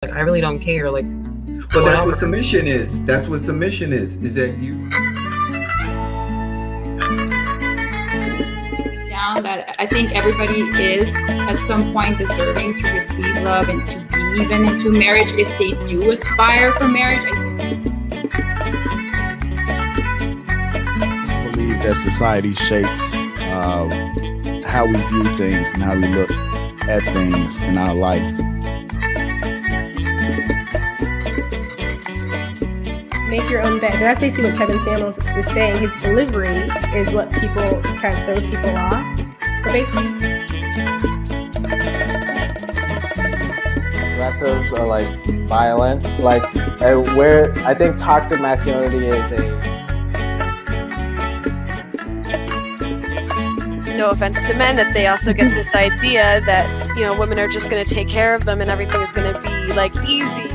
Like, I really don't care. Like, But that's whatever. what submission is. That's what submission is. Is that you? Down that I think everybody is at some point deserving to receive love and to be even into marriage if they do aspire for marriage. I believe that society shapes how we view things and how we look at things in our life. Make your own bed. That's basically what Kevin Samuels is saying. His delivery is what people kind of throws people off. But basically, aggressive or like violent, like where I think toxic masculinity is no offense to men, that they also get this idea that, you know, women are just going to take care of them and everything is going to be like easy.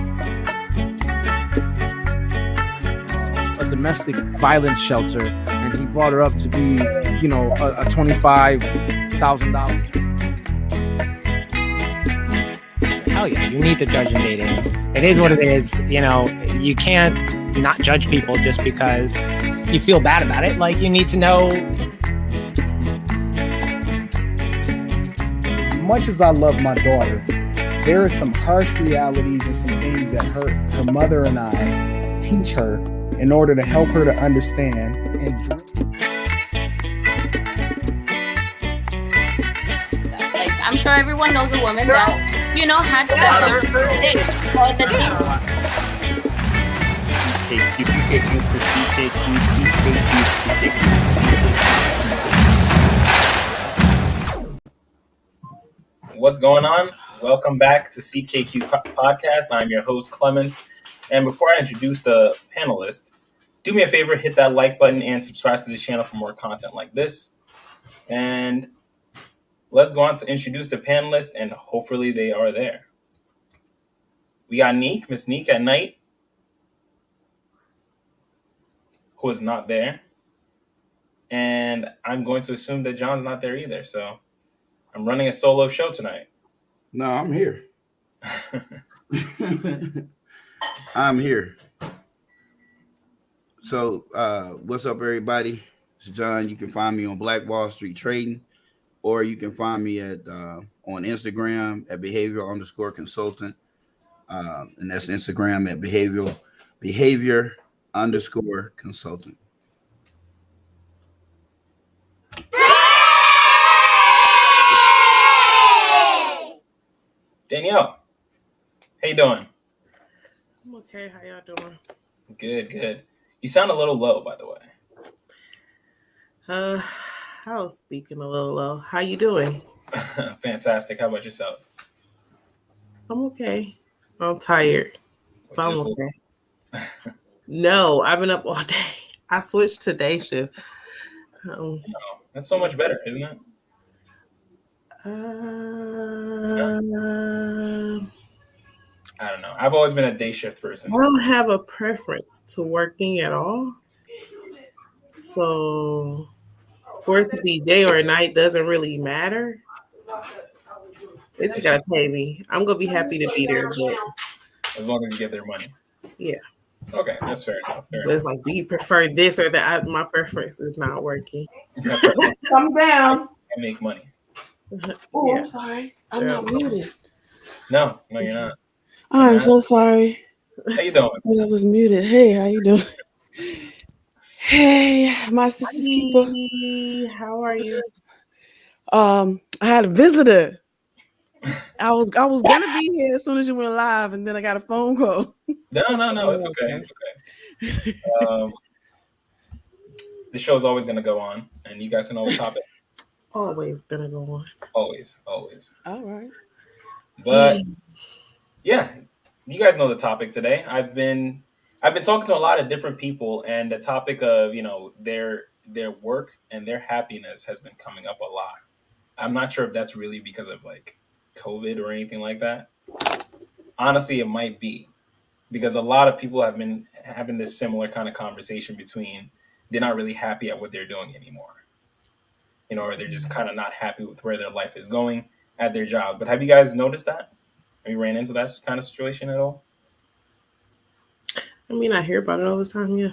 A domestic violence shelter, and he brought her up to be, you know, a $25,000. Hell yeah, you need to judge in dating. It is what it is. You know, you can't not judge people just because you feel bad about it. Like, you need to know. As much as I love my daughter, there are some harsh realities and some things that her mother and I teach her in order to help her to understand. And Like, I'm sure everyone knows a woman that, you know, had sex with her dick all the time. What's going on? Welcome back to CKQ Podcast. I'm your host, Clement. And before I introduce the panelists, do me a favor, hit that like button and subscribe to the channel for more content like this. And let's go on to introduce the panelists, and hopefully they are there. We got Neek, Miss Neek at night, who is not there. And I'm going to assume that John's not there either. So I'm running a solo show tonight. No, I'm here. I'm here. So, what's up, everybody? It's John. You can find me on Black Wall Street Trading, or you can find me at on Instagram at behavior_consultant, and that's Instagram at behavior_consultant. Danielle, how you doing? I'm okay. How y'all doing? Good. You sound a little low, by the way. I was speaking a little low. How you doing? Fantastic. How about yourself? I'm okay. I'm tired, but I'm okay. No, I've been up all day. I switched to day shift. Oh, that's so much better, isn't it? I don't know. I've always been a day shift person. I don't have a preference to working at all. So for it to be day or night doesn't really matter. They just gotta pay me. I'm gonna be happy to be there, but as long as you get their money. Yeah. Okay, that's fair enough. It's like, do you prefer this or that? My preference is not working. Calm down. I make money. Oh, yeah. I'm sorry. I'm not muted. No, you're not. I'm so sorry. How you doing? I was muted. Hey, how you doing? Hey, my sister's keeper. How are you? I had a visitor. I was gonna be here as soon as you went live, and then I got a phone call. No, it's okay. It's okay. The show's always gonna go on, and you guys can always top it. Always gonna go on. Always. All right. But yeah, you guys know the topic today. I've been talking to a lot of different people, and the topic of, you know, their work and their happiness has been coming up a lot. I'm not sure if that's really because of like COVID or anything like that. Honestly, it might be, because a lot of people have been having this similar kind of conversation between they're not really happy at what they're doing anymore. You know, or they're just kind of not happy with where their life is going at their jobs. But have you guys noticed that? Have you ran into that kind of situation at all? I mean, I hear about it all the time. Yeah.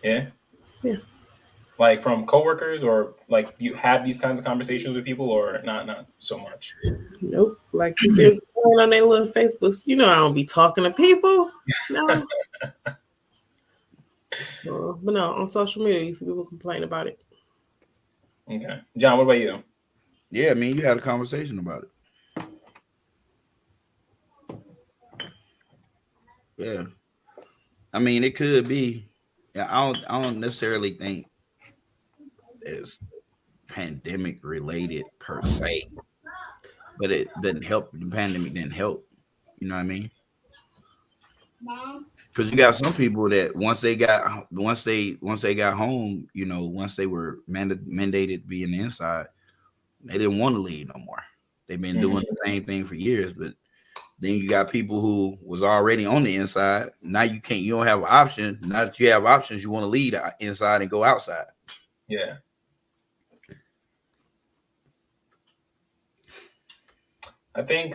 Yeah. Yeah. Like from coworkers, or like you have these kinds of conversations with people, or not so much. Nope. Like you said, on their little Facebooks, you know, I don't be talking to people. No. But no, on social media, you see people complain about it. Okay. John, what about you? Yeah, I mean, you had a conversation about it. Yeah. I mean, it could be. Yeah, I don't necessarily think it's pandemic related per se, but it doesn't help. The pandemic didn't help. You know what I mean? Because you got some people that once they got home, you know, once they were mandated to be in the inside, they didn't want to leave no more. They've been doing the same thing for years, but then you got people who was already on the inside. Now you don't have an option. Now that you have options, you want to leave the inside and go outside. Yeah. I think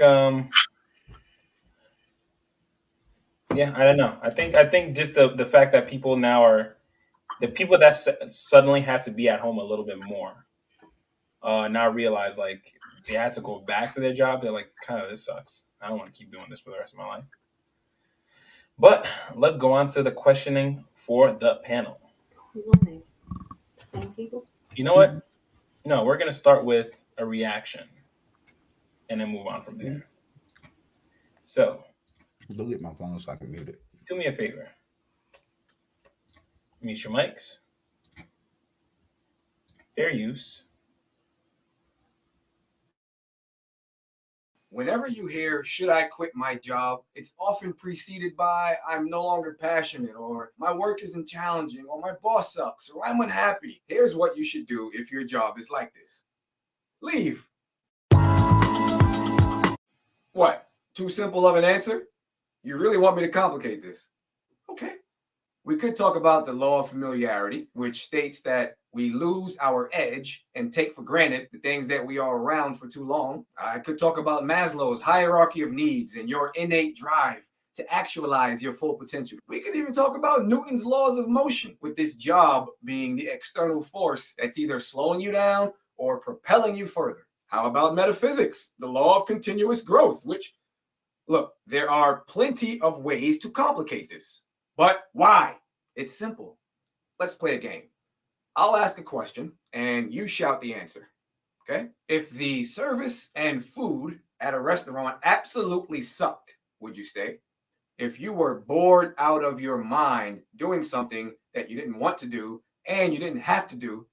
yeah, I don't know. I think just the fact that people now are the people that suddenly had to be at home a little bit more now realize like they had to go back to their job. They're like, kind of, this sucks. I don't want to keep doing this for the rest of my life. But let's go on to the questioning for the panel. Who's on there? Same people? You know what? No, we're going to start with a reaction and then move on from there. So, go get my phone so I can mute it. Do me a favor. Mute your mics. Fair use. Whenever you hear, should I quit my job, it's often preceded by, I'm no longer passionate, or my work isn't challenging, or my boss sucks, or I'm unhappy. Here's what you should do if your job is like this. Leave. What? Too simple of an answer? You really want me to complicate this? Okay. We could talk about the law of familiarity, which states that we lose our edge and take for granted the things that we are around for too long. I could talk about Maslow's hierarchy of needs and your innate drive to actualize your full potential. We could even talk about Newton's laws of motion, with this job being the external force that's either slowing you down or propelling you further. How about metaphysics, the law of continuous growth, which, look, there are plenty of ways to complicate this. But why? It's simple. Let's play a game. I'll ask a question and you shout the answer. Okay? If the service and food at a restaurant absolutely sucked, would you stay? If you were bored out of your mind doing something that you didn't want to do and you didn't have to do,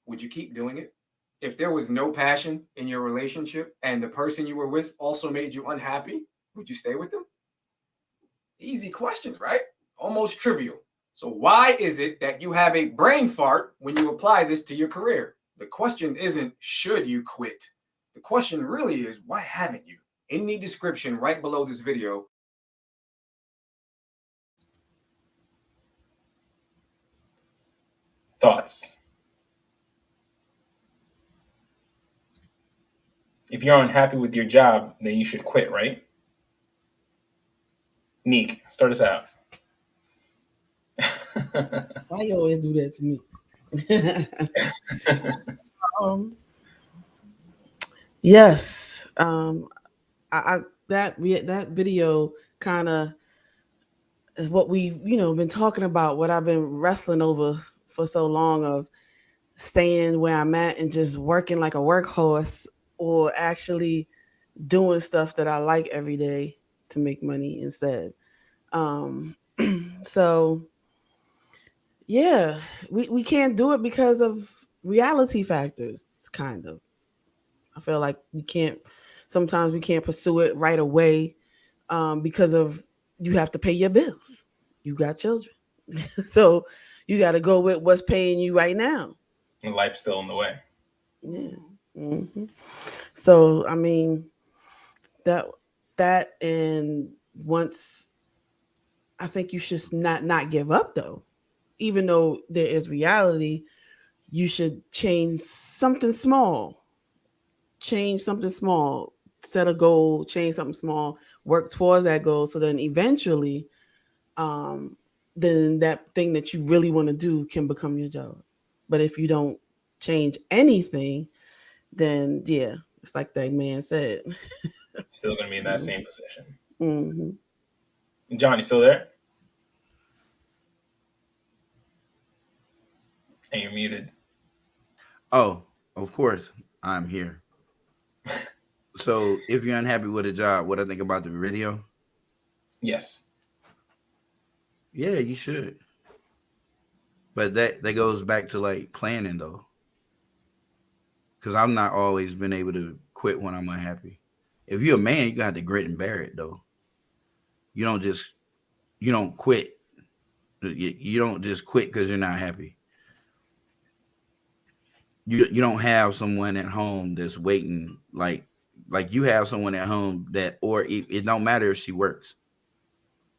would you keep doing it? If there was no passion in your relationship and the person you were with also made you unhappy, would you stay with them? Easy questions, right? Almost trivial. So why is it that you have a brain fart when you apply this to your career? The question isn't, should you quit? The question really is, why haven't you? In the description right below this video. Thoughts? If you're unhappy with your job, then you should quit, right? Neek, start us out. Why you always do that to me? Yes. That video kind of is what we've been talking about, what I've been wrestling over for so long, of staying where I'm at and just working like a workhorse, or actually doing stuff that I like every day to make money instead. So yeah, we can't do it because of reality factors, kind of. I feel like sometimes we can't pursue it right away because of, you have to pay your bills. You got children. So you got to go with what's paying you right now. And life's still in the way. Yeah. Mm-hmm. So, I mean, that and once, I think you should not give up though. Even though there is reality, you should change something small. Set a goal, change something small work towards that goal. So then eventually, then that thing that you really want to do can become your job. But if you don't change anything, then yeah, it's like that man said. Still gonna be in that same position. Mm-hmm. John, you still there? And you're muted. Oh, of course, I'm here. So if you're unhappy with a job, what I think about the video? Yes. Yeah, you should. But that goes back to like planning though. Because I've not always been able to quit when I'm unhappy. If you're a man, you got to grit and bear it though. You don't quit. You don't just quit because you're not happy. You don't have someone at home that's waiting like you have someone at home that, or it don't matter if she works.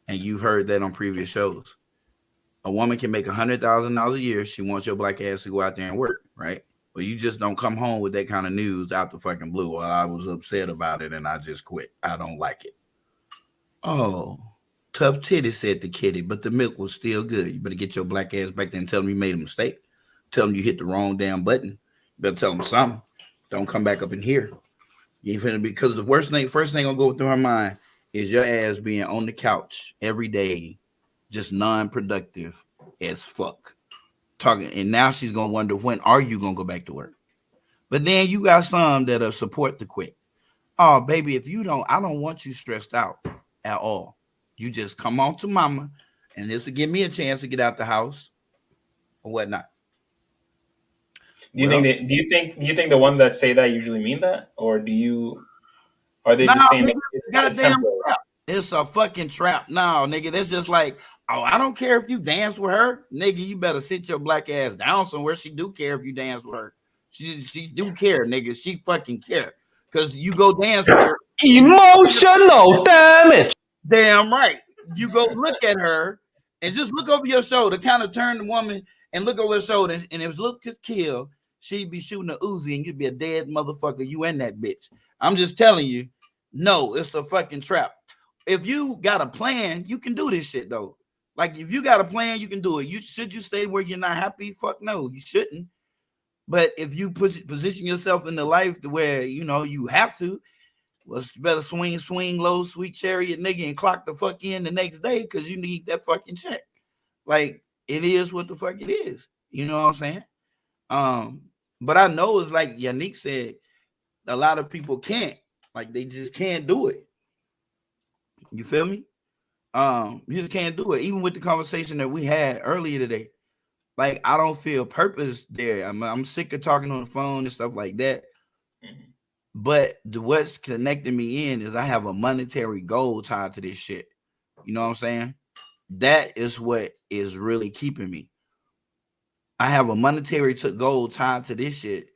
And you've heard that on previous shows. A woman can make $100,000 a year. She wants your black ass to go out there and work, right? But you just don't come home with that kind of news out the fucking blue. Well, I was upset about it and I just quit. I don't like it. Oh, tough titty, said the kitty, but the milk was still good. You better get your black ass back there and tell them you made a mistake. Tell them you hit the wrong damn button. You better tell them something. Don't come back up in here. You ain't finna, because the first thing gonna go through her mind is your ass being on the couch every day, just non-productive as fuck. Talking, and now she's gonna wonder, when are you gonna go back to work? But then you got some that'll support the quit. Oh, baby, if you don't, I don't want you stressed out at all. You just come on to mama, and this will give me a chance to get out the house or whatnot. Do you think the ones that say that usually mean that, or are they just saying that it's goddamn trap? It's a fucking trap. No, nigga, that's just like, oh, I don't care if you dance with her, nigga. You better sit your black ass down somewhere. She do care if you dance with her. She do care, nigga. She fucking care, because you go dance with her. Emotional damage. Damn right. You go look at her and just look over your shoulder. Kind of turn the woman and look over her shoulder. And if look could kill, she'd be shooting a Uzi and you'd be a dead motherfucker. You and that bitch. I'm just telling you, no, it's a fucking trap. If you got a plan, you can do this shit though. Like if you got a plan, you can do it. Should you stay where you're not happy? Fuck no, you shouldn't. But if you position yourself in the life to where you have to, well, it's better swing low, sweet chariot, nigga, and clock the fuck in the next day because you need that fucking check. Like it is what the fuck it is. You know what I'm saying? But I know it's like Yannick said, a lot of people can't. Like they just can't do it. You feel me? You just can't do it. Even with the conversation that we had earlier today, like I don't feel purpose there. I'm sick of talking on the phone and stuff like that. But what's connecting me in is I have a monetary goal tied to this shit. You know what I'm saying? That is what is really keeping me. I have a monetary goal tied to this shit.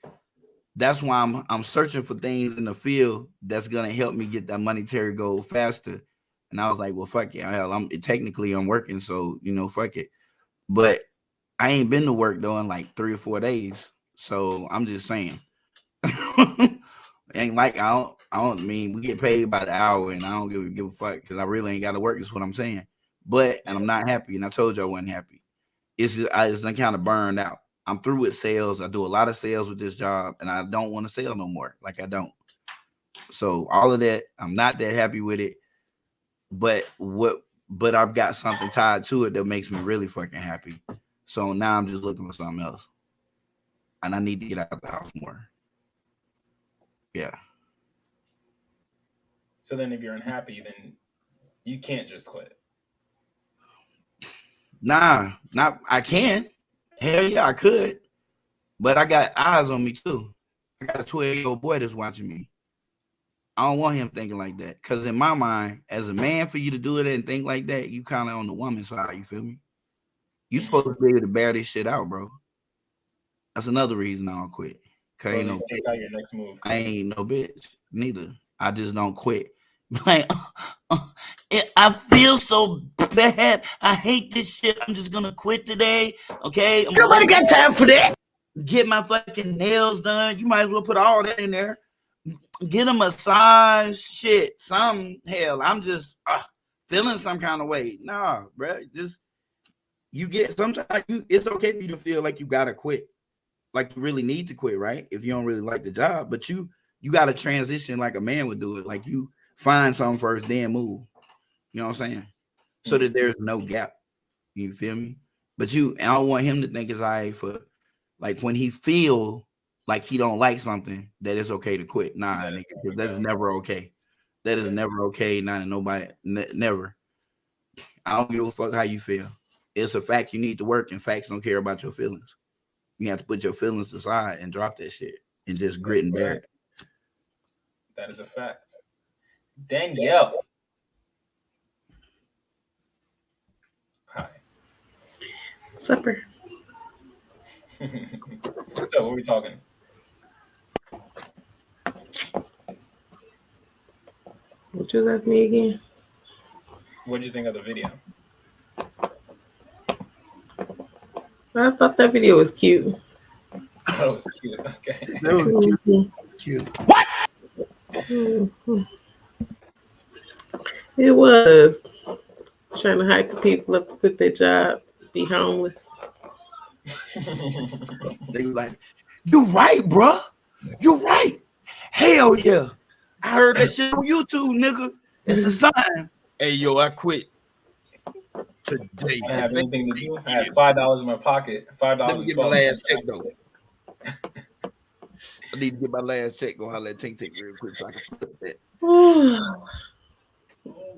That's why I'm searching for things in the field that's gonna help me get that monetary goal faster. And I was like, well, fuck it. Hell, I'm working, so fuck it. But I ain't been to work though in like 3 or 4 days. So I'm just saying. Ain't like I don't mean we get paid by the hour and I don't give a fuck because I really ain't got to work. Is what I'm saying. But and I'm not happy, and I told you I wasn't happy. It's just I just kind of burned out. I'm through with sales. I do a lot of sales with this job, and I don't want to sell no more. Like I don't. So all of that, I'm not that happy with it. But I've got something tied to it that makes me really fucking happy. So now I'm just looking for something else, and I need to get out of the house more. Yeah. So then if you're unhappy, then you can't just quit. Nah, I can. Hell yeah, I could. But I got eyes on me too. I got a 12-year-old boy that's watching me. I don't want him thinking like that. Because in my mind, as a man, for you to do it and think like that, you kind of on the woman's side, you feel me? You supposed to be able to bear this shit out, bro. That's another reason I don't quit. So think out your next move. I ain't no bitch, neither. I just don't quit. Like, I feel so bad. I hate this shit. I'm just gonna quit today. Okay. Nobody got time for that. Get my fucking nails done. You might as well put all that in there. Get a massage, shit, some hell. I'm just feeling some kind of way. Nah, bro. Just you get sometimes it's okay for you to feel like you gotta quit, like you really need to quit, right? If you don't really like the job, but you gotta transition like a man would do it. Like you find something first, then move. You know what I'm saying? So that there's no gap. You feel me? But I don't want him to think it's all right for like when he feel like he don't like something that it's okay to quit. Nah, nigga, that's never okay. That is never okay. Not nobody, never. I don't give a fuck how you feel. It's a fact you need to work, and facts don't care about your feelings. You have to put your feelings aside and drop that shit and just grit and bear it. That is a fact. Danielle. Hi. Supper. So what are we talking? What you ask me again? What did you think of the video? I thought that video was cute. Oh, it was cute. Okay. Cute. What? It was trying to hype people up to quit their job, be homeless. They were like, "You right, bruh. You right. Hell yeah. I heard that shit on YouTube, nigga. It's a sign. Hey, yo, I quit today. I have anything to do. I had $5 in my pocket. $5. Let me get my last check though. I need to get my last check. Go holler at Tink real quick so I can flip that.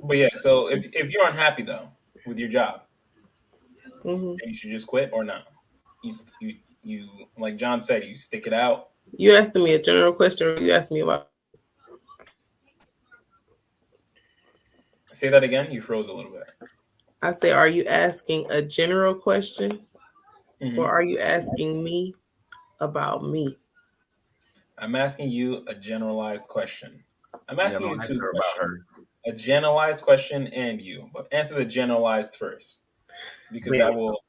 But yeah, so if you're unhappy though with your job, you should just quit or not. You like John said, you stick it out. You asked me a general question, or you asked me about? Say that again. You froze a little bit. I say, are you asking a general question, or are you asking me about me? I'm asking you a generalized question. I'm asking you two about questions. A generalized question and you, but answer the generalized first, because I will.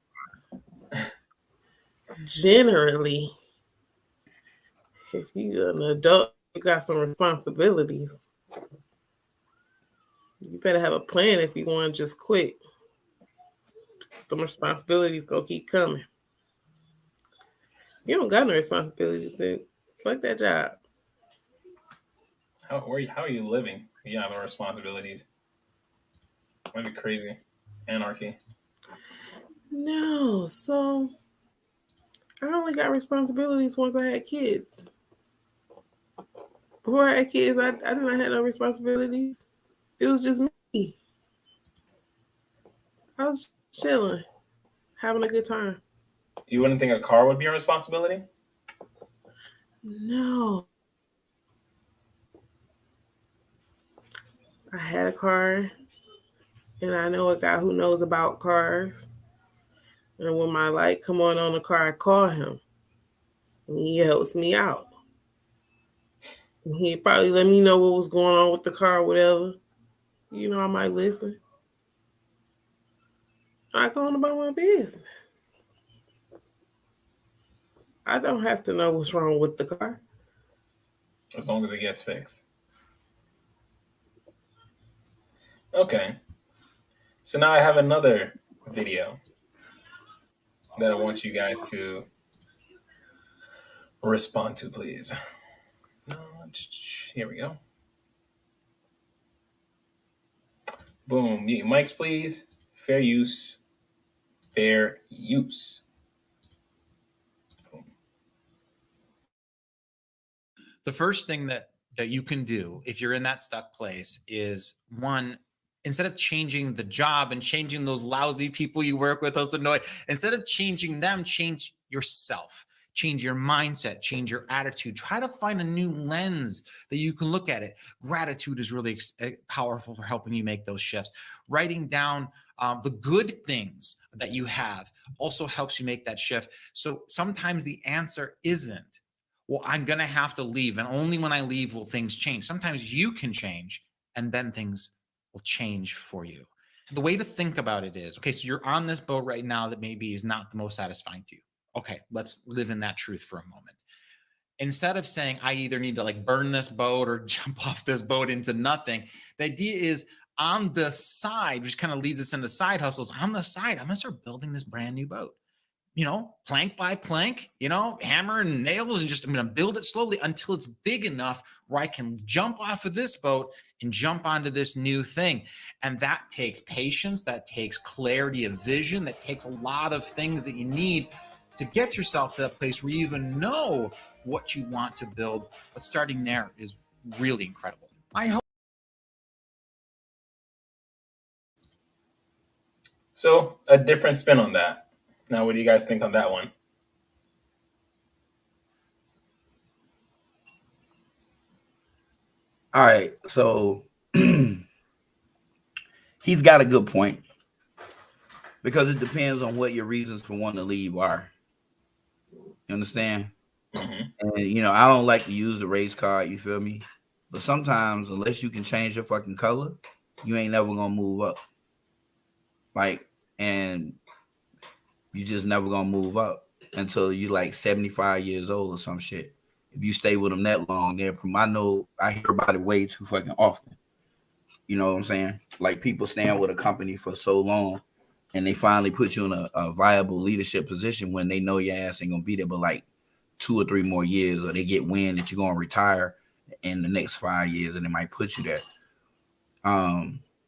Generally, if you're an adult, you got some responsibilities. You better have a plan if you want to just quit. Some responsibilities gonna keep coming. You don't got no responsibilities, then fuck that job. How are you living? You have no responsibilities. That'd be crazy. It's anarchy. No, so I only got responsibilities once I had kids. Before I had kids, I did not have no responsibilities. It was just me. I was chilling, having a good time. You wouldn't think a car would be a responsibility? No. I had a car, and I know a guy who knows about cars. And when my light come on the car, I call him. And he helps me out. And he probably let me know what was going on with the car or whatever. You know, I might listen. I go on about my business. I don't have to know what's wrong with the car. As long as it gets fixed. Okay. So now I have another video that I want you guys to respond to, please. Here we go. Boom. Mics, please. Fair use. Fair use. The first thing that you can do if you're in that stuck place is, one, instead of changing the job and changing those lousy people you work with, those annoying, instead of changing them, change yourself, change your mindset, change your attitude. Try to find a new lens that you can look at it. Gratitude is really powerful for helping you make those shifts. Writing down the good things that you have also helps you make that shift. So sometimes the answer isn't, well, I'm going to have to leave, and only when I leave will things change. Sometimes you can change, and then things will change for you. The way to think about it is, okay, so you're on this boat right now that maybe is not the most satisfying to you. Okay, let's live in that truth for a moment. instead of saying, I either need to like burn this boat or jump off this boat into nothing, the idea is on the side, which kind of leads us into side hustles. On the side, I'm going to start building this brand new boat, you know, plank by plank, you know, hammer and nails, and just I'm going to build it slowly until it's big enough where I can jump off of this boat and jump onto this new thing. And that takes patience, that takes clarity of vision, that takes a lot of things that you need to get yourself to that place where you even know what you want to build. But starting there is really incredible. I hope. So a different spin on that. Now, what do you guys think on that one? All right, so he's got a good point, because it depends on what your reasons for wanting to leave are. You understand? And you know, I don't like to use the race card, you feel me? But sometimes, unless you can change your fucking color, you ain't never gonna move up. Like, and you just never gonna move up until you like 75 years old or some shit. If you stay with them that long, I know I hear about it way too fucking often. You know what I'm saying? Like, people stand with a company for so long and they finally put you in a viable leadership position when they know your ass ain't gonna be there but like 2 or 3 more years, or they get wind that you're gonna retire in the next 5 years and they might put you there.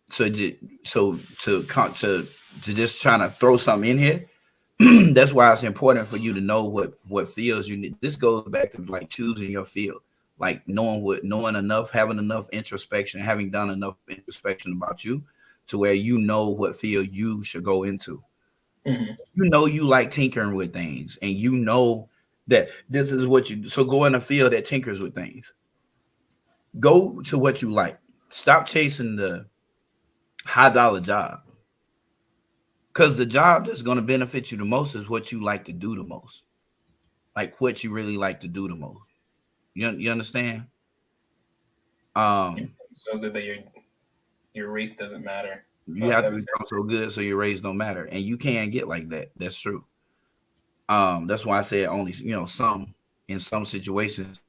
So to just trying to throw something in here, that's why it's important for you to know what fields you need. This goes back to like choosing your field, like knowing enough, having enough introspection, having done enough introspection about you to where you know what field you should go into. You know you like tinkering with things, and you know that this is what you do. So go in a field that tinkers with things. Go to what you like. Stop chasing the high dollar job. Because the job that's going to benefit you the most is what you like to do the most. Like what you really like to do the most. You understand? So good that your race doesn't matter. You have to become so good so your race don't matter. And you can get like that. That's true. That's why I said only, some in some situations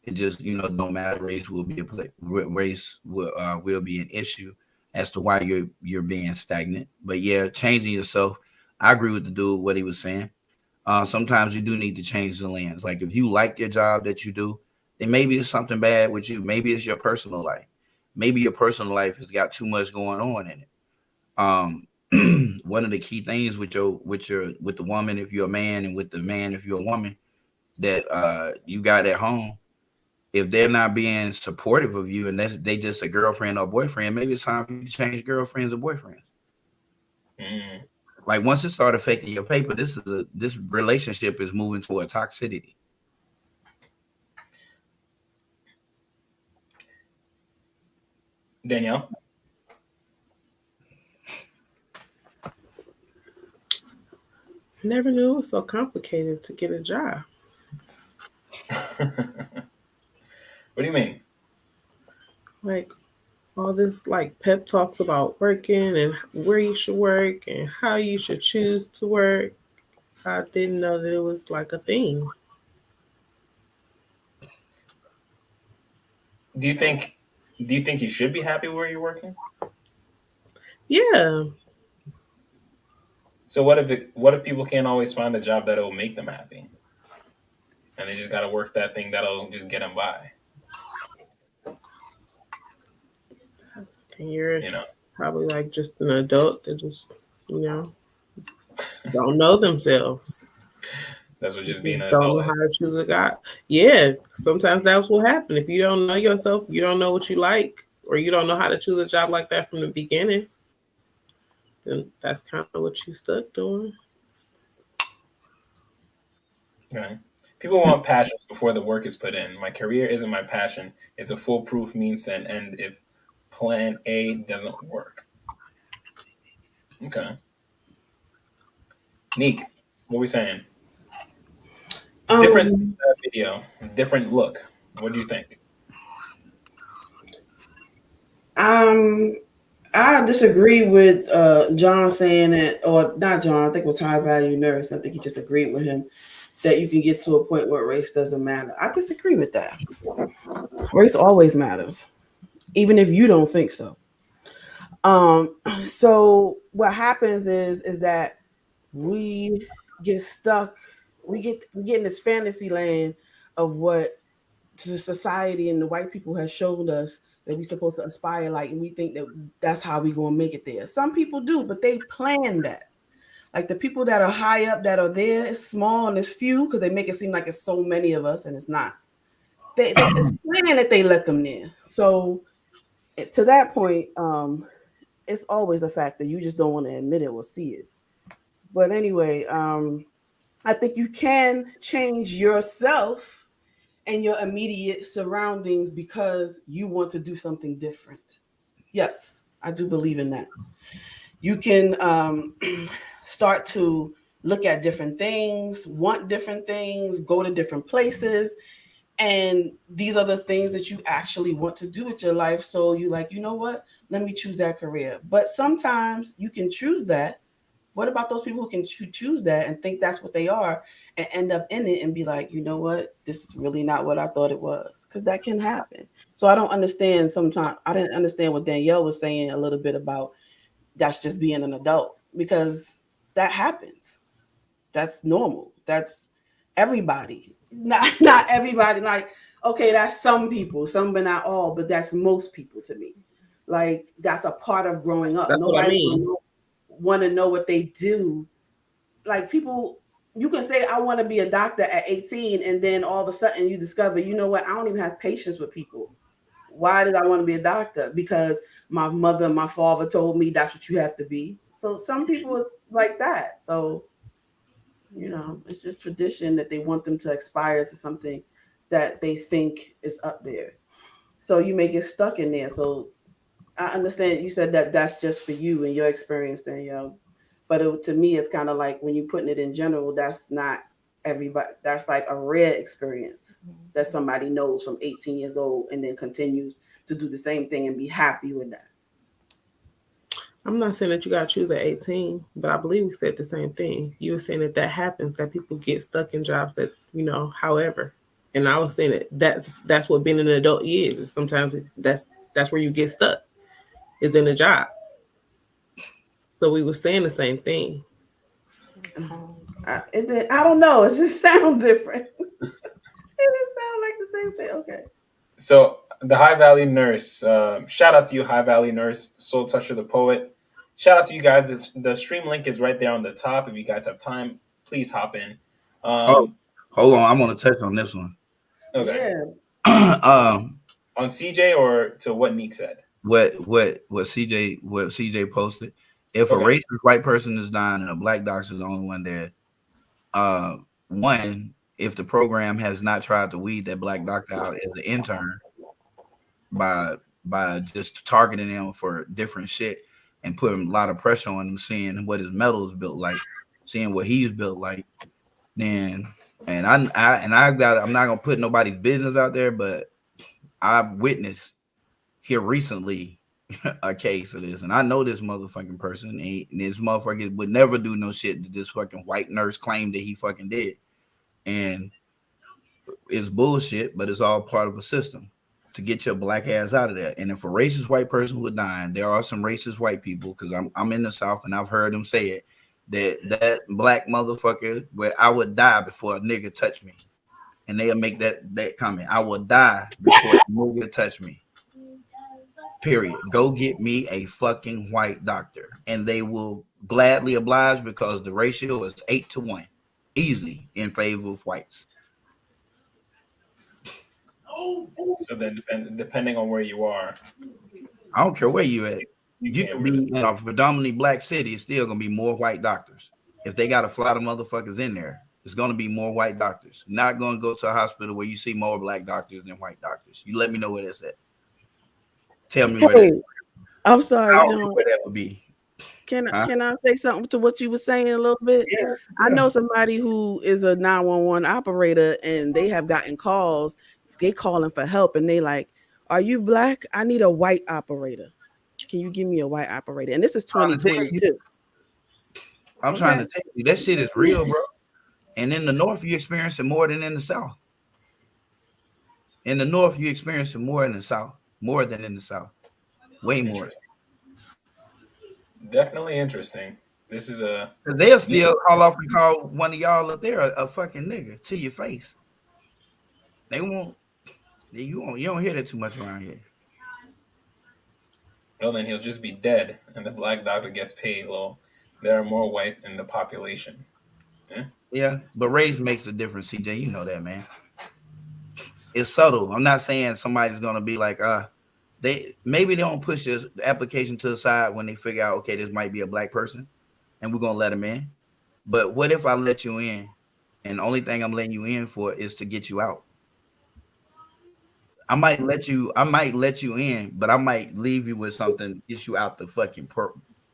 it just, don't matter. Race will be will be an issue as to why you're being stagnant. But yeah, changing yourself. I agree with the dude what he was saying. Sometimes you do need to change the lens. Like if you like your job that you do, then maybe it's something bad with you. Maybe it's your personal life. Maybe your personal life has got too much going on in it. One of the key things with the woman if you're a man, and with the man if you're a woman, that you got at home, if they're not being supportive of you and they just a girlfriend or boyfriend, maybe it's time for you to change girlfriends or boyfriends. Like once it started affecting your paper, this relationship is moving toward toxicity. Danielle? I never knew it was so complicated to get a job. What do you mean? Like all this like pep talks about working and where you should work and how you should choose to work. I didn't know that it was like a thing. Do you think you should be happy where you're working? Yeah. So what if people can't always find the job that'll make them happy, and they just got to work that thing that'll just get them by? And you're probably like just an adult that just don't know themselves. That's what just being an don't adult. know how to choose a guy. Yeah, sometimes that's what happens. If you don't know yourself, you don't know what you like, or you don't know how to choose a job like that from the beginning, then that's kind of what you stuck doing. Right. People want passions before the work is put in. My career isn't my passion. It's a foolproof means to an end if plan A doesn't work. Okay. Neek, what are we saying? Different video, different look. What do you think? I disagree with John saying that, or not John, I think it was High Value Nurse. I think he just agreed with him that you can get to a point where race doesn't matter. I disagree with that. Race always matters, even if you don't think so. So what happens is that we get stuck, we get in this fantasy land of what the society and the white people have shown us that we're supposed to aspire like, and we think that that's how we're gonna make it there. Some people do, but they plan that. Like the people that are high up that are there, it's small and it's few because they make it seem like it's so many of us, and it's not. It's planned that they let them there. So to that point, it's always a factor. You just don't want to admit it or see it. But anyway, I think you can change yourself and your immediate surroundings because you want to do something different. Yes, I do believe in that. You can start to look at different things, want different things, go to different places. And these are the things that you actually want to do with your life. So you like, you know what? Let me choose that career. But sometimes you can choose that. What about those people who can choose that and think that's what they are and end up in it and be like, you know what? This is really not what I thought it was. Because that can happen. So I don't understand sometimes. I didn't understand what Danielle was saying a little bit about that's just being an adult, because that happens. That's normal. That's everybody. Not everybody. Like, okay, that's some people, some but not all, but that's most people to me. Like, that's a part of growing up. That's what I mean. Want to know what they do. Like, people, you can say I want to be a doctor at 18, and then all of a sudden you discover, you know what, I don't even have patience with people. Why did I want to be a doctor? Because my mother and my father told me that's what you have to be. So some people are like that. So, you know, it's just tradition that they want them to aspire to something that they think is up there. So you may get stuck in there. So I understand you said that that's just for you and your experience, Danielle. But to me, it's kind of like when you're putting it in general, that's not everybody. That's like a rare experience that somebody knows from 18 years old and then continues to do the same thing and be happy with that. I'm not saying that you got to choose at 18, but I believe we said the same thing. You were saying that happens, that people get stuck in jobs that, you know, however. And I was saying that that's what being an adult is. Sometimes that's where you get stuck, is in a job. So we were saying the same thing. I don't know. It just sounds different. It didn't sound like the same thing. Okay. So the High Valley Nurse, shout out to you, High Valley Nurse, Soul Toucher the Poet. Shout out to you guys. The stream link is right there on the top. If you guys have time, please hop in. Hold on, I'm gonna touch on this one. Okay. Yeah. On CJ or to what Neek said? What CJ posted. If a racist white person is dying and a black doctor is the only one there, one, if the program has not tried to weed that black doctor out as an intern by just targeting him for different shit and putting a lot of pressure on him, seeing what his metal is built like, seeing what he's built like, then I'm not gonna put nobody's business out there, but I've witnessed here recently a case of this, and I know this motherfucking person, and this motherfucker would never do no shit that this fucking white nurse claimed that he fucking did, and it's bullshit, but it's all part of a system to get your black ass out of there. And if a racist white person was dying, there are some racist white people, because I'm in the South and I've heard them say it, that black motherfucker, where I would die before a nigga touch me, and they'll make that comment. I will die before a nigga touch me. Period. Go get me a fucking white doctor, and they will gladly oblige because the ratio is 8-1, easy in favor of whites. So then, depending on where you are, I don't care where you at. You can be in a predominantly black city. It's still gonna be more white doctors. If they got to fly the motherfuckers in there, it's gonna be more white doctors. Not gonna go to a hospital where you see more black doctors than white doctors. You let me know where that's at. Tell me where that. I'm sorry, I John. don't know where that would be. Can I say something to what you were saying a little bit? Yeah. I know somebody who is a 911 operator, and they have gotten calls. They calling for help, and they like, "Are you black? I need a white operator. Can you give me a white operator?" And this is 2022. I'm trying to tell you, that shit is real, bro. And in the North, you experience it more than in the South. In the North, you experience it more in the South, more than in the South, way more. Definitely interesting. This is a. They'll still call off and call one of y'all up there a fucking nigga to your face. They won't. You don't hear that too much around here. Well, then he'll just be dead, and the black doctor gets paid. Well, there are more whites in the population. Yeah, but race makes a difference, CJ. You know that, man. It's subtle. I'm not saying somebody's gonna be like, they don't push the application to the side when they figure out, okay, this might be a black person, and we're gonna let them in. But what if I let you in, and the only thing I'm letting you in for is to get you out? I might let you in, but I might leave you with something that gets you out the fucking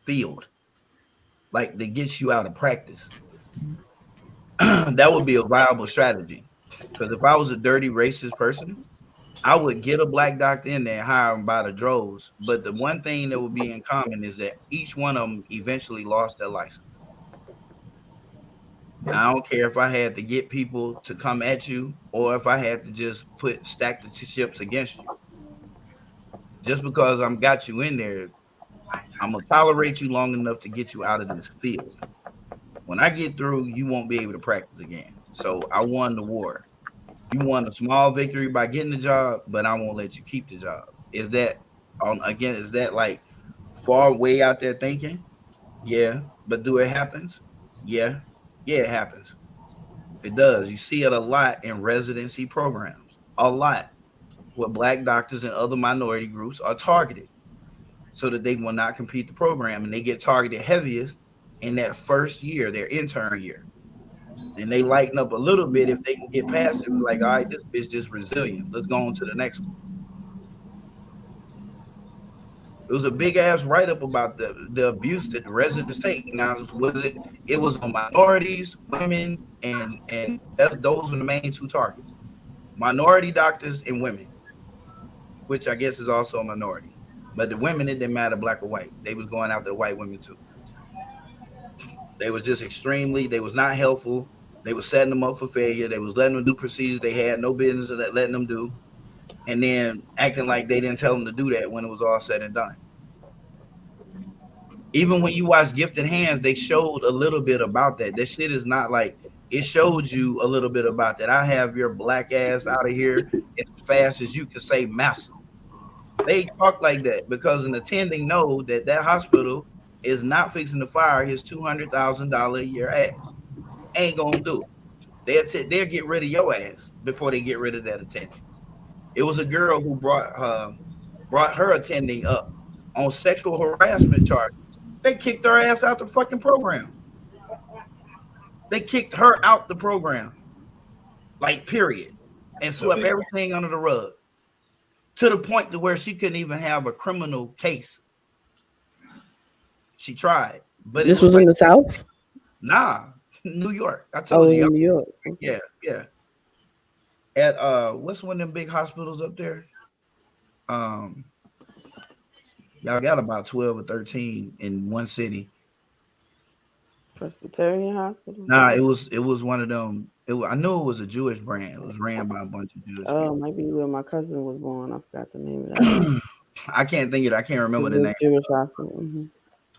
field, like that gets you out of practice. That would be a viable strategy. Because if I was a dirty racist person, I would get a black doctor in there and hire him by the droves. But the one thing that would be in common is that each one of them eventually lost their license. I don't care if I had to get people to come at you or if I had to just stack the chips against you. Just because I'm got you in there, I'm gonna tolerate you long enough to get you out of this field. When I get through, you won't be able to practice again. So I won the war. You won a small victory by getting the job, but I won't let you keep the job. Is that like far way out there thinking? Yeah. But do it happens? Yeah. Yeah, it happens. It does. You see it a lot in residency programs. A lot. Where black doctors and other minority groups are targeted so that they will not compete the program, and they get targeted heaviest in that first year, their intern year. And they lighten up a little bit if they can get past it. Like, all right, this bitch just resilient. Let's go on to the next one. It was a big ass write up about the abuse that the residents take. Now, it was on minorities, women, and those were the main two targets: minority doctors and women, which I guess is also a minority. But the women, it didn't matter black or white. They was going after the white women too. They was just they was not helpful. They was setting them up for failure. They was letting them do procedures they had no business of letting them do. And then acting like they didn't tell them to do that when it was all said and done. Even when you watch Gifted Hands, they showed a little bit about that. That shit is not like, it showed you a little bit about that. I have your black ass out of here as fast as you can say massa. They talk like that because an attending know that hospital is not fixing to fire his $200,000 a year ass. Ain't gonna do it. They'll get rid of your ass before they get rid of that attending. It was a girl who brought her attending up on sexual harassment charges. They kicked her ass out the fucking program. They kicked her out the program, like period, and swept everything under the rug to the point to where she couldn't even have a criminal case. She tried, but this was in the South. Nah, New York. I told you. In New York. Yeah, yeah. At what's one of them big hospitals up there? Y'all got about 12 or 13 in one city. Presbyterian Hospital. Nah, it was one of them. I knew it was a Jewish brand. It was ran by a bunch of Jewish people. Might be where my cousin was born. I forgot the name of that. I can't think of it. I can't remember the name. Jewish hospital. Mm-hmm.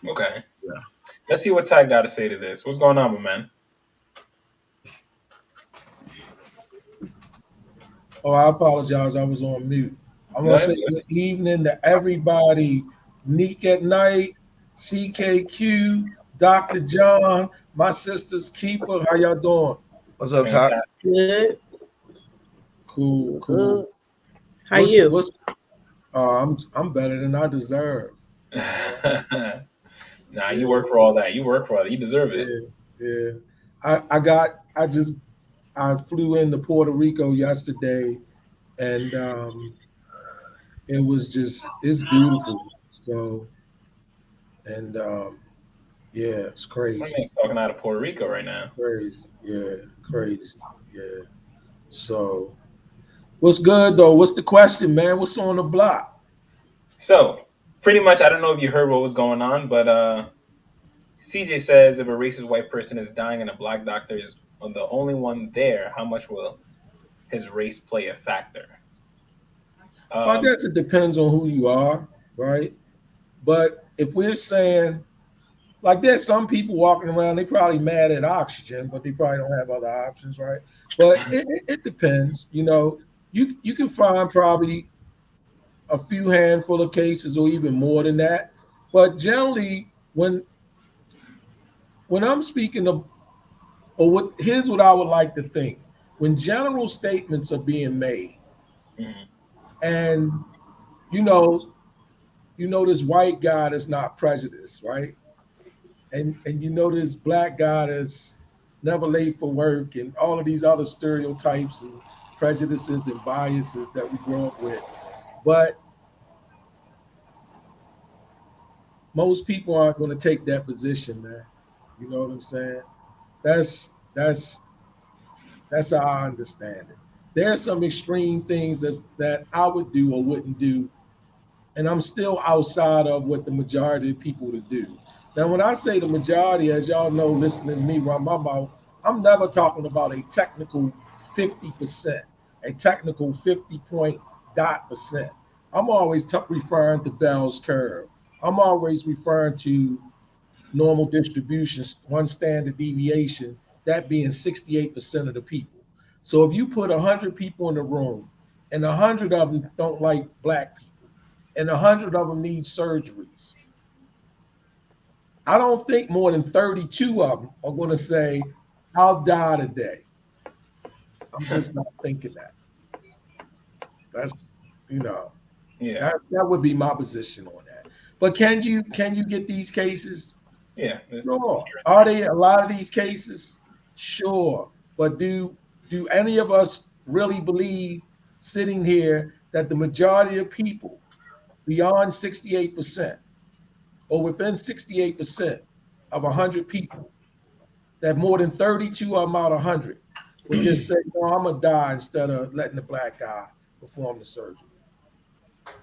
Okay. Yeah. Let's see what Ty got to say to this. What's going on, my man? Oh, I apologize. I was on mute. I want to say good evening to everybody. Neek at Night, CKQ, Dr. John, my sister's keeper. How y'all doing? What's up, Ty? Good. Cool. How you? I'm better than I deserve. Nah, you work for all that. You deserve it. Yeah. I flew into Puerto Rico yesterday, and it's beautiful. So, and yeah, it's crazy. My man's talking out of Puerto Rico right now. Crazy. Yeah. So, what's good though? What's the question, man? What's on the block? So, pretty much, I don't know if you heard what was going on, but CJ says if a racist white person is dying and a black doctor is the only one there, how much will his race play a factor? I guess it depends on who you are, right? But if we're saying, like, there's some people walking around, they probably mad at oxygen, but they probably don't have other options, right? But it depends. You know, you can find probably a few handful of cases or even more than that. But generally, when I'm speaking of, or here's what I would like to think: when general statements are being made, and you know this white guy that's not prejudiced, right? And you know this black guy that's never late for work, and all of these other stereotypes and prejudices and biases that we grow up with. But most people aren't going to take that position, man. You know what I'm saying? That's how I understand it. There are some extreme things that I would do or wouldn't do, and I'm still outside of what the majority of people would do. Now, when I say the majority, as y'all know, listening to me run my mouth, I'm never talking about a technical 50%, a technical 50.% I'm always referring to Bell's curve. I'm always referring to normal distribution, one standard deviation, that being 68% of the people. So if you put 100 people in the room and 100 of them don't like black people and 100 of them need surgeries, I don't think more than 32 of them are going to say, I'll die today. I'm just not thinking that. That's, that would be my position on that. But can you get these cases? Yeah. Sure. Are they a lot of these cases? Sure. But do any of us really believe sitting here that the majority of people beyond 68% or within 68% of 100 people, that more than 32 of them out of 100 would just say, no, I'm going to die instead of letting the black guy perform the surgery?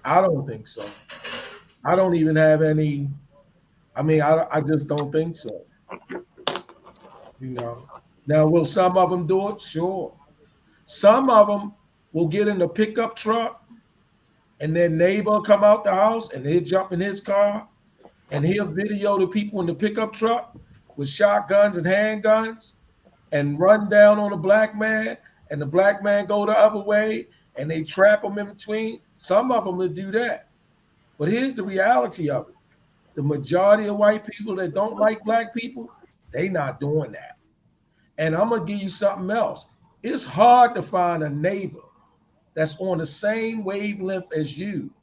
I don't think so. I don't even have any. I just don't think so. Now, will some of them do it? Sure. Some of them will get in the pickup truck and their neighbor come out the house and he'll jump in his car and he'll video the people in the pickup truck with shotguns and handguns and run down on a black man, and the black man go the other way and they trap him in between. Some of them will do that. But here's the reality of it. The majority of white people that don't like black people, they not doing that. And I'm going to give you something else. It's hard to find a neighbor that's on the same wavelength as you,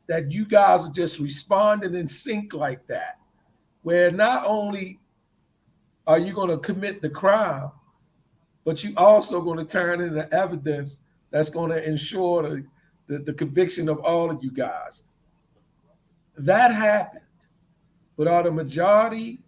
that you guys are just responding in sync like that, where not only are you going to commit the crime, but you also going to turn in the evidence that's going to ensure the conviction of all of you guys. That happened. But are the majority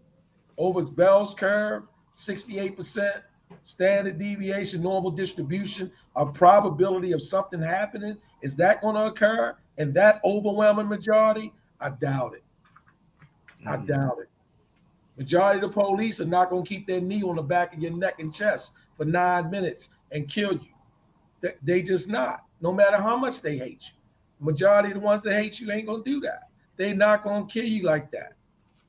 over Bell's curve, 68% standard deviation, normal distribution, a probability of something happening, is that going to occur? And that overwhelming majority, I doubt it. I doubt it. Majority of the police are not going to keep their knee on the back of your neck and chest for 9 minutes and kill you. They just not, no matter how much they hate you. Majority of the ones that hate you ain't going to do that. They're not going to kill you like that.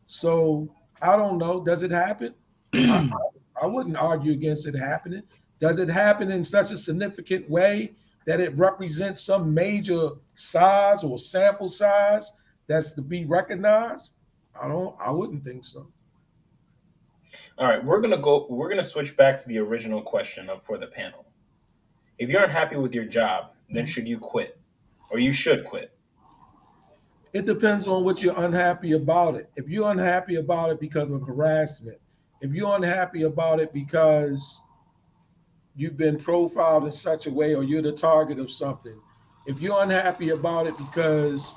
So I don't know. Does it happen? I wouldn't argue against it happening. Does it happen in such a significant way that it represents some major size or sample size that's to be recognized? I wouldn't think so. All right, we're gonna switch back to the original question for the panel. If you're unhappy with your job, then should you quit? Or you should quit? It depends on what you're unhappy about it. If you're unhappy about it because of harassment, if you're unhappy about it because you've been profiled in such a way or you're the target of something, if you're unhappy about it because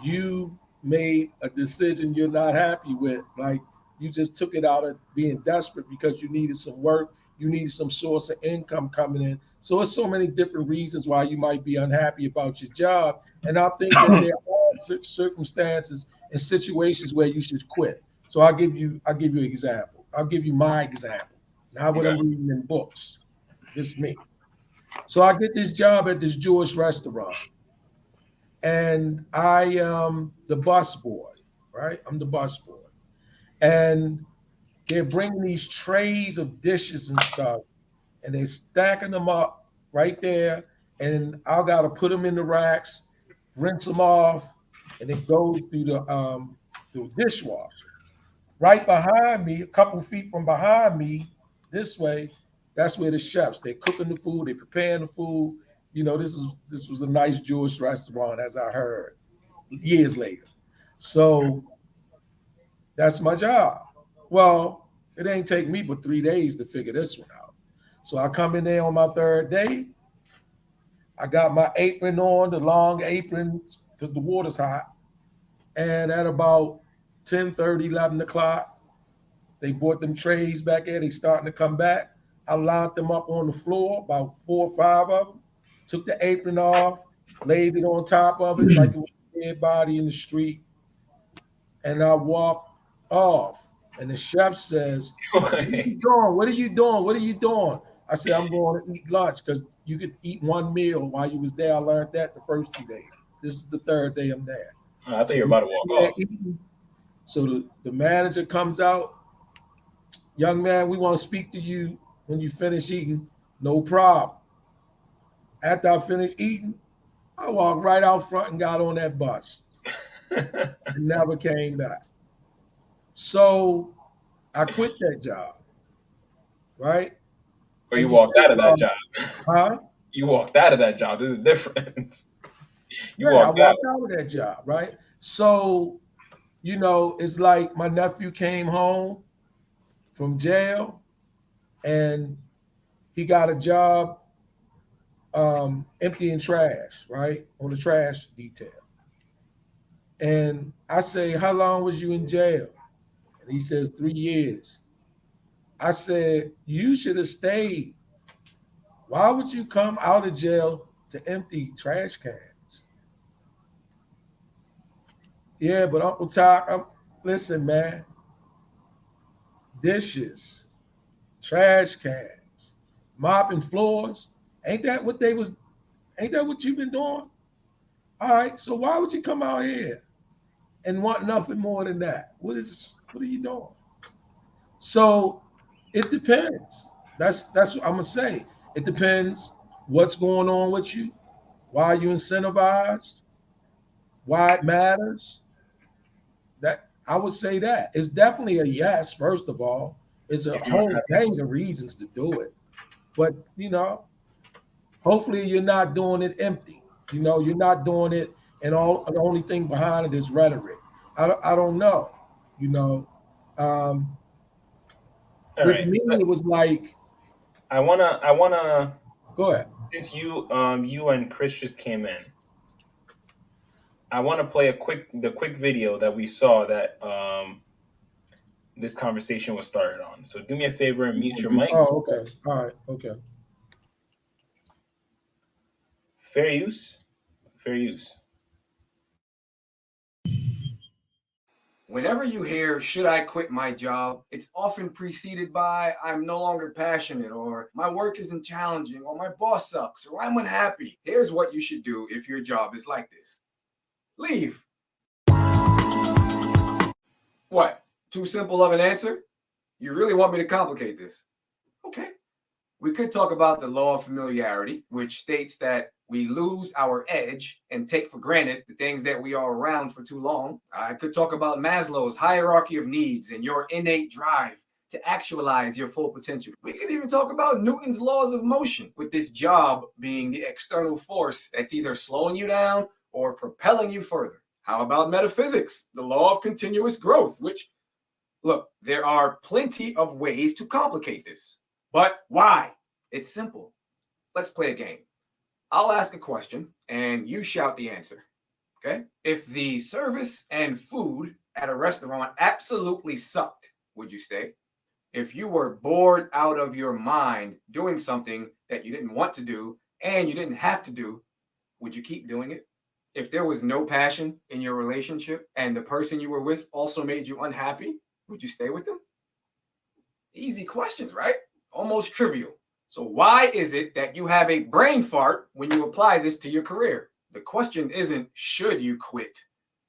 you made a decision you're not happy with, like you just took it out of being desperate because you needed some work, you needed some source of income coming in. So it's so many different reasons why you might be unhappy about your job. And I think that there are circumstances and situations where you should quit. So I'll give you an example. I'll give you my example. not what I'm reading in books. It's me. So I get this job at this Jewish restaurant, and I am the bus boy, right? I'm the bus boy. And they're bringing these trays of dishes and stuff, and they're stacking them up right there, and I got to put them in the racks, rinse them off, and it goes through the dishwasher. Right behind me, a couple feet from behind me, this way, that's where the chefs, they're cooking the food, they're preparing the food. You know, this was a nice Jewish restaurant, as I heard years later. So that's my job. Well, it ain't take me but 3 days to figure this one out. So I come in there on my third day. I got my apron on, the long apron, because the water's hot. And at about 10:30, 11 o'clock, they brought them trays back there. They starting to come back. I lined them up on the floor, about 4 or 5 of them, took the apron off, laid it on top of it like it was a dead body in the street. And I walked off. And the chef says, "What are you doing? What are you doing? What are you doing?" I said, "I'm going to eat lunch," because you could eat one meal while you was there. I learned that the first 2 days. This is the third day I'm there. I think you're about to walk off. So the manager comes out. "Young man, we want to speak to you when you finish eating." No problem. After I finished eating, I walked right out front and got on that bus. And never came back. So I quit that job, right? Or you walked out of that job. Huh? You walked out of that job. There's a difference. I walked out of that job, right? So, you know, it's like my nephew came home from jail and he got a job emptying trash, right? On the trash detail. And I say, "How long was you in jail?" And he says, 3 years. I said, "You should have stayed. Why would you come out of jail to empty trash cans?" "Yeah, but Uncle Todd, listen, man. Dishes, trash cans, mopping floors. Ain't that what you've been doing? All right, so why would you come out here and want nothing more than that? What are you doing?" So it depends. That's what I'm gonna say. It depends what's going on with you, why you incentivized, why it matters. That I would say that it's definitely a yes. First of all, it's a whole gang of reasons to do it, but you know, hopefully you're not doing it empty. You know, you're not doing it, and the only thing behind it is rhetoric. I don't know. You know, with me it was like. I wanna. Go ahead. Since you and Chris just came in, I want to play the quick video that we saw that this conversation was started on. So do me a favor and mute your mics. Oh, okay. All right. Okay. Fair use. Fair use. Whenever you hear, "Should I quit my job?" it's often preceded by, "I'm no longer passionate," or "My work isn't challenging," or "My boss sucks," or "I'm unhappy." Here's what you should do if your job is like this. Leave. What? Too simple of an answer? You really want me to complicate this? Okay. We could talk about the law of familiarity, which states that we lose our edge and take for granted the things that we are around for too long. I could talk about Maslow's hierarchy of needs and your innate drive to actualize your full potential. We could even talk about Newton's laws of motion, with this job being the external force that's either slowing you down or propelling you further. How about metaphysics, the law of continuous growth, which, look, there are plenty of ways to complicate this. But why? It's simple. Let's play a game. I'll ask a question and you shout the answer. Okay? If the service and food at a restaurant absolutely sucked, would you stay? If you were bored out of your mind doing something that you didn't want to do and you didn't have to do, would you keep doing it? If there was no passion in your relationship and the person you were with also made you unhappy, would you stay with them? Easy questions, right? almost trivial. So why is it that you have a brain fart when you apply this to your career? The question isn't, should you quit?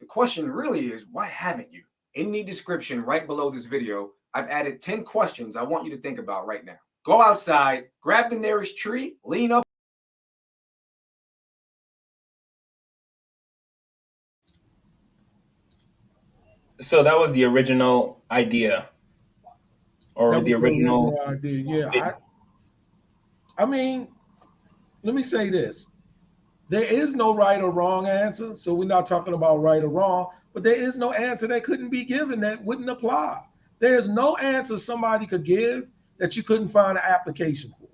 The question really is, why haven't you? In the description right below this video, I've added 10 questions I want you to think about right now. Go outside, grab the nearest tree, lean up. So that was the original idea, or That was the original. idea. Yeah, I mean, let me say this. There is no right or wrong answer. So we're not talking about right or wrong, but there is no answer that couldn't be given that wouldn't apply. There's no answer somebody could give that you couldn't find an application for.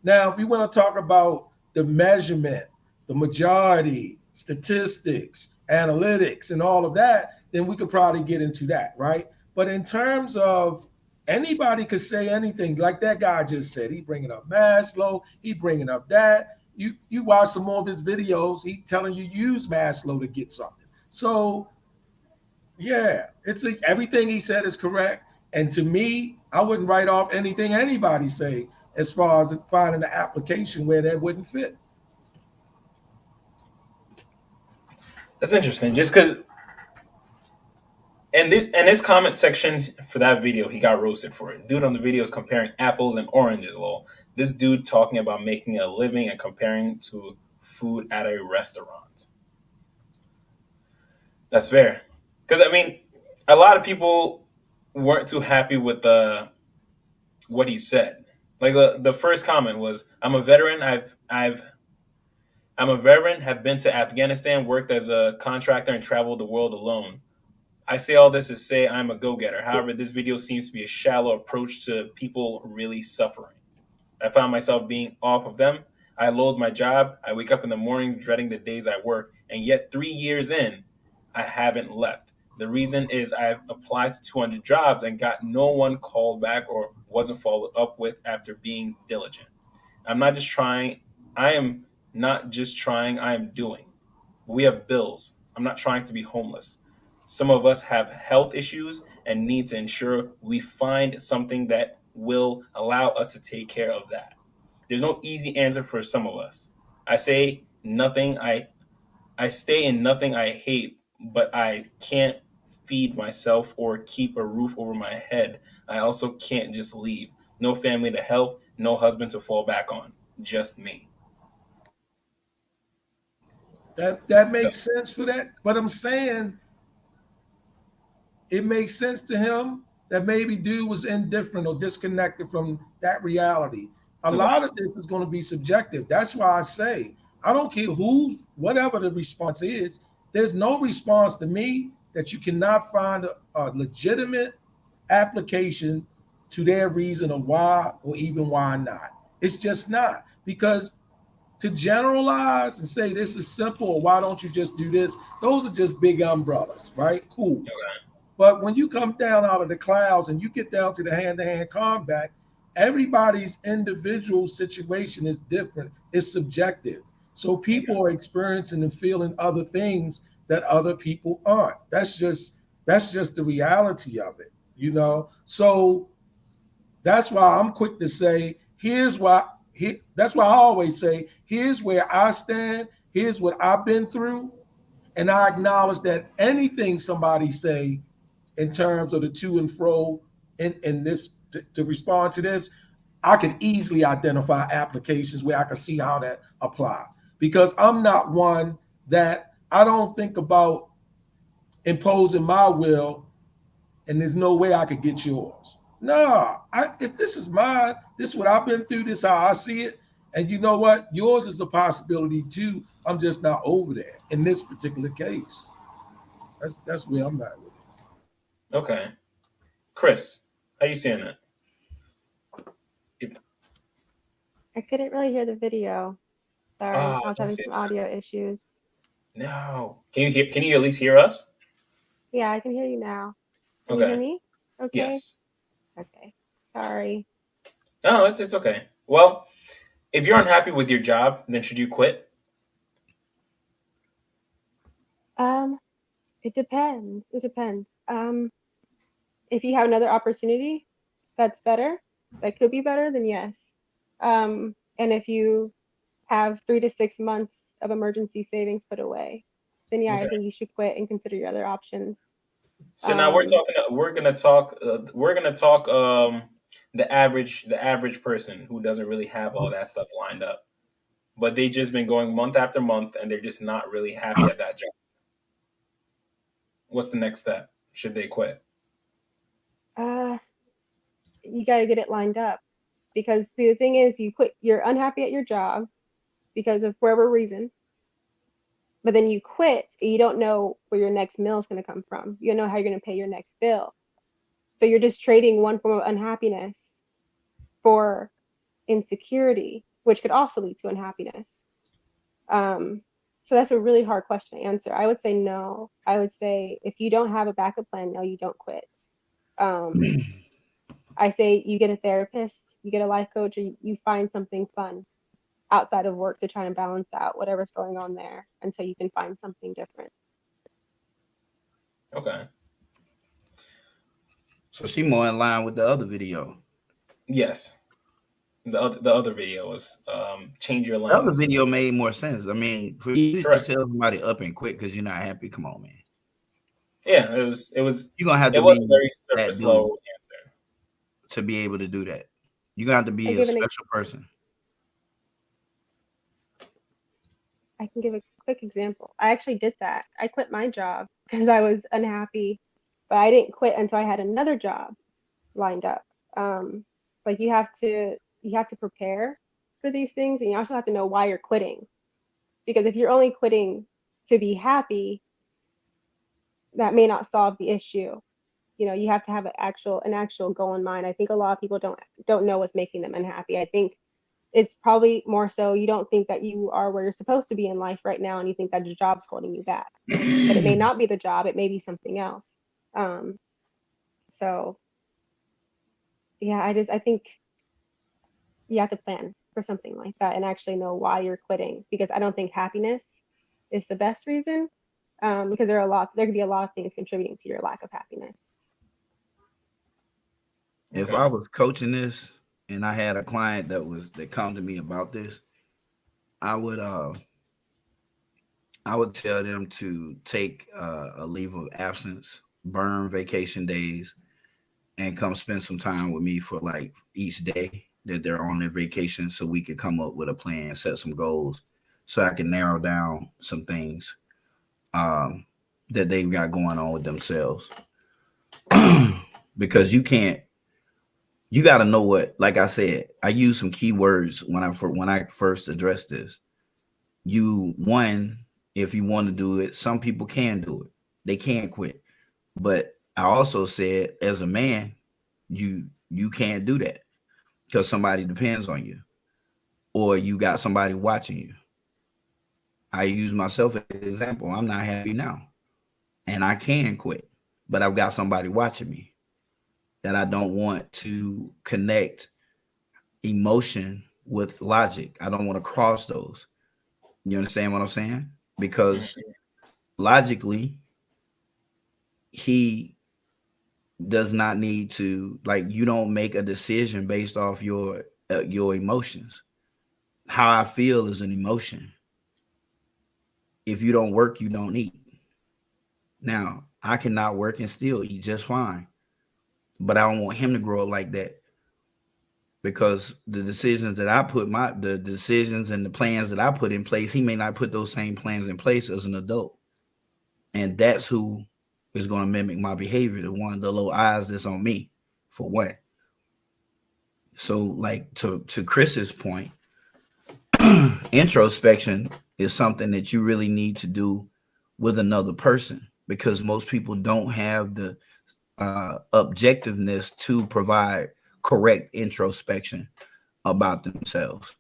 Now, if you want to talk about the measurement, the majority, statistics, analytics, and all of that, then we could probably get into that, right? But in terms of anybody could say anything, like that guy just said, he bringing up Maslow, he bringing up that. You watch some more of his videos, he telling you use Maslow to get something. So yeah, everything he said is correct. And to me, I wouldn't write off anything anybody say as far as finding an application where that wouldn't fit. That's interesting. Just because in this comment section for that video, he got roasted for it. Dude on the video is comparing apples and oranges, lol. This dude talking about making a living and comparing to food at a restaurant. That's fair. Because I mean, a lot of people weren't too happy with what he said. Like the first comment was, "I'm a veteran. I'm a veteran. Have been to Afghanistan, worked as a contractor, and traveled the world alone. I say all this to say I'm a go-getter. However, this video seems to be a shallow approach to people really suffering. I found myself being off of them. I loathe my job. I wake up in the morning dreading the days I work, and yet 3 years in, I haven't left. The reason is I've applied to 200 jobs and got no one called back or wasn't followed up with after being diligent. I'm not just trying. I am not just trying. I am doing. We have bills. I'm not trying to be homeless. Some of us have health issues and need to ensure we find something that will allow us to take care of that. There's no easy answer for some of us. I say nothing. I stay in nothing I hate, but I can't feed myself or keep a roof over my head. I also can't just leave. No family to help, no husband to fall back on. Just me." That makes sense for that. But I'm saying it makes sense to him that maybe dude was indifferent or disconnected from that reality. A lot of this is going to be subjective. That's why I say I don't care whatever the response is. There's no response to me that you cannot find a legitimate application to their reason of why or even why not. It's just not, because to generalize and say this is simple or why don't you just do this, those are just big umbrellas, right? Cool. But when you come down out of the clouds and you get down to the hand-to-hand combat, everybody's individual situation is different. It's subjective. So people are experiencing and feeling other things that other people aren't. That's just the reality of it, you know? So that's why I'm quick to say, that's why I always say, here's where I stand, here's what I've been through, and I acknowledge that anything somebody say in terms of the to and fro in this to respond to this, I can easily identify applications where I can see how that apply. Because I'm not one that I don't think about imposing my will and there's no way I could get yours. No, if this is mine, this is what I've been through, this is how I see it. And you know what? Yours is a possibility too. I'm just not over there in this particular case. That's where I'm at with it. Okay. Chris, how you seeing that? I couldn't really hear the video. Sorry, I was having some audio issues. No. Can you at least hear us? Yeah, I can hear you now. Can you hear me? Okay. Yes. Okay. Sorry. No, it's okay. Well, if you're unhappy with your job, then should you quit? It depends. It depends. If you have another opportunity, that's better. that could be better, then yes. And if you have 3 to 6 months of emergency savings put away, then yeah, I Okay. think you should quit and consider your other options. So now we're gonna talk the average person who doesn't really have all that stuff lined up, but they just been going month after month and they're just not really happy at that job. What's the next step? Should they quit? You got to get it lined up, because see, the thing is, you're unhappy at your job because of whatever reason, but then you quit and you don't know where your next meal is going to come from. You don't know how you're going to pay your next bill. So you're just trading one form of unhappiness for insecurity, which could also lead to unhappiness. So that's a really hard question to answer. I would say no. I would say if you don't have a backup plan, no, you don't quit. I say you get a therapist, you get a life coach, or you find something fun outside of work to try and balance out whatever's going on there until you can find something different. Okay. So she more in line with the other video. Yes. The other video was change your The other lanes. video made more sense. I mean, for you to just tell somebody up and quit because you're not happy, come on, man. Yeah, it was. You're gonna have to it was be a very that surface dude level answer. to be able to do that. You're gonna have to be a special person. I can give a quick example. I actually did that. I quit my job because I was unhappy, but I didn't quit until I had another job lined up. Like you have to prepare for these things, and you also have to know why you're quitting. Because if you're only quitting to be happy, that may not solve the issue. You know, you have to have an actual goal in mind. I think a lot of people don't know what's making them unhappy. I think it's probably more so you don't think that you are where you're supposed to be in life right now, and you think that your job's holding you back. But it may not be the job, it may be something else. So yeah, I think you have to plan for something like that and actually know why you're quitting, because I don't think happiness is the best reason, because there could be a lot of things contributing to your lack of happiness. If I was coaching this and I had a client that come to me about this, I would tell them to take a leave of absence, burn vacation days, and come spend some time with me for like each day that they're on their vacation, so we could come up with a plan, set some goals, so I can narrow down some things that they've got going on with themselves. Because you got to know what, like I said, I use some key words when I first addressed this. If you want to do it, some people can do it. They can't quit. But I also said, as a man, you can't do that because somebody depends on you or you got somebody watching you. I use myself as an example. I'm not happy now and I can quit, but I've got somebody watching me that I don't want to connect emotion with logic. I don't want to cross those. You understand what I'm saying? Because logically, he does not need to, like, you don't make a decision based off your emotions. How I feel is an emotion. If you don't work, you don't eat. Now, I cannot work and still eat just fine, but I don't want him to grow up like that, because the decisions that the decisions and the plans that I put in place, he may not put those same plans in place as an adult. And that's who is going to mimic my behavior, the little eyes that's on me, for what. So, like, to Chris's point, introspection is something that you really need to do with another person, because most people don't have the objectiveness to provide correct introspection about themselves,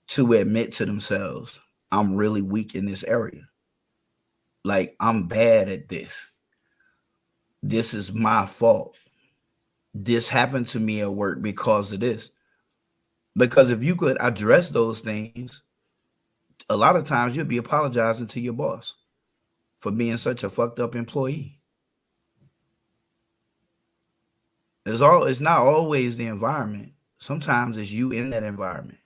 to admit to themselves, I'm really weak in this area. Like, I'm bad at this. This is my fault. This happened to me at work because of this. Because if you could address those things, a lot of times you'll be apologizing to your boss for being such a fucked up employee. It's not always the environment. Sometimes it's you in that environment.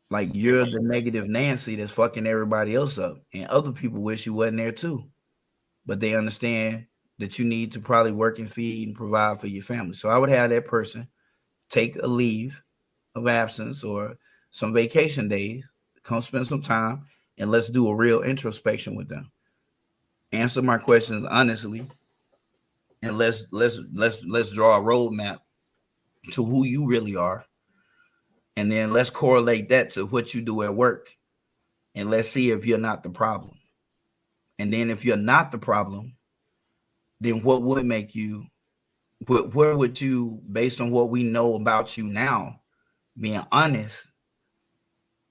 Like you're the negative Nancy that's fucking everybody else up, and other people wish you wasn't there too, but they understand that you need to probably work and feed and provide for your family. So I would have that person take a leave of absence or some vacation days, come spend some time, and let's do a real introspection with them. Answer my questions honestly, and let's draw a roadmap to who you really are, and then let's correlate that to what you do at work, and let's see if you're not the problem. And then if you're not the problem, then what would make you? Where would you, based on what we know about you now, being honest?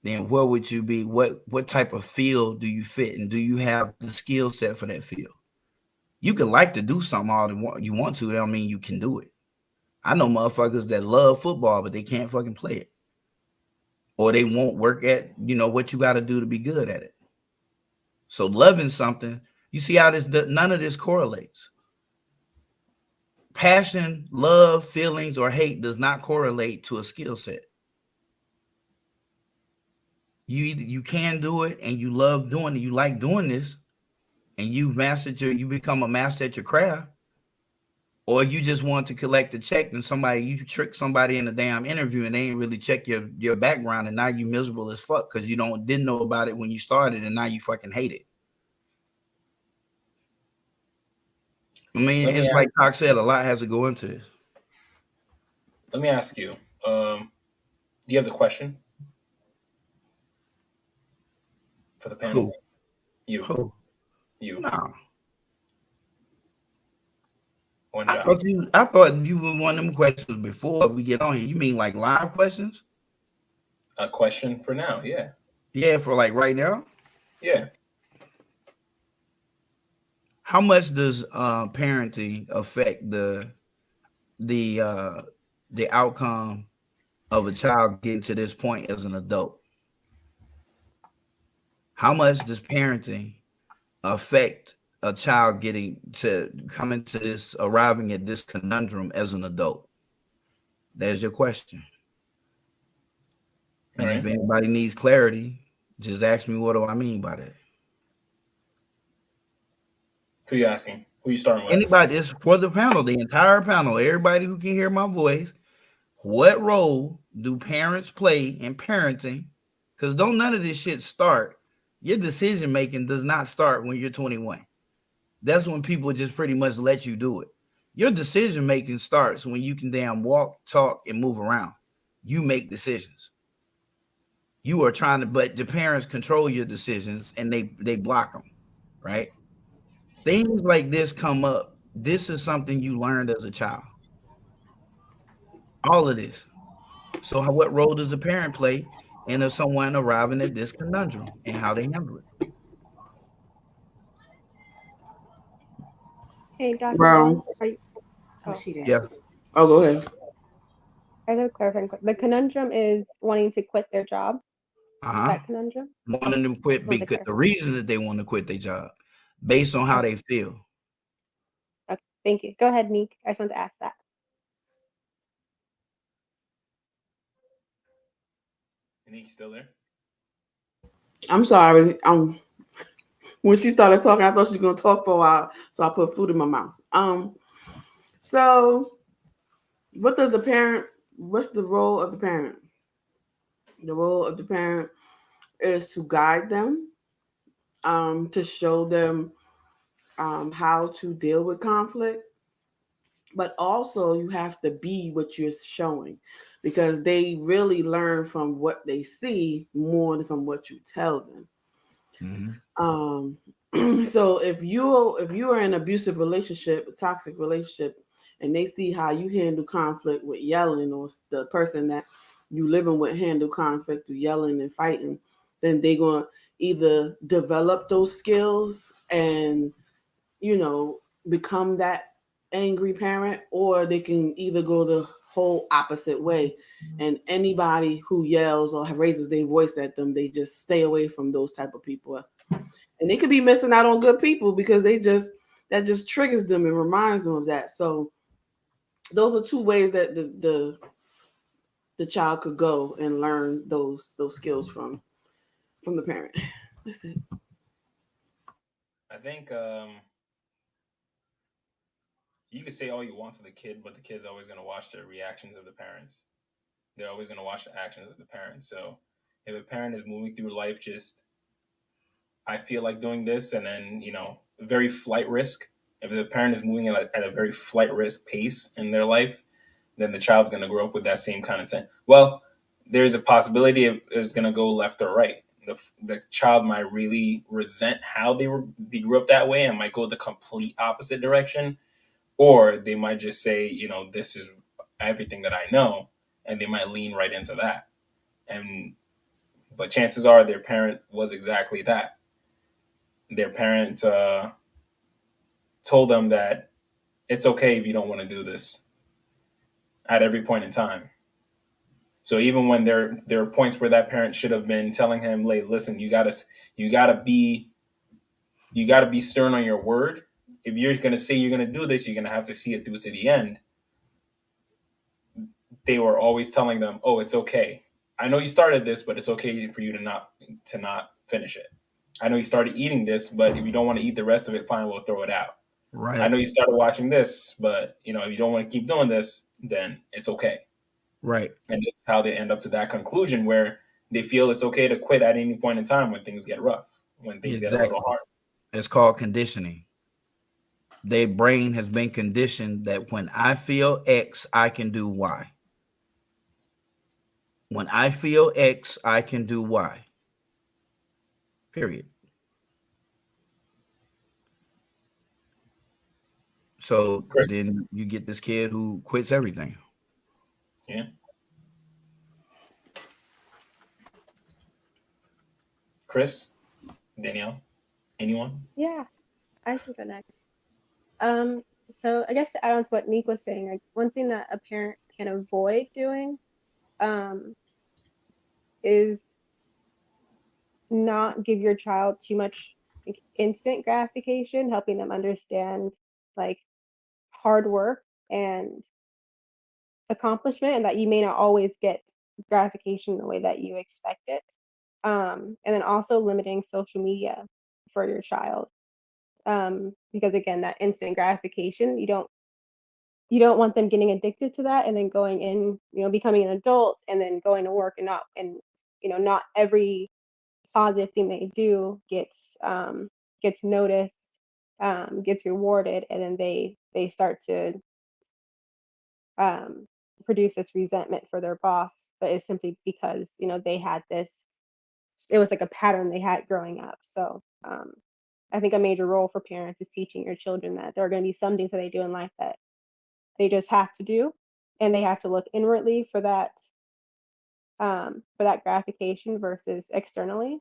Then where would you be? What type of field do you fit, and do you have the skill set for that field? You can like to do something all you want to. That don't mean you can do it. I know motherfuckers that love football, but they can't fucking play it, or they won't work at what you got to do to be good at it. So loving something, you see how none of this correlates. Passion, love, feelings, or hate does not correlate to a skill set. You can do it, and you love doing it. You like doing this, and you become a master at your craft, or you just want to collect a check, and you trick somebody in a damn interview, and they ain't really check your background, and now you miserable as fuck because you didn't know about it when you started, and now you fucking hate it. I mean, it's like Doc said, a lot has to go into this. Let me ask you, do you have the question for the panel? Who? You. Who? You. No. I thought you were one of them questions before we get on here. You mean like live questions? A question for now, yeah. Yeah, for like right now? Yeah. How much does parenting affect the outcome of a child getting to this point as an adult? How much does parenting affect a child arriving at this conundrum as an adult? There's your question. And if anybody needs clarity, just ask me, what do I mean by that? Who you asking? Who you starting with? Anybody. It's for the panel, the entire panel, everybody who can hear my voice. What role do parents play in parenting? Because don't none of this shit start. Your decision making does not start when you're 21. That's when people just pretty much let you do it. Your decision making starts when you can damn walk, talk, and move around. You make decisions. You are trying to, but the parents control your decisions, and they block them, right? Things like this come up. This is something you learned as a child. All of this. So what role does a parent play in someone arriving at this conundrum and how they handle it? Hey, Dr. Brown. Yeah. Oh, go ahead. I have a clarifying question. The conundrum is wanting to quit their job. That conundrum? Wanting to quit because the reason that they want to quit their job based on how they feel. Okay, thank you. Go ahead, Meek. I just wanted to ask that. Meek still there? I'm sorry. When she started talking, I thought she was gonna talk for a while, so I put food in my mouth. So what's the role of the parent? The role of the parent is to guide them, to show them how to deal with conflict, but also you have to be what you're showing, because they really learn from what they see more than from what you tell them. So if you are in an abusive relationship, a toxic relationship, and they see how you handle conflict with yelling, or the person that you living with handle conflict through yelling and fighting, then they're going to either develop those skills and, become that angry parent, or they can either go the whole opposite way. And anybody who yells or raises their voice at them, they just stay away from those type of people. And they could be missing out on good people because that just triggers them and reminds them of that. So those are two ways that the child could go and learn those skills from the parent. That's it. I think you could say all you want to the kid, but the kid's always going to watch the reactions of the parents. They're always going to watch the actions of the parents. So if a parent is moving through life just, I feel like doing this, and then, very flight risk. If the parent is moving at a very flight risk pace in their life, then the child's going to grow up with that same kind of thing. Well, there's a possibility it's going to go left or right. The child might really resent how they grew up that way and might go the complete opposite direction, or they might just say, this is everything that I know, and they might lean right into that. But chances are their parent was exactly that. Their parent told them that it's okay if you don't want to do this at every point in time. So even when there are points where that parent should have been telling him, "Like, listen, you gotta be stern on your word. If you're gonna say you're gonna do this, you're gonna have to see it through to the end." They were always telling them, "Oh, it's okay. I know you started this, but it's okay for you to not finish it. I know you started eating this, but if you don't want to eat the rest of it, fine, we'll throw it out. Right. I know you started watching this, but if you don't want to keep doing this, then it's okay." Right. And this is how they end up to that conclusion where they feel it's okay to quit at any point in time when things get rough, when things get a little hard. It's called conditioning. Their brain has been conditioned that when I feel X, I can do Y. When I feel X, I can do Y. Period. So then you get this kid who quits everything. Yeah. Chris, Danielle, anyone? Yeah, I can go next. So I guess to add on to what Nick was saying, like one thing that a parent can avoid doing, is not give your child too much instant gratification, helping them understand like hard work and accomplishment, and that you may not always get gratification the way that you expect it. And then also limiting social media for your child. Because again, that instant gratification, you don't want them getting addicted to that and then going in, becoming an adult and then going to work and not every positive thing they do gets noticed, gets rewarded, and then they start to produce this resentment for their boss, but it's simply because they had this, it was like a pattern they had growing up. So I think a major role for parents is teaching your children that there are going to be some things that they do in life that they just have to do, and they have to look inwardly for that gratification versus externally,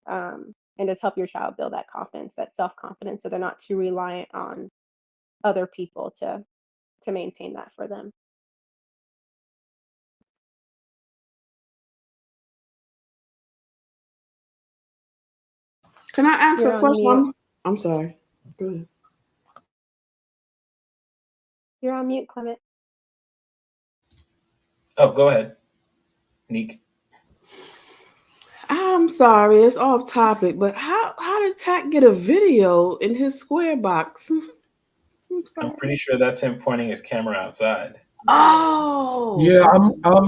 and just help your child build that confidence, that self-confidence, so they're not too reliant on other people to maintain that for them. Can I ask You're a on question? mute. I'm sorry. Go ahead. You're on mute, Clement. Oh, go ahead, Neek. I'm sorry, it's off topic, but how did Tak get a video in his square box? I'm pretty sure that's him pointing his camera outside. Oh, yeah, I'm up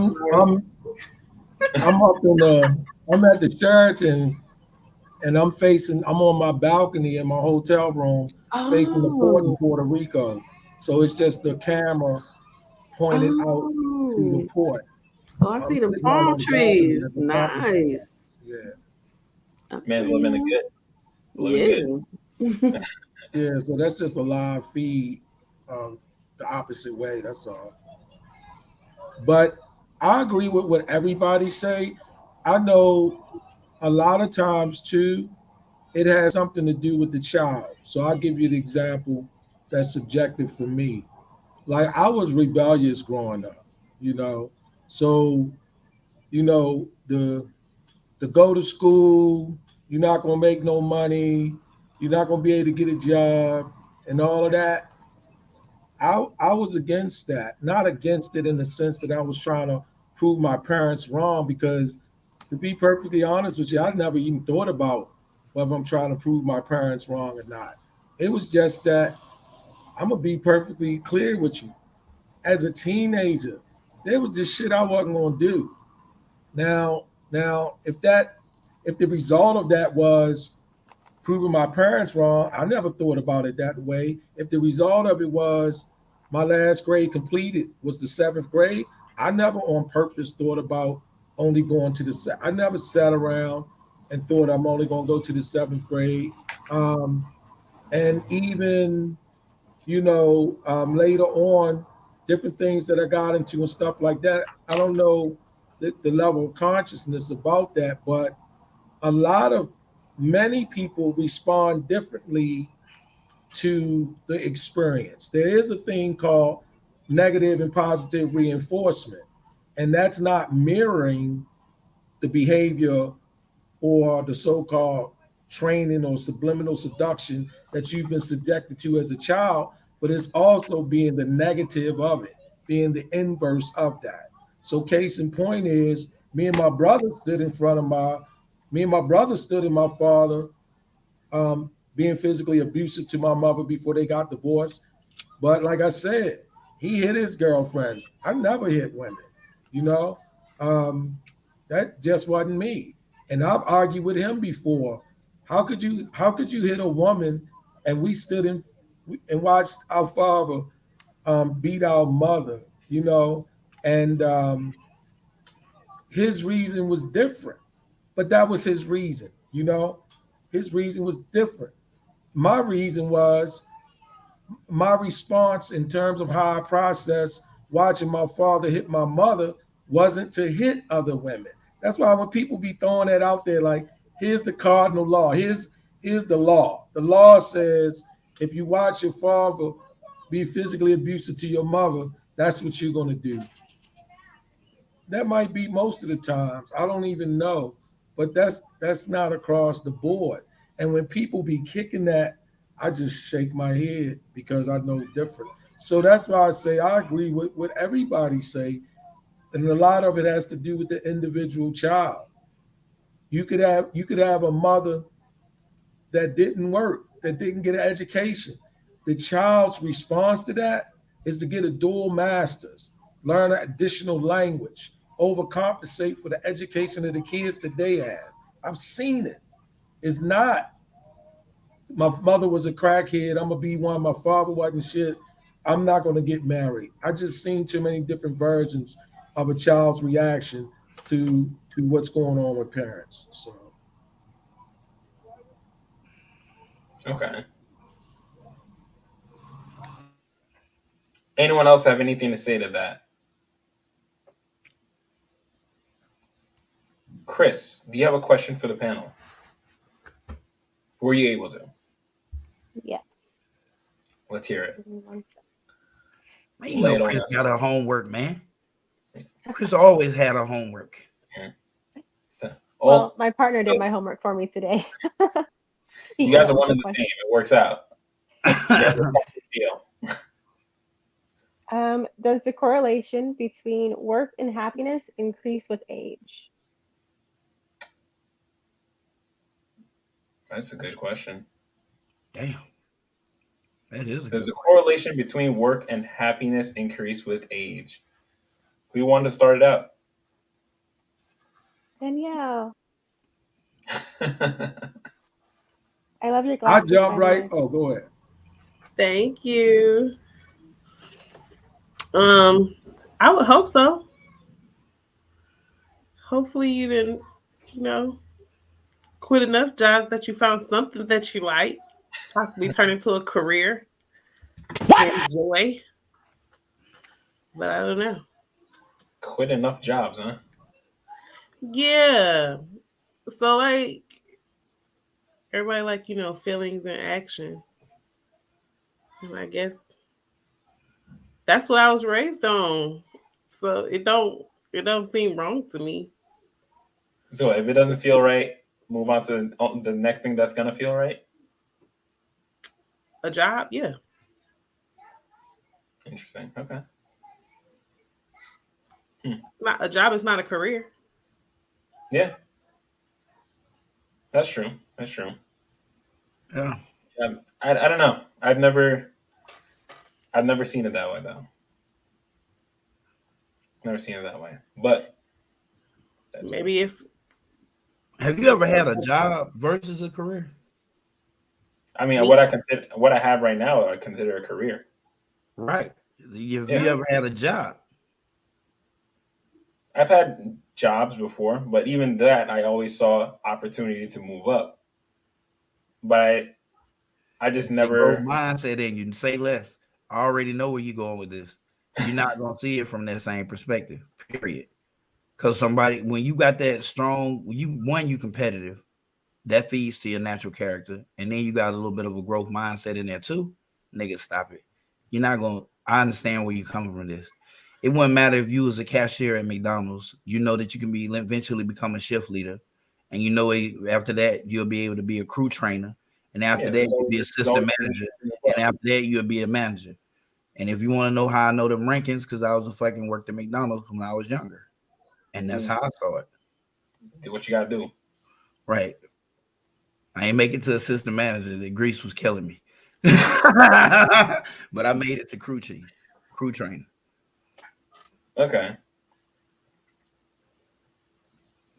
in I'm at the Sheraton, and I'm on my balcony in my hotel room facing the port in Puerto Rico. So it's just the camera pointed out to the port. Oh, I see the palm trees. Nice. Yeah. Man's living the good. Living good. Yeah, so that's just a live feed the opposite way, that's all. But I agree with what everybody say. I know a lot of times too, it has something to do with the child. So I'll give you the example that's subjective for me. Like I was rebellious growing up, So, the go to school, you're not gonna make no money, you're not gonna be able to get a job and all of that. I was against that. Not against it in the sense that I was trying to prove my parents wrong, because to be perfectly honest with you, I never even thought about whether I'm trying to prove my parents wrong or not. It was just that I'm gonna be perfectly clear with you. As a teenager, there was this shit I wasn't gonna do. Now, if the result of that was proving my parents wrong, I never thought about it that way. If the result of it was my last grade completed was the seventh grade, I never on purpose thought about only going to I never sat around and thought I'm only going to go to the seventh grade. And even, later on, different things that I got into and stuff like that, I don't know the level of consciousness about that, but a lot of many people respond differently to the experience. There is a thing called negative and positive reinforcement, and that's not mirroring the behavior or the so-called training or subliminal seduction that you've been subjected to as a child, but it's also being the negative of it, being the inverse of that. So case in point is me and my brother stood in my father being physically abusive to my mother before they got divorced. But like I said, he hit his girlfriends. I never hit women, you know. That just wasn't me. And I've argued with him before. How could you hit a woman, and we stood in and watched our father beat our mother, and his reason was different, but that was his reason. His reason was different. My reason was my response in terms of how I process watching my father hit my mother wasn't to hit other women. That's why when people be throwing that out there, like, here's the cardinal law, here's the law. The law says if you watch your father be physically abusive to your mother, that's what you're gonna do. That might be most of the times. I don't even know, but that's not across the board. And when people be kicking that, I just shake my head because I know different. So that's why I say I agree with what everybody say, and a lot of it has to do with the individual child. You could have a mother that didn't work, that didn't get an education. The child's response to that is to get a dual master's, learn an additional language, overcompensate for the education of the kids that they have. I've seen it. It's not my mother was a crackhead, I'm gonna be one, my father wasn't shit, I'm not gonna get married. I just seen too many different versions of a child's reaction to what's going on with parents. So Okay. Anyone else have anything to say to that? Chris, do you have a question for the panel? Were you able to? Yes. Let's hear it. Man, Lay it on Chris us. got her homework, man. Chris always had her homework. Well, my partner did my homework for me today. You guys are one and the same. It works out. Deal. Does the correlation between work and happiness increase with age? That's a good question. Damn. That is a Does good the correlation between work and happiness increase with age? We wanted to start it out. Danielle. I love your I glasses. jump by the right. way. Oh, go ahead. Thank you. I would hope so. Hopefully you didn't, quit enough jobs that you found something that you like, possibly turn into a career and enjoy. But I don't know. Quit enough jobs, huh? Yeah. So like everybody like, feelings and actions. And I guess that's what I was raised on. So it don't seem wrong to me. So if it doesn't feel right, move on to the next thing that's gonna feel right. A job, yeah. Interesting. Okay. Not a job is not a career. Yeah. That's true. That's true. Yeah. I don't know. I've never seen it that way though. Never seen it that way. But maybe if have you ever had a job versus a career? I mean, Me? what I have right now, I consider a career. Right. Have you Yeah. ever had a job? I've had jobs before, but even that, I always saw opportunity to move up. But I just never. Mindset in you. Say less. I already know where you're going with this. You're not gonna see it from that same perspective. Period. Because somebody, when you got that strong, you competitive, that feeds to your natural character, and then you got a little bit of a growth mindset in there too. Nigga, stop it. You're not gonna. I understand where you're coming from. This. It wouldn't matter if you was a cashier at McDonald's. You know that you can eventually become a shift leader, and you know after that you'll be able to be a crew trainer, and after that you'll be assistant manager, and after that you'll be a manager. And if you want to know how I know them rankings, because I was a fucking worked at McDonald's when I was younger, and that's how I saw it. Do what you gotta do. Right. I ain't make it to assistant manager. The grease was killing me, but I made it to crew trainer. Okay.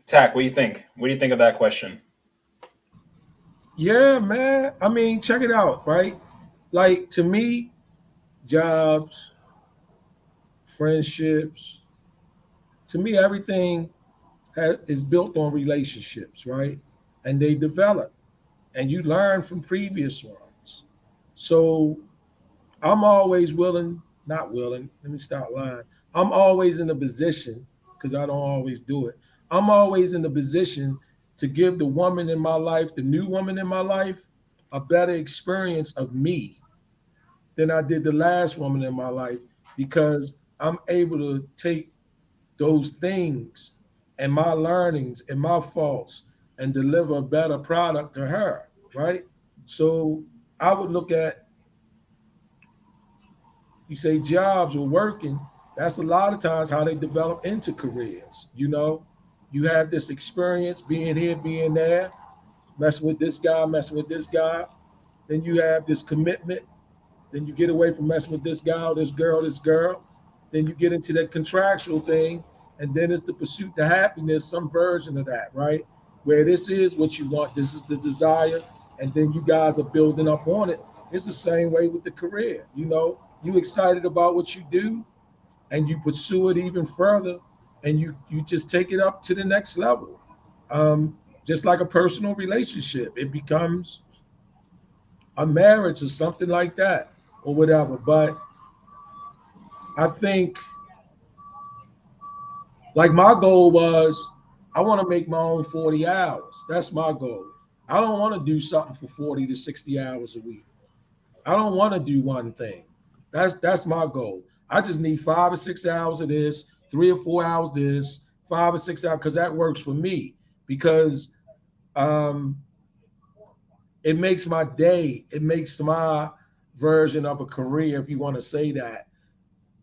Tack, what do you think? What do you think of that question? Yeah, man. I mean, check it out, right? Like, to me, jobs, friendships, to me, everything is built on relationships, right? And they develop, and you learn from previous ones. So I'm always not willing, let me stop lying. I'm always in a position, because I don't always do it. I'm always in the position to give the woman in my life, the new woman in my life, a better experience of me than I did the last woman in my life, because I'm able to take those things and my learnings and my faults and deliver a better product to her, right? So I would look at, you say jobs or working, that's a lot of times how they develop into careers. You know, you have this experience being here, being there, messing with this guy, messing with this guy. Then you have this commitment. Then you get away from messing with this guy, or this girl, this girl. Then you get into that contractual thing. And then it's the pursuit to happiness, some version of that, right? Where this is what you want, this is the desire. And then you guys are building up on it. It's the same way with the career. You know, you excited about what you do and you pursue it even further, and you just take it up to the next level. Just like a personal relationship, it becomes a marriage or something like that or whatever. But I think, like, my goal was, I want to make my own 40 hours. That's my goal. I don't want to do something for 40 to 60 hours a week. I don't want to do one thing. That's my goal. I just need 5 or 6 hours of this, 3 or 4 hours this, 5 or 6 hours, because that works for me. Because it makes my day, it makes my version of a career, if you want to say that,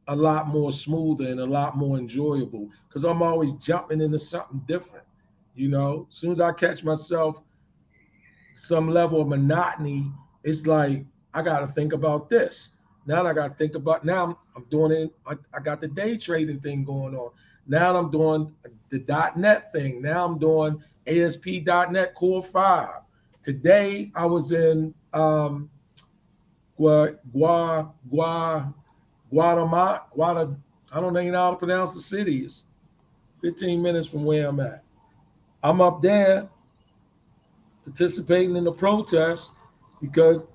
a lot more smoother and a lot more enjoyable, because I'm always jumping into something different. You know, as soon as I catch myself some level of monotony, it's like, I got to think about this. Now I got to think about, now I'm doing it. I got the day trading thing going on. Now I'm doing the .NET thing. Now I'm doing ASP.NET Core 5. Today I was in Guatemala. I don't even know how to pronounce the city. It's 15 minutes from where I'm at. I'm up there participating in the protest because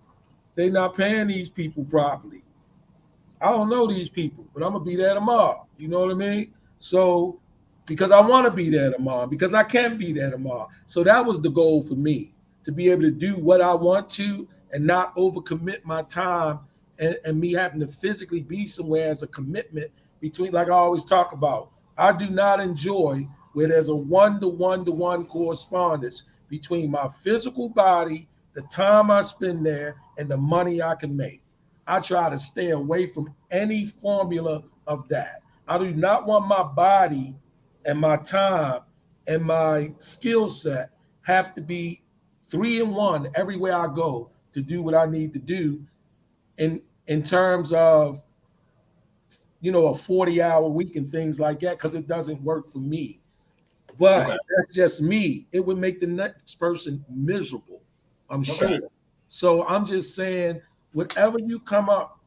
they're not paying these people properly. I don't know these people, but I'm gonna be there tomorrow. You know what I mean? So, because I want to be there tomorrow, because I can be there tomorrow. So that was the goal for me, to be able to do what I want to and not overcommit my time, and me having to physically be somewhere as a commitment between, like I always talk about. I do not enjoy where there's a one-to-one correspondence between my physical body, the time I spend there, and the money I can make. I try to stay away from any formula of that. I do not want my body and my time and my skill set have to be 3-in-1 everywhere I go to do what I need to do in terms of a 40-hour week and things like that, because it doesn't work for me. But Okay. that's just me. It would make the next person miserable, I'm sure. Okay. So I'm just saying, whatever you come up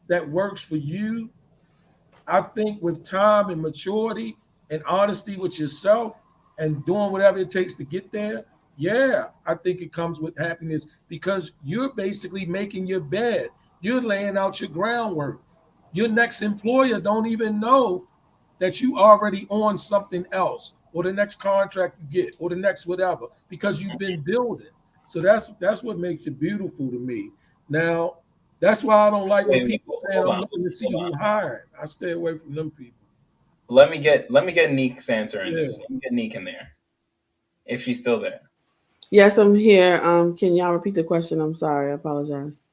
that works for you, I think with time and maturity and honesty with yourself and doing whatever it takes to get there, yeah, I think it comes with happiness, because you're basically making your bed. You're laying out your groundwork. Your next employer don't even know that you already on something else, or the next contract you get, or the next whatever, because you've been building. So that's what makes it beautiful to me. Now, that's why I don't like when Wait, people say hold I'm on. looking to see Hold who on. hiring. I stay away from them people. Let me get Neek's answer in Yeah. this. Let me get Neek in there. If she's still there. Yes, I'm here. Can y'all repeat the question? I'm sorry. I apologize.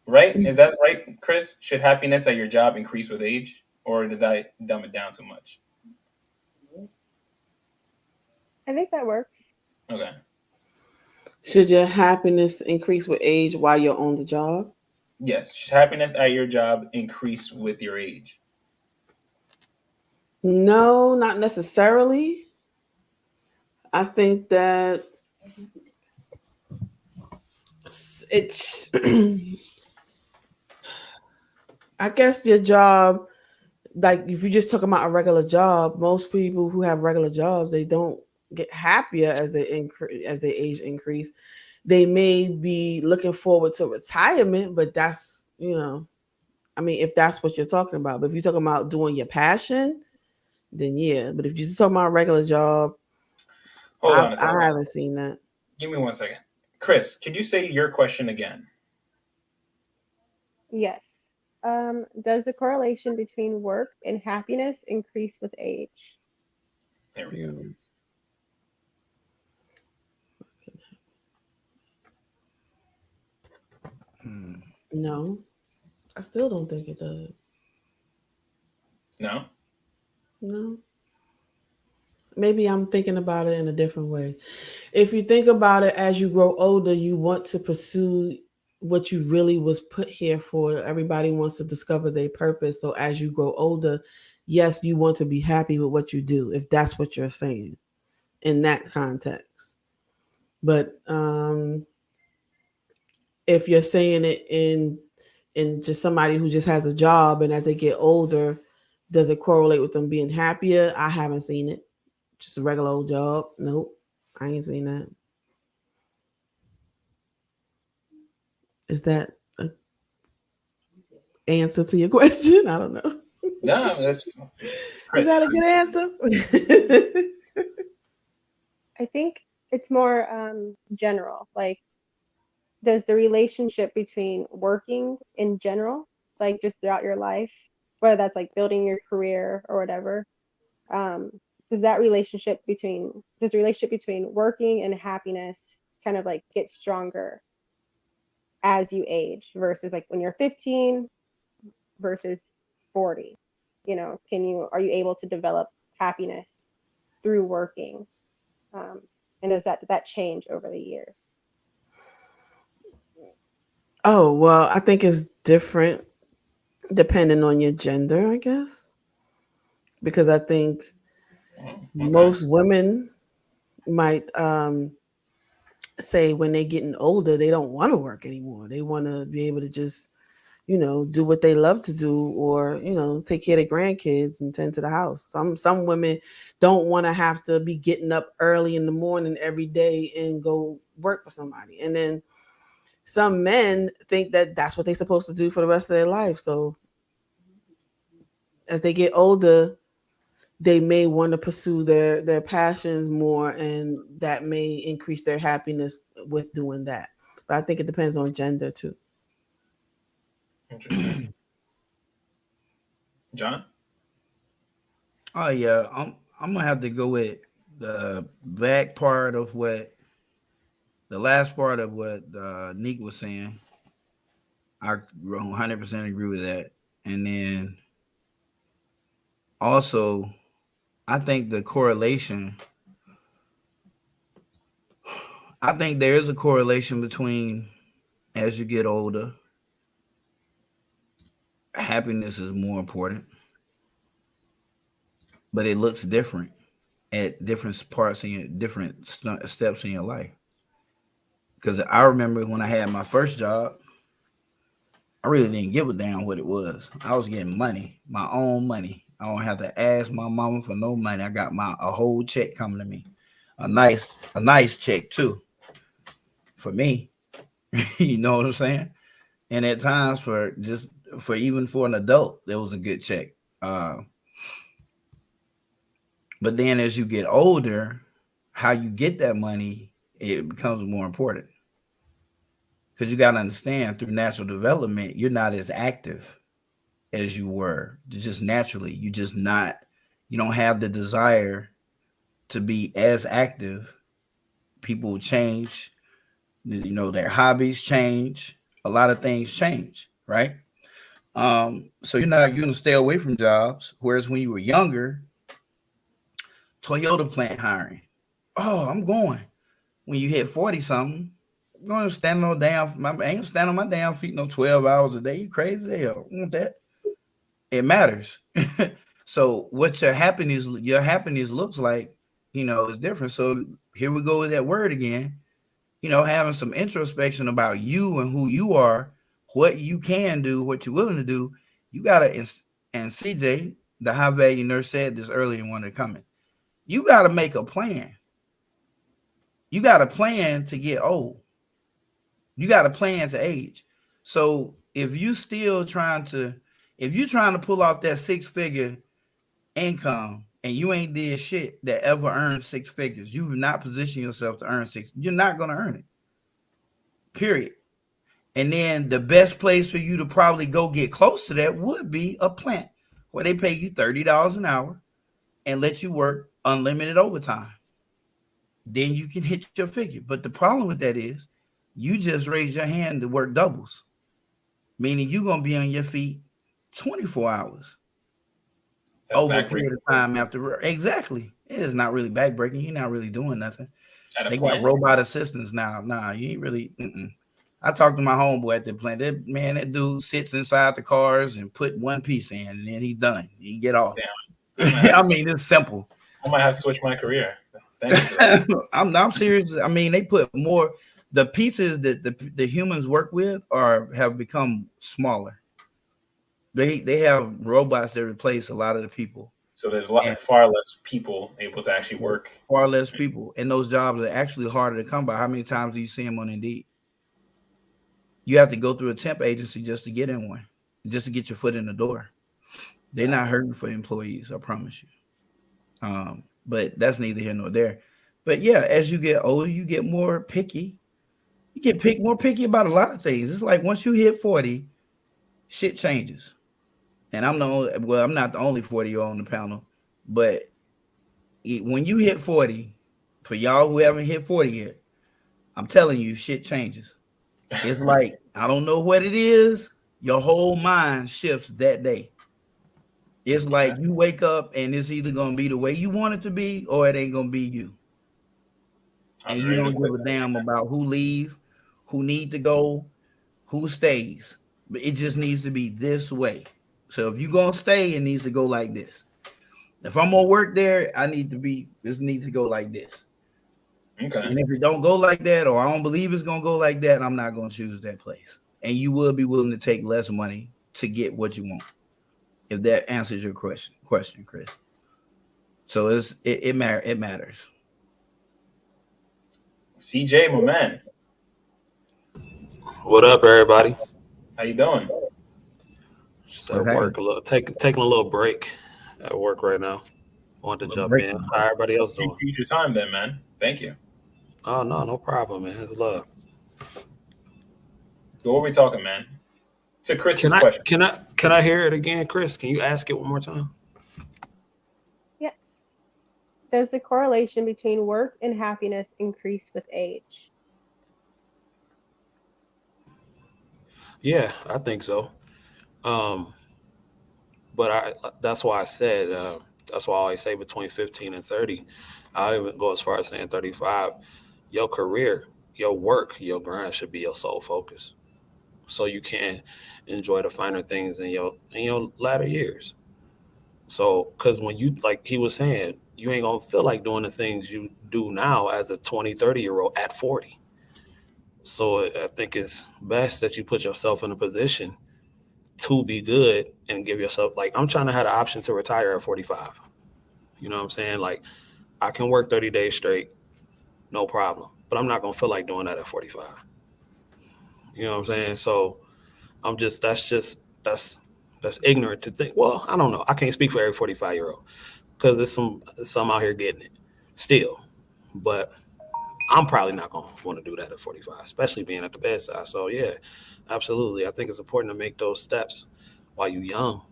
Right? Is that right, Chris? Should happiness at your job increase with age? Or did I dumb it down too much? I think that works. Okay. Should your happiness increase with age while you're on the job? Yes. Should happiness at your job increase with your age? No, not necessarily. I think that it's I guess your job, like if you just talk about a regular job, most people who have regular jobs, they don't get happier as they increase, as their age increase. They may be looking forward to retirement, but that's, I mean, if that's what you're talking about. But if you're talking about doing your passion, then yeah. But if you're just talking about a regular job, Hold on a I second. haven't seen that. Give me 1 second. Chris, could you say your question again? Yes. Does the correlation between work and happiness increase with age? There we go. No, I still don't think it does. No? No. Maybe I'm thinking about it in a different way. If you think about it, as you grow older, you want to pursue what you really was put here for. Everybody wants to discover their purpose. So as you grow older, yes, you want to be happy with what you do, if that's what you're saying in that context. But if you're saying it in just somebody who just has a job, and as they get older, does it correlate with them being happier? I haven't seen it. Just a regular old job. Nope. I ain't seen that. Is that an answer to your question? I don't know. No, that's Is that a good answer? I think it's more general. Like, does the relationship between working in general, like just throughout your life, whether that's like building your career or whatever, does the relationship between working and happiness kind of like get stronger as you age versus like when you're 15 versus 40? Are you able to develop happiness through working? And does that change over the years? Oh, well, I think it's different depending on your gender, I guess. Because I think most women might say when they're getting older, they don't want to work anymore. They want to be able to just, do what they love to do, or, take care of their grandkids and tend to the house. Some women don't want to have to be getting up early in the morning every day and go work for somebody. And then some men think that that's what they're supposed to do for the rest of their life. So as they get older, they may want to pursue their passions more, and that may increase their happiness with doing that. But I think it depends on gender too. Interesting. John? Oh yeah, I'm gonna have to go with the back part of the last part of what Neek was saying. I 100% agree with that. And then also, I think the correlation, I think there is a correlation between as you get older, happiness is more important, but it looks different at different parts in your different steps in your life. Because I remember when I had my first job, I really didn't give a damn what it was. I was getting money, my own money. I don't have to ask my mama for no money. I got a whole check coming to me, a nice check too, for me. You know what I'm saying? And at times for even for an adult, there was a good check. But then as you get older, how you get that money, it becomes more important. Because you got to understand through natural development, you're not as active as you were. Just naturally, you don't have the desire to be as active. People change, their hobbies change, a lot of things change, right? So you're gonna stay away from jobs. Whereas when you were younger, Toyota plant hiring. Oh, I'm going. When you hit 40 something, I'm going to stand on I ain't stand on my damn feet no 12 hours a day. You crazy as hell. I want that. It matters. So what your happiness looks like, is different. So here we go with that word again. Having some introspection about you and who you are, what you can do, what you're willing to do. You gotta, and CJ, the high value nurse, said this earlier in one of the comments. You gotta make a plan. You got a plan to get old. You got a plan to age. So if you're trying to pull off that 6-figure income and you ain't did shit that ever earned 6 figures, you've not positioned yourself to earn 6. You're not going to earn it. Period. And then the best place for you to probably go get close to that would be a plant where they pay you $30 an hour and let you work unlimited overtime. Then you can hit your figure. But the problem with that is you just raise your hand to work doubles, meaning you're going to be on your feet 24 hours over a period of time after. Exactly. It is not really backbreaking. You're not really doing nothing. They got robot assistants now. Nah, you ain't really. I talked to my homeboy at the plant. That dude sits inside the cars and put one piece in, and then he's done. He get off. I mean, it's simple. I might have to switch my career. Thank you for that. I'm serious. I mean, they put more. The pieces that the humans work with have become smaller. They have robots that replace a lot of the people. So there's far less people able to actually work. Far less people, and those jobs are actually harder to come by. How many times do you see them on Indeed? You have to go through a temp agency just to get in one, just to get your foot in the door. They're not hurting for employees, I promise you. But that's neither here nor there. But yeah, as you get older, you get more picky. You get more picky about a lot of things. It's like once you hit 40, shit changes. And I'm not the only 40-year-old on the panel, but when you hit 40, for y'all who haven't hit 40 yet, I'm telling you, shit changes. It's like, I don't know what it is. Your whole mind shifts that day. It's like you wake up and it's either going to be the way you want it to be or it ain't going to be you. And you don't give a damn about who leave, who need to go, who stays. But it just needs to be this way. So if you're going to stay, it needs to go like this. If I'm going to work there, this needs to go like this. Okay. And if it don't go like that, or I don't believe it's going to go like that, I'm not going to choose that place. And you will be willing to take less money to get what you want. If that answers your question, Chris. So it matters. CJ, my man. What up, everybody? How you doing? Just at work, taking a little break at work right now. Wanted to jump in. How everybody else doing? Use your time then, man. Thank you. Oh no problem, man. It's love. What are we talking, man? To Chris's question. Can I hear it again, Chris? Can you ask it one more time? Yes. Does the correlation between work and happiness increase with age? Yeah, I think so. But that's why I said that's why I always say between 15 and 30. I even go as far as saying 35. Your career, your work, your grind should be your sole focus, so you can enjoy the finer things in your latter years. So, because when you, like he was saying, you ain't gonna feel like doing the things you do now as a 20, 30-year-old at 40. So I think it's best that you put yourself in a position to be good and give yourself, like, I'm trying to have the option to retire at 45. You know what I'm saying? Like, I can work 30 days straight, no problem. But I'm not gonna feel like doing that at 45. You know what I'm saying? So that's ignorant to think. Well, I don't know. I can't speak for every 45-year-old because there's some out here getting it still. But I'm probably not gonna want to do that at 45, especially being at the bedside. So yeah, absolutely. I think it's important to make those steps while you're young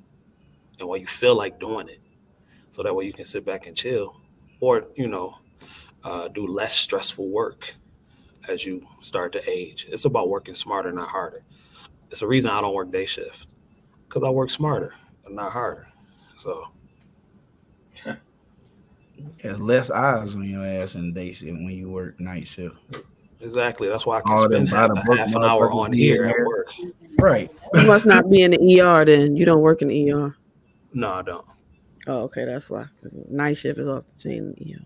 and while you feel like doing it, so that way you can sit back and chill, or do less stressful work as you start to age. It's about working smarter, not harder. It's the reason I don't work day shift, because I work smarter and not harder. So there's less eyes on your ass in day shift when you work night shift. Exactly. That's why I can spend half an hour on here at work. Right. You must not be in the ER then. You don't work in the ER. No, I don't. Oh, okay, that's why. Because night shift is off the chain in the ER.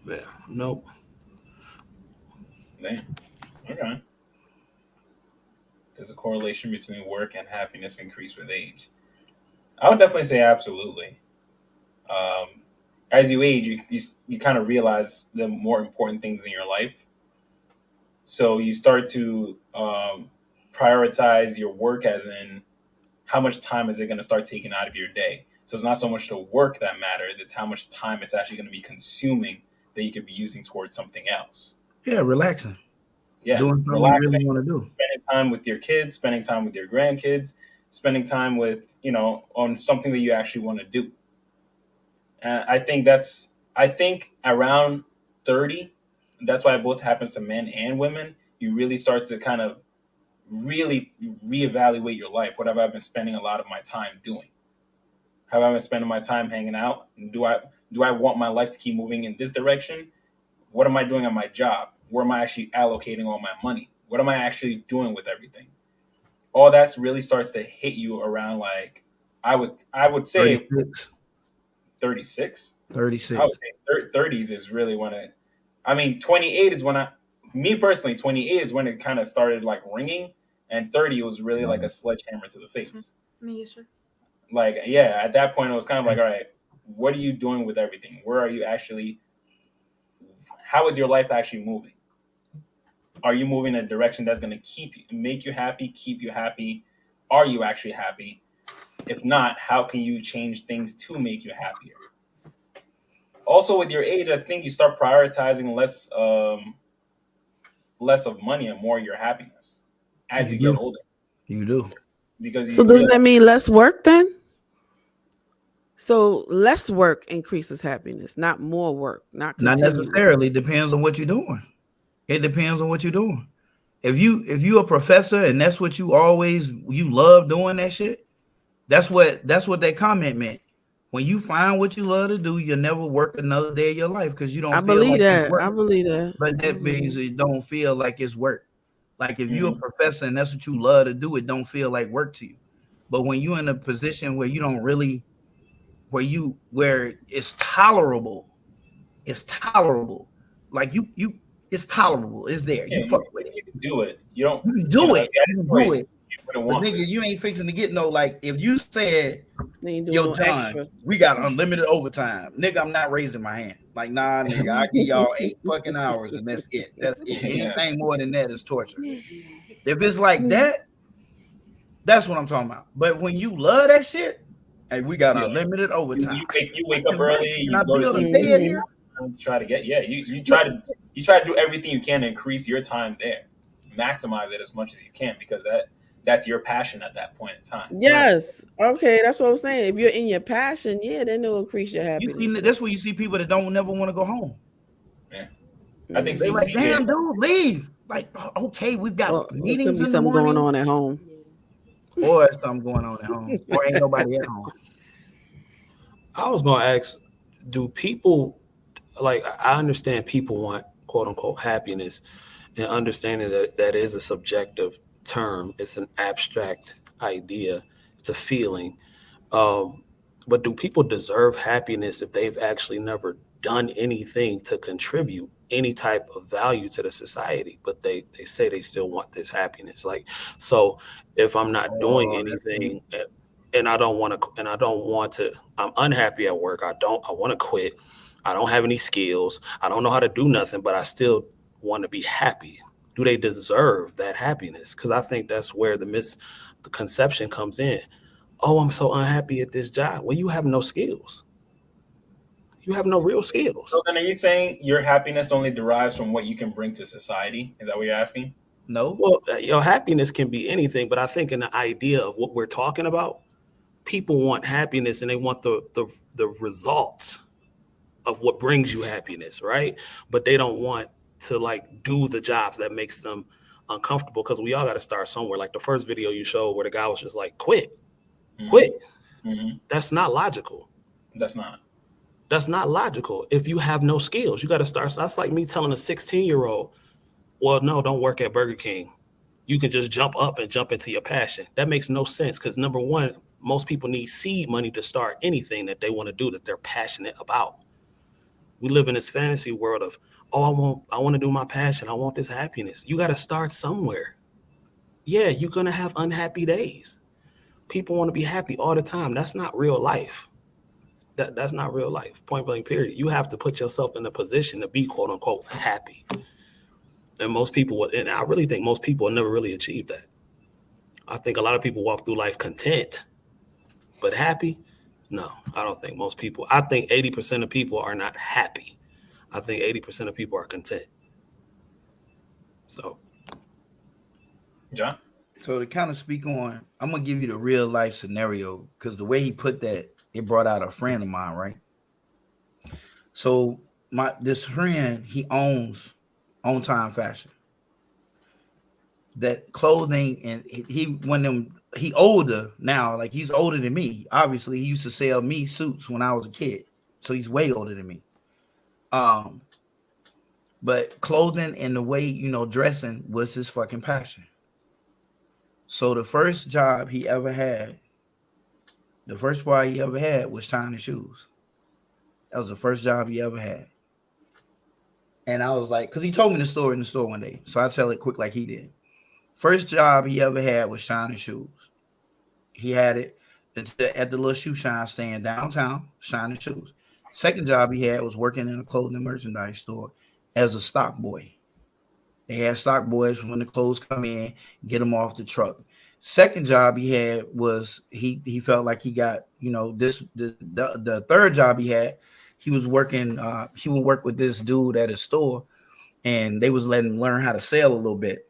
Yeah. Nope. Damn. Okay. There's a correlation between work and happiness increase with age. I would definitely say absolutely. As you age, you kind of realize the more important things in your life. So you start to prioritize your work, as in how much time is it going to start taking out of your day. So it's not so much the work that matters, it's how much time it's actually going to be consuming that you could be using towards something else. Yeah, relaxing. Yeah, doing something relaxing, you really want to do. Spending time with your kids, spending time with your grandkids, spending time with, on something that you actually want to do. I think around 30, that's why it both happens to men and women. You really start to kind of really reevaluate your life. What have I been spending a lot of my time doing? Have I been spending my time hanging out? Do I want my life to keep moving in this direction? What am I doing on my job? Where am I actually allocating all my money? What am I actually doing with everything? All that really starts to hit you around, like, I would say 36. 36. I would say 30s is really when 28 is when 28 is when it kind of started like ringing, and 30 was really like a sledgehammer to the face. Me, sure. Like, yeah, at that point it was kind of like, all right, what are you doing with everything? Where are you actually, how is your life actually moving? Are you moving in a direction that's going to make you happy, keep you happy? Are you actually happy? If not, how can you change things to make you happier? Also, with your age, I think you start prioritizing less of money and more your happiness as you get older. You do. Because so does that mean less work then? So less work increases happiness, not more work, not necessarily. Depends on what you're doing. It depends on what you're doing. If you a professor and that's what you love doing that shit, that's what that comment meant. When you find what you love to do, you'll never work another day of your life because you don't. I believe that. But that means it don't feel like it's work. Like if you're a professor and that's what you love to do, it don't feel like work to you. But when you're in a position where you don't really, where it's tolerable, like you. It's tolerable. It's there. Yeah, you fuck with it. You can do it. You don't. You can do it. You do it. But nigga, you ain't fixing to get no, like, if you said, yo, no John, extra. We got unlimited overtime. Nigga, I'm not raising my hand. Like, nah, nigga, I give y'all 8 fucking hours and that's it. That's it. Anything more than that is torture. If it's like that, that's what I'm talking about. But when you love that shit, hey, we got unlimited overtime. You wake up early. You go to try to get. Yeah, you try to do everything you can to increase your time there, maximize it as much as you can, because that's your passion at that point in time. Yes. Okay, that's what I'm saying. If you're in your passion, then it'll increase your happiness. That's where you see people that don't never want to go home. Yeah, I think they're like, damn, dude, leave. Like, okay, we've got meetings. Could be something going on at home. or something going on at home, or ain't nobody at home. I was gonna ask, do people like? I understand people want quote unquote happiness, and understanding that that is a subjective term. It's an abstract idea. It's a feeling. But do people deserve happiness if they've actually never done anything to contribute any type of value to the society, but they say they still want this happiness? Like, so if I'm not doing anything and I don't want to, I'm unhappy at work. I want to quit. I don't have any skills. I don't know how to do nothing, but I still want to be happy. Do they deserve that happiness? Because I think that's where the conception comes in. Oh, I'm so unhappy at this job. Well, you have no skills. You have no real skills. So then, are you saying your happiness only derives from what you can bring to society? Is that what you're asking? No. Well, your happiness can be anything, but I think in the idea of what we're talking about, people want happiness and they want the results of what brings you happiness, right? But they don't want to like do the jobs that makes them uncomfortable, because we all got to start somewhere. Like the first video you showed where the guy was just like, quit. Mm-hmm. That's not logical. That's not logical. If you have no skills, you got to start. That's like me telling a 16-year-old, well, no, don't work at Burger King. You can just jump up and jump into your passion. That makes no sense, because number one, most people need seed money to start anything that they want to do that they're passionate about. We live in this fantasy world of, oh, I want to do my passion. I want this happiness. You got to start somewhere. Yeah, you're going to have unhappy days. People want to be happy all the time. That's not real life. That's not real life. Point blank, period. You have to put yourself in a position to be quote unquote happy. And most people would, and I really think most people will never really achieve that. I think a lot of people walk through life content, but happy? No, I don't think most people. I think 80% of people are not happy. I think 80% of people are content. So, John? So to kind of speak on, I'm gonna give you the real life scenario, because the way he put that, it brought out a friend of mine, right? So this friend, he owns On Time Fashion. That clothing, and he older now, like he's older than me. Obviously, he used to sell me suits when I was a kid, so he's way older than me. But clothing and the way, dressing was his fucking passion. So the first job he ever had, the first part he ever had was tying shoes. That was the first job he ever had. And I was like, because he told me the story in the store one day, so I tell it quick like he did. First job he ever had was shining shoes. He had it at the little shoe shine stand downtown, shining shoes. Second job he had was working in a clothing merchandise store as a stock boy. They had stock boys when the clothes come in, get them off the truck. Second job he had was he felt like he got, the third job he had, he was working, he would work with this dude at his store, and they was letting him learn how to sell a little bit.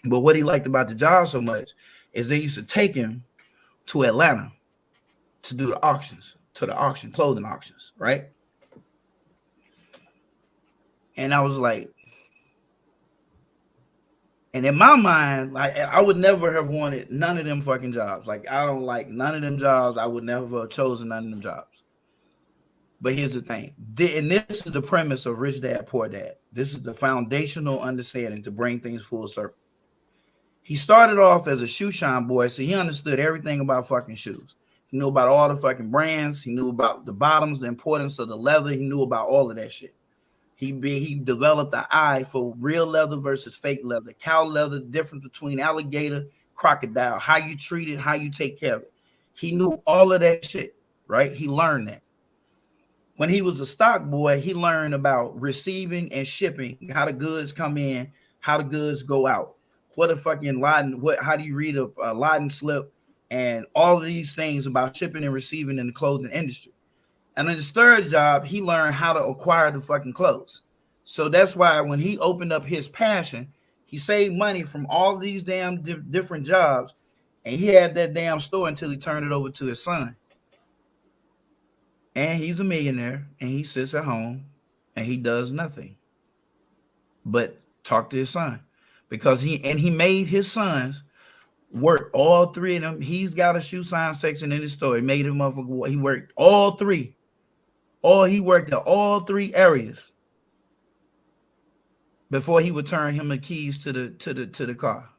But what he liked about the job so much is they used to take him to Atlanta to do the auctions, clothing auctions, right? And I was like, and in my mind, like I would never have wanted none of them fucking jobs. Like I don't like none of them jobs. I would never have chosen none of them jobs. But here's the thing, and this is the premise of Rich Dad, Poor Dad. This is the foundational understanding to bring things full circle. He started off as a shoe shine boy, so he understood everything about fucking shoes. He knew about all the fucking brands. He knew about the bottoms, the importance of the leather. He knew about all of that shit. He developed an eye for real leather versus fake leather, cow leather, the difference between alligator, crocodile, how you treat it, how you take care of it. He knew all of that shit, right? He learned that. When he was a stock boy, he learned about receiving and shipping, how the goods come in, how the goods go out, what a fucking how do you read a Latin slip, and all of these things about shipping and receiving in the clothing industry. And in his third job, he learned how to acquire the fucking clothes. So that's why when he opened up his passion, he saved money from all these damn different jobs, and he had that damn store until he turned it over to his son. And he's a millionaire, and he sits at home, and he does nothing but talk to his son, because he made his sons worked all three of them. He's got a shoe sign section in his store. He made him motherfucker. He worked all three. He worked at all three areas before he would turn him the keys to the car.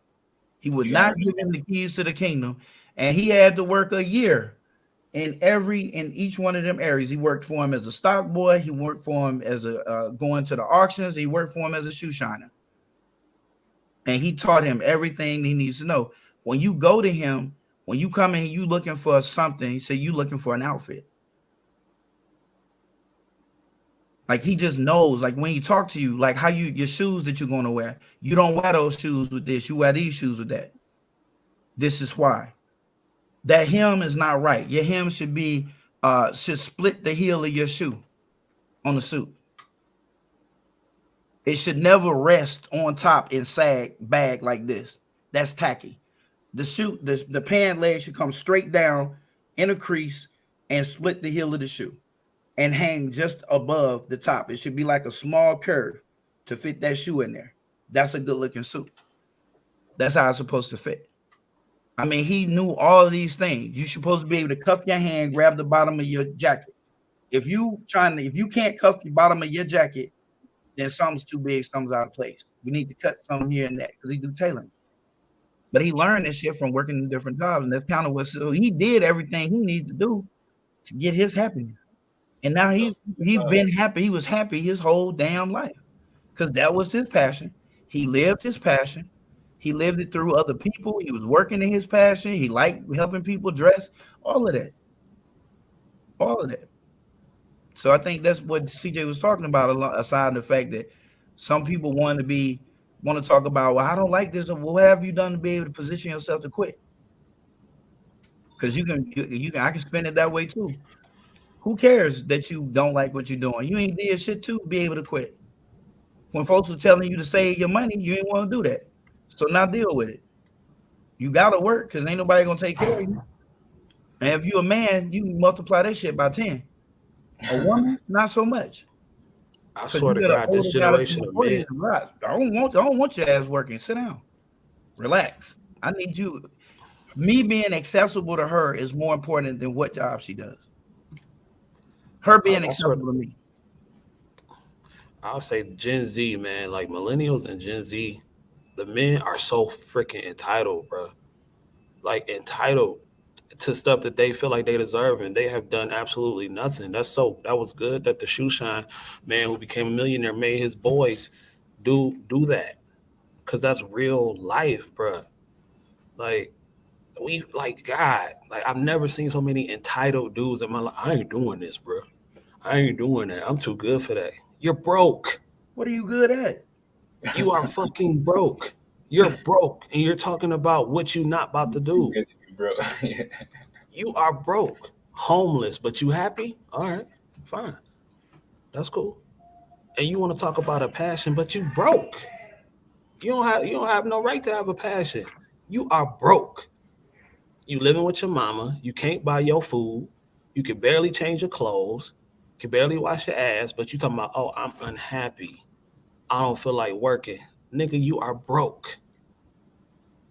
He would not give him the keys to the kingdom, and he had to work a year in each one of them areas. He worked for him as a stock boy. He worked for him as a going to the auctions. He worked for him as a shoe shiner, and he taught him everything he needs to know. When you go to him, when you come in, you looking for something. You say you looking for an outfit. Like he just knows, like when he talk to you, like how your shoes that you're going to wear. You don't wear those shoes with this. You wear these shoes with that. This is why. That hem is not right. Your hem should be should split the heel of your shoe on the suit. It should never rest on top and sag bag like this. That's tacky. The pant leg should come straight down in a crease and split the heel of the shoe and hang just above the top. It should be like a small curve to fit that shoe in there. That's a good looking suit. That's how it's supposed to fit. I mean, he knew all of these things. You're supposed to be able to cuff your hand, grab the bottom of your jacket. If you can't cuff the bottom of your jacket, then something's too big, something's out of place. We need to cut something here and there because he do tailoring. But he learned this shit from working in different jobs, and that's kind of what. So he did everything he needed to do to get his happiness. And now he's been happy. He was happy his whole damn life because that was his passion. He lived his passion. He lived it through other people. He was working in his passion. He liked helping people dress. All of that. All of that. So I think that's what CJ was talking about, aside from the fact that some people want to talk about, well, I don't like this. Well, what have you done to be able to position yourself to quit? Because I can spin it that way too. Who cares that you don't like what you're doing? You ain't did shit to be able to quit. When folks are telling you to save your money, you ain't want to do that. So now deal with it. You gotta work because ain't nobody gonna take care of you. And if you're a man, you can multiply that shit by 10. A woman, not so much. I swear to God, this generation of men. I don't want your ass working. Sit down. Relax. I need you. Me being accessible to her is more important than what job she does. Her being acceptable to me. I'll say Gen Z, man, like millennials and Gen Z, the men are so freaking entitled, bro. Like entitled to stuff that they feel like they deserve, and they have done absolutely nothing. That was good that the shoe shine man who became a millionaire made his boys do that, because that's real life, bro. Like God, like I've never seen so many entitled dudes in my life. I ain't doing this, bro. I ain't doing that. I'm too good for that. You're broke. What are you good at? You are fucking broke. You're broke, and you're talking about what you're not about to do. Good to be broke. You are broke, homeless, but you happy? All right, fine. That's cool. And you want to talk about a passion, but you broke. You don't have no right to have a passion. You are broke. You living with your mama. You can't buy your food. You can barely change your clothes. Can barely wash your ass, but you talking about, oh, I'm unhappy. I don't feel like working. Nigga, you are broke.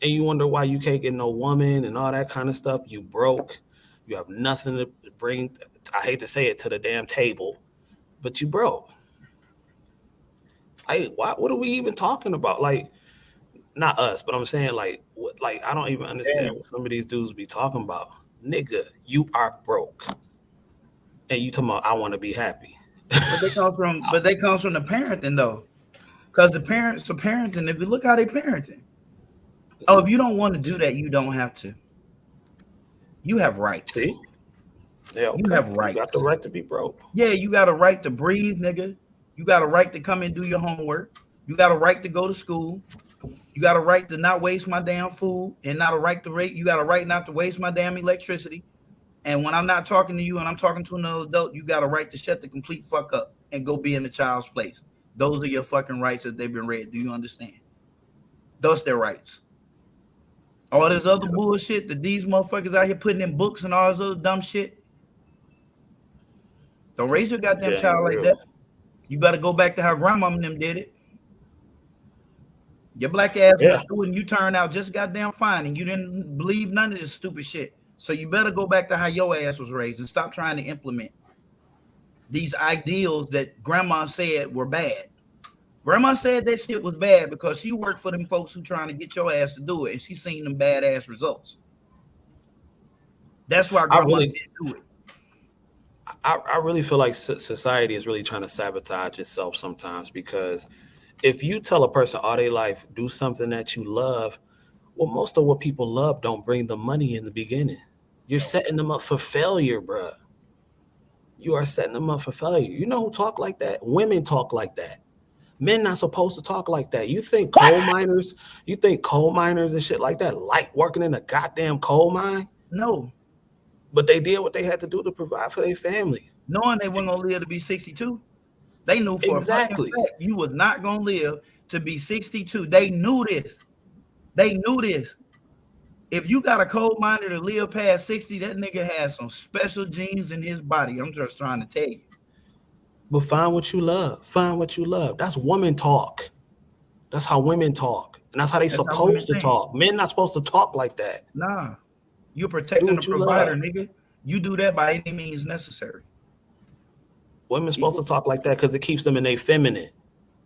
And you wonder why you can't get no woman and all that kind of stuff. You broke. You have nothing to bring, I hate to say it, to the damn table, but you broke. What are we even talking about? Like, not us, but I'm saying like I don't even understand what some of these dudes be talking about. Nigga, you are broke. And you talking about I want to be happy. But they come from the parenting though. Because the parents are parenting. If you look how they parenting. Oh, if you don't want to do that, you don't have to. You have rights. See? Yeah, okay. You have rights. You got the right to be broke. Yeah, you got a right to breathe, nigga. You got a right to come and do your homework. You got a right to go to school. You got a right to not waste my damn food, and not a right to rate. You got a right not to waste my damn electricity. And when I'm not talking to you and I'm talking to another adult, you got a right to shut the complete fuck up and go be in the child's place. Those are your fucking rights that they've been read. Do you understand? Those their rights. All this other bullshit that these motherfuckers out here putting in books and all this other dumb shit. Don't raise your goddamn child like that. You better go back to how grandma and them did it. Your black ass Yeah. went through and you turned out just goddamn fine, and you didn't believe none of this stupid shit. So you better go back to how your ass was raised and stop trying to implement these ideals that grandma said were bad. Grandma said that shit was bad because she worked for them folks who trying to get your ass to do it, and she seen them badass results. That's why grandma didn't do it. I really feel like society is really trying to sabotage itself sometimes, because if you tell a person all their life, do something that you love, well, most of what people love don't bring the money in the beginning. You're setting them up for failure, bruh. You are setting them up for failure. You know who talk like that? Women talk like that. Men not supposed to talk like that. You think coal miners and shit like that like working in a goddamn coal mine? No. But they did what they had to do to provide for their family. Knowing they weren't gonna live to be 62. They knew for Exactly. a fact you was not gonna live to be 62. They knew this. They knew this. If you got a coal miner to live past 60, that nigga has some special genes in his body. I'm just trying to tell you. But find what you love. Find what you love. That's woman talk. That's how women talk. And that's how they supposed to talk. Men not supposed to talk like that. Nah. You're protecting the provider, nigga. You do that by any means necessary. Women supposed to talk like that because it keeps them in their feminine.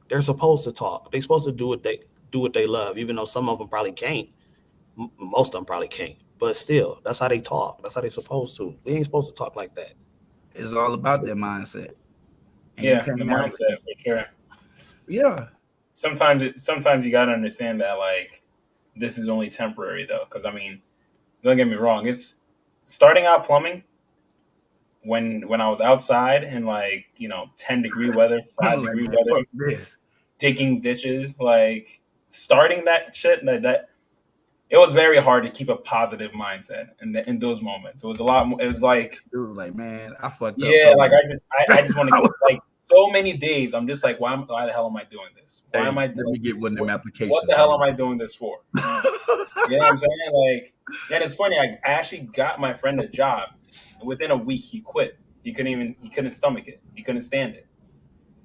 They're supposed to talk. They're supposed to do what they love, even though some of them probably can't. Most of them probably can't. But still, that's how they talk. That's how they supposed to. They ain't supposed to talk like that. It's all about their mindset. And yeah, the mindset for sure. Yeah. Sometimes you gotta understand that like this is only temporary though, because I mean, don't get me wrong. It's starting out plumbing. When I was outside in like 10-degree weather, 5-degree weather, digging ditches, like starting that shit that it was very hard to keep a positive mindset in those moments. It was a lot more. It was like, man, I fucked up. Yeah, like I just want to get like so many days. I'm just like, why the hell am I doing this? Why am I doing? Let me get one of them applications. What the hell am I doing this for? You know what I'm saying? Like, and it's funny. I actually got my friend a job. Within a week, he quit. He couldn't stomach it. He couldn't stand it.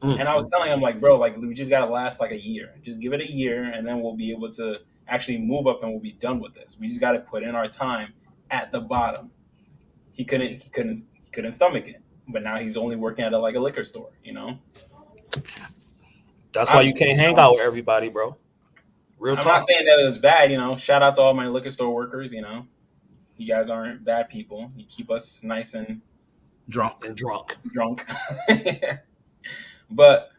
And I was telling him like, bro, like we just gotta last like a year. Just give it a year, and then we'll be able to actually move up, and we'll be done with this. We just gotta put in our time at the bottom. He couldn't stomach it. But now he's only working at a liquor store. That's why you can't hang out with everybody, bro. Real talk. I'm not saying that it was bad. Shout out to all my liquor store workers. You guys aren't bad people. You keep us nice and drunk. But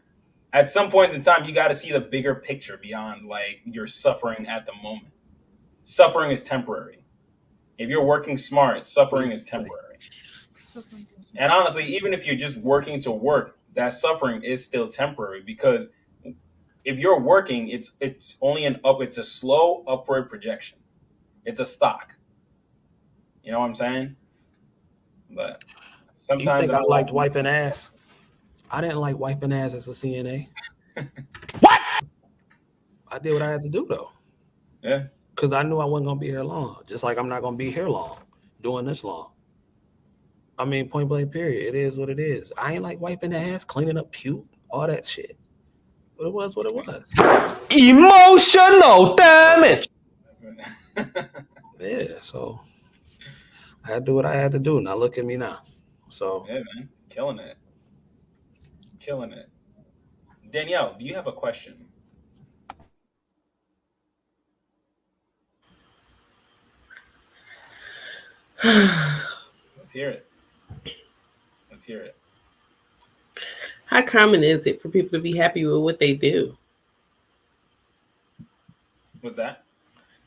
at some points in time, you got to see the bigger picture beyond like your suffering at the moment. Suffering is temporary. If you're working smart, suffering is temporary. And honestly, even if you're just working to work, that suffering is still temporary, because if you're working, it's only it's a slow upward projection. It's a stock. You know what I'm saying? But sometimes you think I liked wiping ass? I didn't like wiping ass as a CNA. What? I did what I had to do though. Yeah. Because I knew I wasn't gonna be here long. Just like I'm not gonna be here long, doing this long. I mean, point blank, period. It is what it is. I ain't like wiping the ass, cleaning up puke, all that shit. But it was what it was. Emotional damage. Yeah, so I had to do what I had to do. Now look at me now. So yeah, man, killing it. Danielle, do you have a question? Let's hear it. How common is it for people to be happy with what they do? What's that?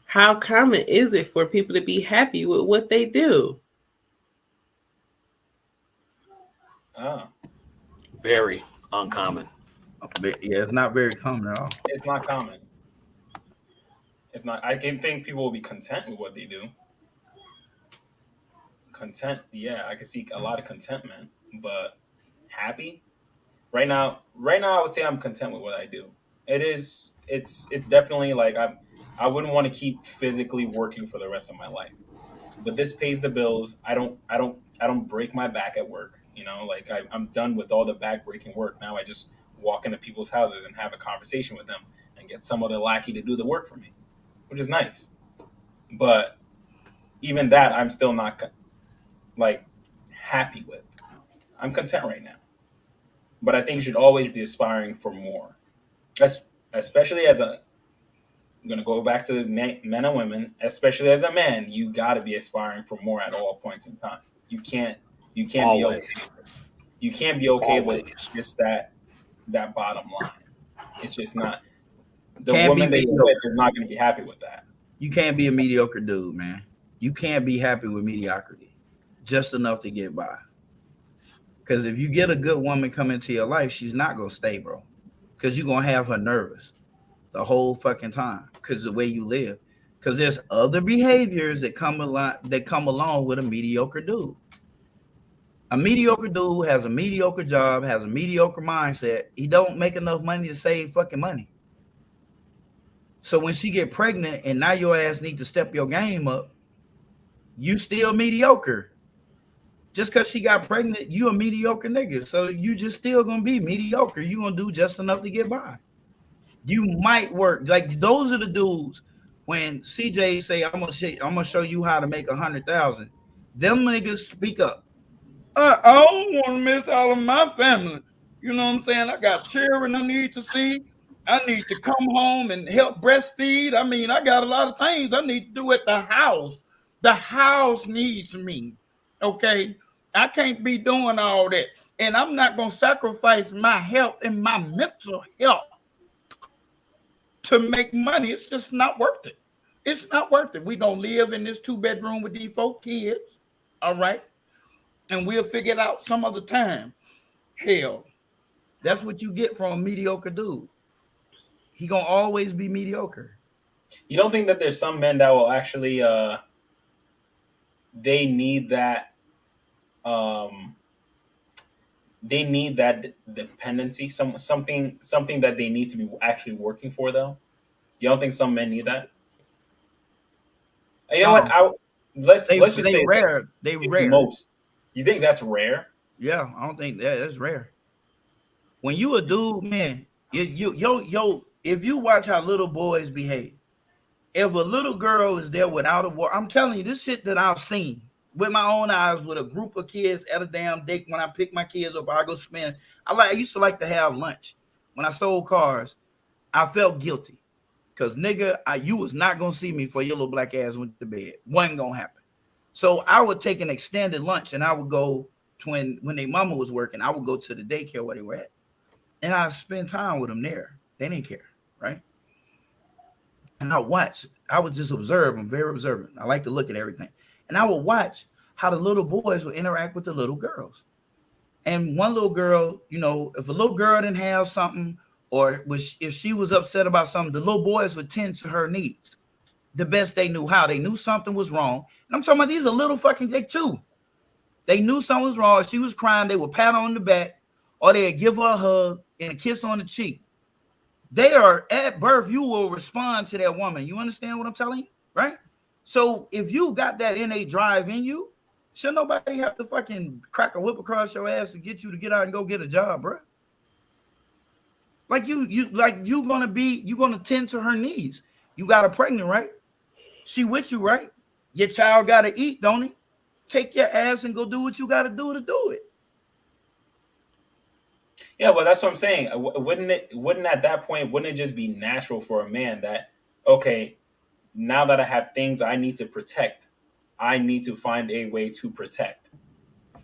How common is it for people to be happy with what they do? Oh. Very uncommon. Yeah, it's not very common at all. It's not common. It's not. I can think people will be content with what they do. Content, yeah, I can see a lot of contentment, but happy? Right now, I would say I'm content with what I do. It's definitely like I wouldn't want to keep physically working for the rest of my life. But this pays the bills. I don't break my back at work. Like I'm done with all the back breaking work. Now I just walk into people's houses and have a conversation with them and and get some other lackey to do the work for me, which is nice. But even that, I'm still not like happy with. I'm content right now. But I think you should always be aspiring for more. Especially as a, I'm going to go back to men and women, especially as a man, you got to be aspiring for more at all points in time. You can't be Always. okay. You can't be okay with Always. just that bottom line. It's just not, the Can't be woman that you're mediocre. with is not going to be happy with that. You can't be a mediocre dude, man. You can't be happy with mediocrity, just enough to get by. Because if you get a good woman come into your life, she's not gonna stay, bro. Because you're gonna have her nervous the whole fucking time. Because the way you live. Because there's other behaviors that come along with a mediocre dude. A mediocre dude has a mediocre job, has a mediocre mindset. He don't make enough money to save fucking money. So when she get pregnant and now your ass need to step your game up, you still mediocre. Just because she got pregnant, you a mediocre nigga. So you just still gonna be mediocre. You gonna do just enough to get by. You might work. Like those are the dudes when CJ say, I'm gonna show you how to make 100,000. Them niggas speak up. I don't want to miss out on my family. You know what I'm saying? I got children I need to see. I need to come home and help breastfeed. I mean, I got a lot of things I need to do at the house. The house needs me. Okay. I can't be doing all that. And I'm not going to sacrifice my health and my mental health to make money. It's just not worth it. It's not worth it. We're going to live in this 2-bedroom with these 4 kids. All right. And we'll figure it out some other time. Hell, that's what you get from a mediocre dude. He going to always be mediocre. You don't think that there's some men that will actually, they need that dependency, something that they need to be actually working for, though? You don't think some men need that? You know what? Let's just say rare. They rare. Most. You think that's rare? Yeah, I don't think that's rare. When you a dude, man, if you watch how little boys behave, if a little girl is there without a war, I'm telling you, this shit that I've seen with my own eyes with a group of kids at a damn date. When I pick my kids up, I go spend. I used to like to have lunch. When I sold cars, I felt guilty because nigga, you was not gonna see me for your little black ass went to bed. Wasn't gonna happen. So I would take an extended lunch and I would go to when their mama was working. I would go to the daycare where they were at, and I spend time with them there. They didn't care, right? And I watch. I would just observe. I'm very observant. I like to look at everything. And I would watch how the little boys would interact with the little girls. And one little girl, you know, if a little girl didn't have something or if she was upset about something, the little boys would tend to her needs the best they knew how. They knew something was wrong. And I'm talking about these are little fucking they too. They knew something was wrong. If she was crying, they would pat her on the back or they'd give her a hug and a kiss on the cheek. They are at birth, you will respond to that woman. You understand what I'm telling you? Right? So if you got that innate drive in you, should nobody have to fucking crack a whip across your ass to get you to get out and go get a job, bro? Like you're gonna tend to her needs. You got her pregnant, right? She with you, right? Your child gotta eat, don't he? Take your ass and go do what you gotta do to do it. Yeah, well, that's what I'm saying. Wouldn't at that point, wouldn't it just be natural for a man that, okay, now that I have things I need to protect, I need to find a way to protect.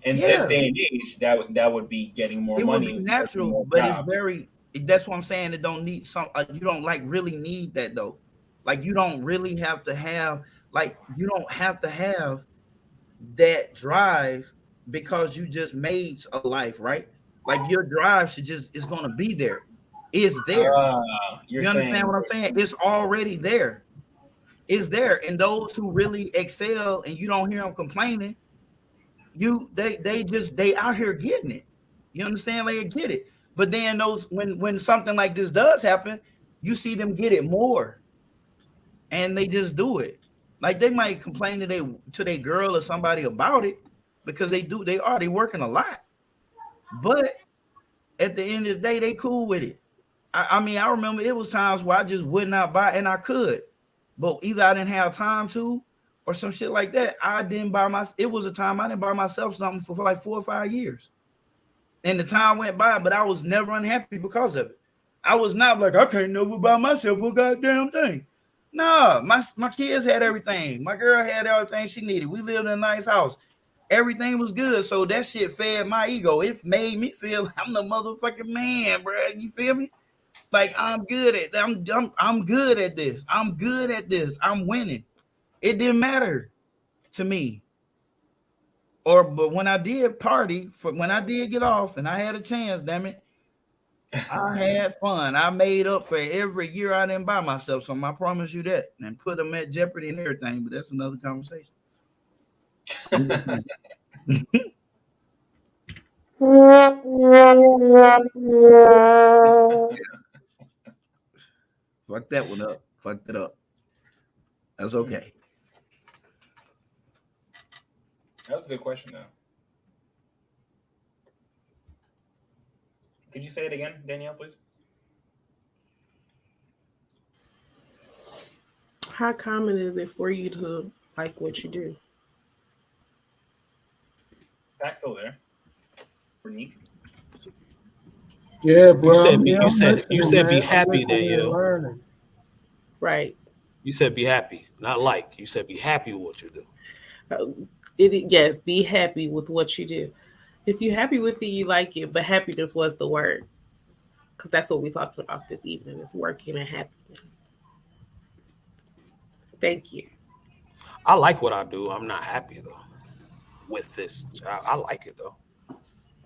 In this day and age, that would be getting more money. It would be natural, but that's what I'm saying. It don't need you don't like really need that though. Like you don't really have to have, you don't have to have that drive because you just made a life, right? Like your drive is going to be there. It's there. You understand what I'm saying? It's already there. It's there. And those who really excel and you don't hear them complaining, they out here getting it. You understand? They get it. But then when something like this does happen, you see them get it more. And they just do it. Like they might complain to their girl or somebody about it because they working a lot. But at the end of the day, they cool with it. I mean, I remember it was times where I just would not buy, and I could, but either I didn't have time to, or some shit like that. I didn't buy my. It was a time I didn't buy myself something for like 4 or 5 years, and the time went by, but I was never unhappy because of it. I was not like I can't never buy myself a goddamn thing. Nah, my kids had everything. My girl had everything she needed. We lived in a nice house. Everything was good, so that shit fed my ego. It made me feel I'm the motherfucking man, bro. You feel me? Like I'm good at I'm good at this. I'm good at this. I'm winning. It didn't matter to me. But when I did party, when I did get off and I had a chance, damn it, I had fun. I made up for every year I didn't buy myself something. I promise you that, and put them at jeopardy and everything. But that's another conversation. Fuck that one up. Fucked it up. That's okay. That was a good question, though. Could you say it again, Danielle, please? How common is it for you to like what you do? Back still there. For Nick. Yeah, bro. You said be happy, I'm Danielle. learning. Right. You said be happy, not like. You said be happy with what you do. Yes, be happy with what you do. If you're happy with it, you like it. But happiness was the word, because that's what we talked about this evening: is working and happiness. Thank you. I like what I do. I'm not happy though with this. I like it though.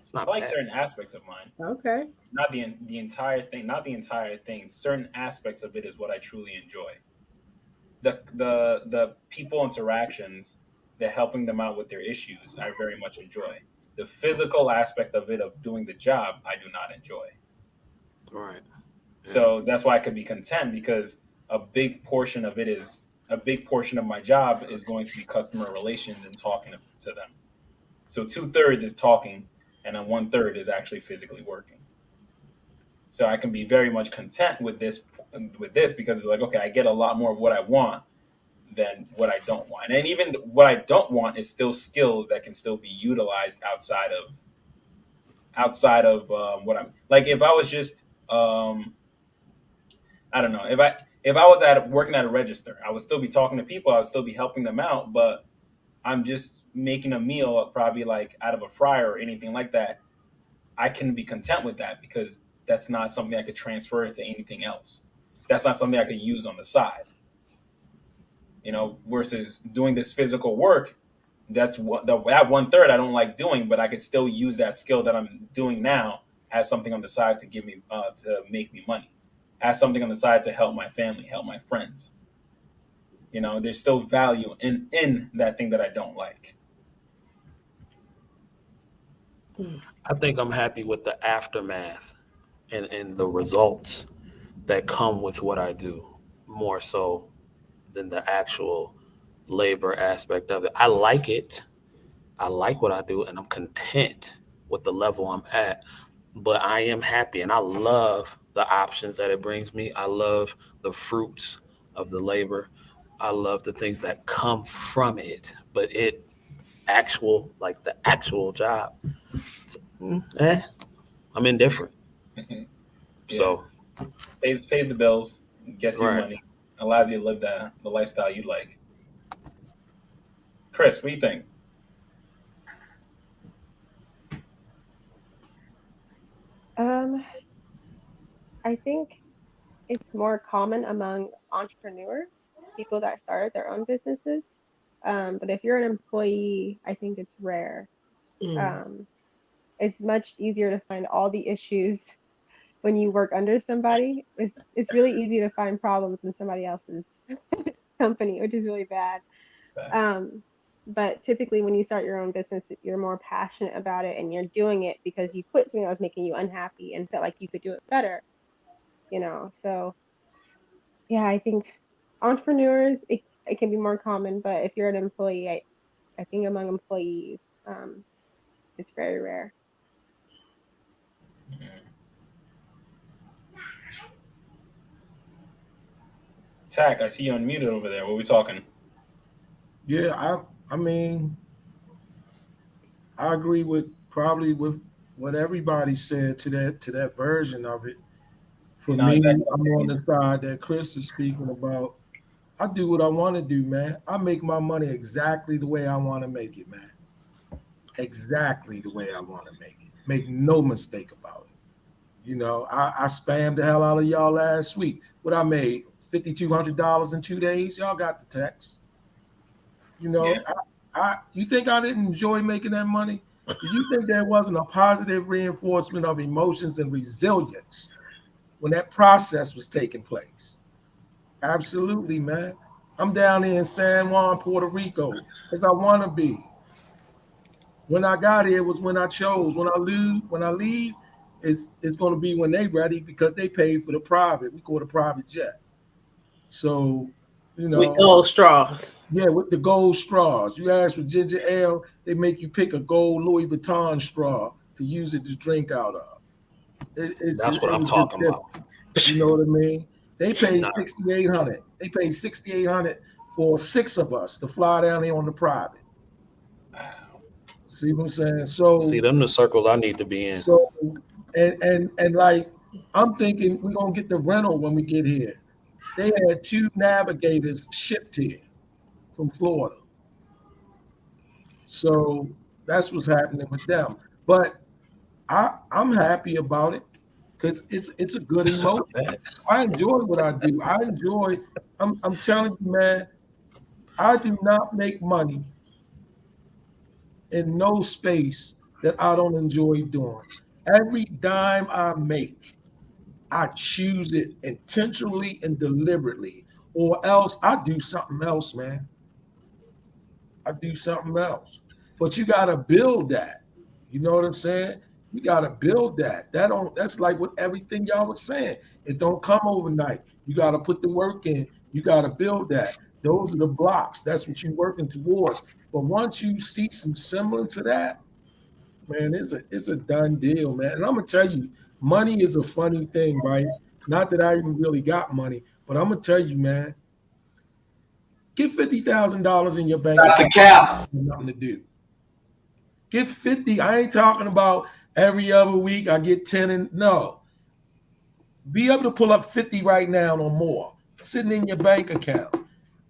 It's not I like bad. certain aspects of mine. Okay. Not the entire thing. Not the entire thing. Certain aspects of it is what I truly enjoy. The people interactions, the helping them out with their issues, I very much enjoy. The physical aspect of it, of doing the job, I do not enjoy. Right. So that's why I could be content, because a big portion of my job is going to be customer relations and talking to them. So 2/3 is talking, and then 1/3 is actually physically working. So I can be very much content with this because it's like, okay, I get a lot more of what I want than what I don't want. And even what I don't want is still skills that can still be utilized outside of what I'm like. If I was just I don't know, if I was working at a register, I would still be talking to people, I would still be helping them out, but I'm just making a meal probably like out of a fryer or anything like that. I can be content with that because that's not something I could transfer into anything else. That's not something I could use on the side. Versus doing this physical work, that's what that 1/3 I don't like doing, but I could still use that skill that I'm doing now as something on the side to give me to make me money, as something on the side to help my family, help my friends. There's still value in that thing that I don't like. I think I'm happy with the aftermath and the results that come with what I do, more so than the actual labor aspect of it. I like it. I like what I do, and I'm content with the level I'm at. But I am happy, and I love the options that it brings me. I love the fruits of the labor. I love the things that come from it. But the actual job, I'm indifferent. Yeah. So pays the bills, gets you Right. money, allows you to live the lifestyle you like. Chris, what do you think? I think it's more common among entrepreneurs, people that started their own businesses. But if you're an employee, I think it's rare. It's much easier to find all the issues when you work under somebody. It's really easy to find problems in somebody else's company, which is really bad. But typically when you start your own business, you're more passionate about it and you're doing it because you quit something that was making you unhappy and felt like you could do it better. So yeah, I think entrepreneurs, it can be more common, but if you're an employee, I think among employees, it's very rare. Tack, I see you unmuted over there. What are we talking? Yeah, I mean, I agree with what everybody said to that version of it. For Sound me, exactly I'm like on me. the side that Chris is speaking about. I do what I want to do, man. I make my money exactly the way I want to make it, man. Exactly the way I want to make it. Make no mistake about it. You know, I spammed the hell out of y'all last week. What I made, $5,200 in 2 days. Y'all got the text. You know, Yeah. you think I didn't enjoy making that money? Do you think there wasn't a positive reinforcement of emotions and resilience when that process was taking place? Absolutely, man. I'm down here in San Juan, Puerto Rico, as I want to be. When I got here was when I chose. When I leave, it's going to be when they ready because they paid for the private. We call it a private jet. So, you know, with gold straws. Yeah, with the gold straws. You ask for ginger ale, they make you pick a gold Louis Vuitton straw to use it to drink out of. That's what I'm was just talking different. about. You know what I mean? They paid Nah. $6,800. They paid $6,800 for 6 of us to fly down here on the private. See what I'm saying? So See, them the circles I need to be in. So and like I'm thinking we're gonna get the rental when we get here. They had 2 navigators shipped here from Florida. So that's what's happening with them. But I'm happy about it because it's a good emotion. I enjoy what I do. I'm telling you, man, I do not make money in no space that I don't enjoy doing. Every dime I make, I choose it intentionally and deliberately, or else I do something else, man. I do something else. But you gotta build that. You know what I'm saying? You gotta build that. That's like what everything y'all was saying. It don't come overnight. You gotta put the work in. You gotta build that. Those are the blocks. That's what you're working towards. But once you see some semblance of that, man, it's a done deal, man. And I'm gonna tell you, money is a funny thing, right? Not that I even really got money, but I'm gonna tell you, man, get $50,000 in your bank Stop the account. cap. Nothing to do. Get 50. I ain't talking about every other week I get 10 and no. Be able to pull up 50 right now or more, sitting in your bank account.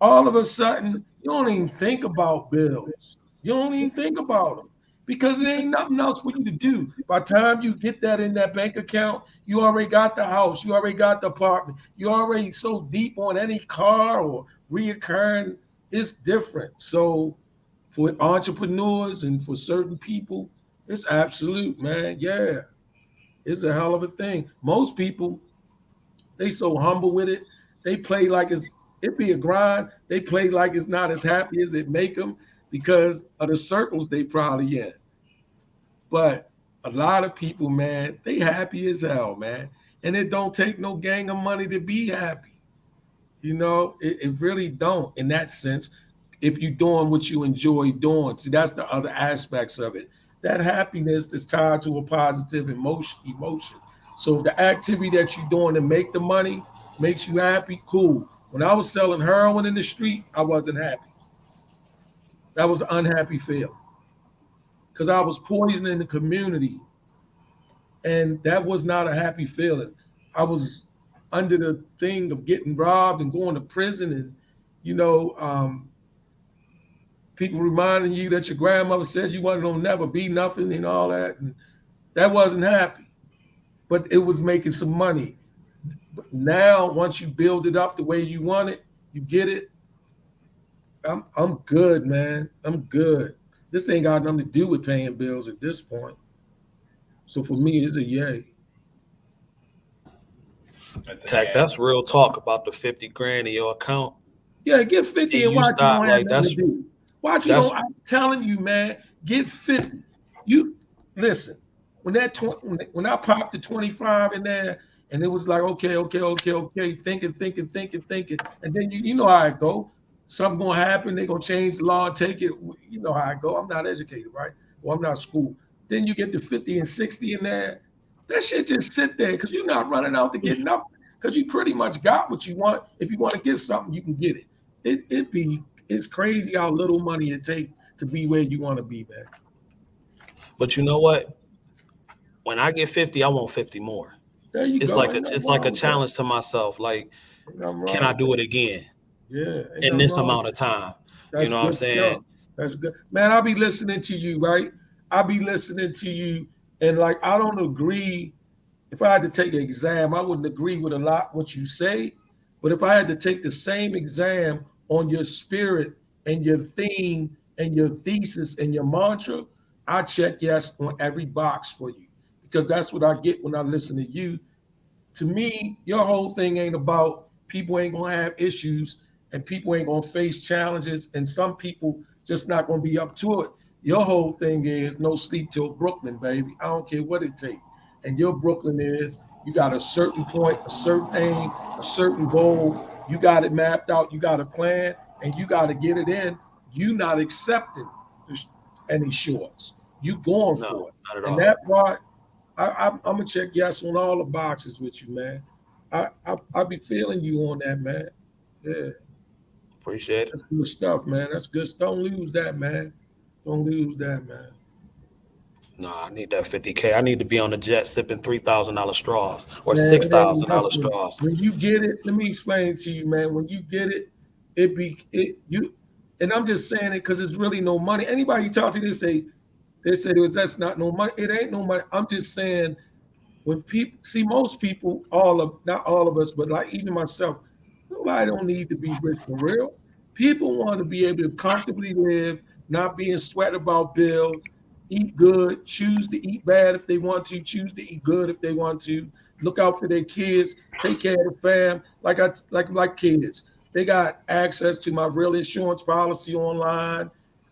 All of a sudden, you don't even think about bills. You don't even think about them because there ain't nothing else for you to do. By the time you get that in that bank account, you already got the house, you already got the apartment, you already so deep on any car or reoccurring. It's different. So for entrepreneurs and for certain people, it's absolute, man. Yeah, it's a hell of a thing. Most people, they so humble with it. They play like it be a grind. They play like it's not as happy as it make them because of the circles they probably in. But a lot of people, man, they happy as hell, man. And it don't take no gang of money to be happy. You know, it really don't in that sense. If you're doing what you enjoy doing, see, that's the other aspects of it. That happiness is tied to a positive emotion. So if the activity that you're doing to make the money makes you happy, cool. When I was selling heroin in the street, I wasn't happy. That was an unhappy feeling because I was poisoning the community, and that was not a happy feeling. I was under the thing of getting robbed and going to prison, and you know, people reminding you that your grandmother said you wasn't gonna never be nothing and all that, and that wasn't happy. But it was making some money. But now, once you build it up the way you want it, you get it. I'm good, man. I'm good. This ain't got nothing to do with paying bills at this point. So for me, it's a yay. Tech, that's real talk about the 50 grand in your account. Yeah, get 50 and you watch stop, you don't have like, nothing to do. Watch you don't. I'm telling you, man, get 50. You listen. When I popped the 25 in there, and it was like, okay, thinking, and then you know how it go. Something gonna happen. They're gonna change the law and take it. You know how it go. I'm not educated, right? Well, I'm not school. Then you get the 50 and 60 in there. That shit just sit there because you're not running out to get nothing. because you pretty much got what you want. If you want to get something, you can get it. It's crazy how little money it takes to be where you want to be, man. But you know what? When I get 50, I want 50 more. There you it's go. like a challenge to myself. Like, can I do it again? Yeah. In this amount of time. You know what I'm saying? Stuff. That's good. Man, I'll be listening to you, right? I'll be listening to you. And like, I don't agree. If I had to take an exam, I wouldn't agree with a lot what you say. But if I had to take the same exam on your spirit and your theme and your thesis and your mantra, I check yes on every box for you, because that's what I get when I listen to you. To me, your whole thing ain't about people ain't gonna have issues and people ain't gonna face challenges, and some people just not gonna be up to it. Your whole thing is no sleep till Brooklyn, baby. I don't care what it takes. And your Brooklyn is you got a certain point, a certain aim, a certain goal. You got it mapped out. You got a plan, and you got to get it in. You not accepting any shorts. You going for it. Not at and all. that part, I'm gonna check yes on all the boxes with you, man. I be feeling you on that, man. Yeah. Appreciate it. That's good stuff, man. That's good. Don't lose that, man. Don't lose that, man. No, I need that 50K. I need to be on the jet sipping $3,000 straws or Man, $6,000 straws. When you get it, let me explain to you, man. When you get it, and I'm just saying it because it's really no money. Anybody you talk to, they say that's not no money. It ain't no money. I'm just saying when people see most people, not all of us, but like even myself, nobody don't need to be rich for real. People want to be able to comfortably live, not being sweat about bills, eat good, choose to eat bad if they want to, choose to eat good if they want to, look out for their kids, take care of the fam, like kids. They got access to my real insurance policy online,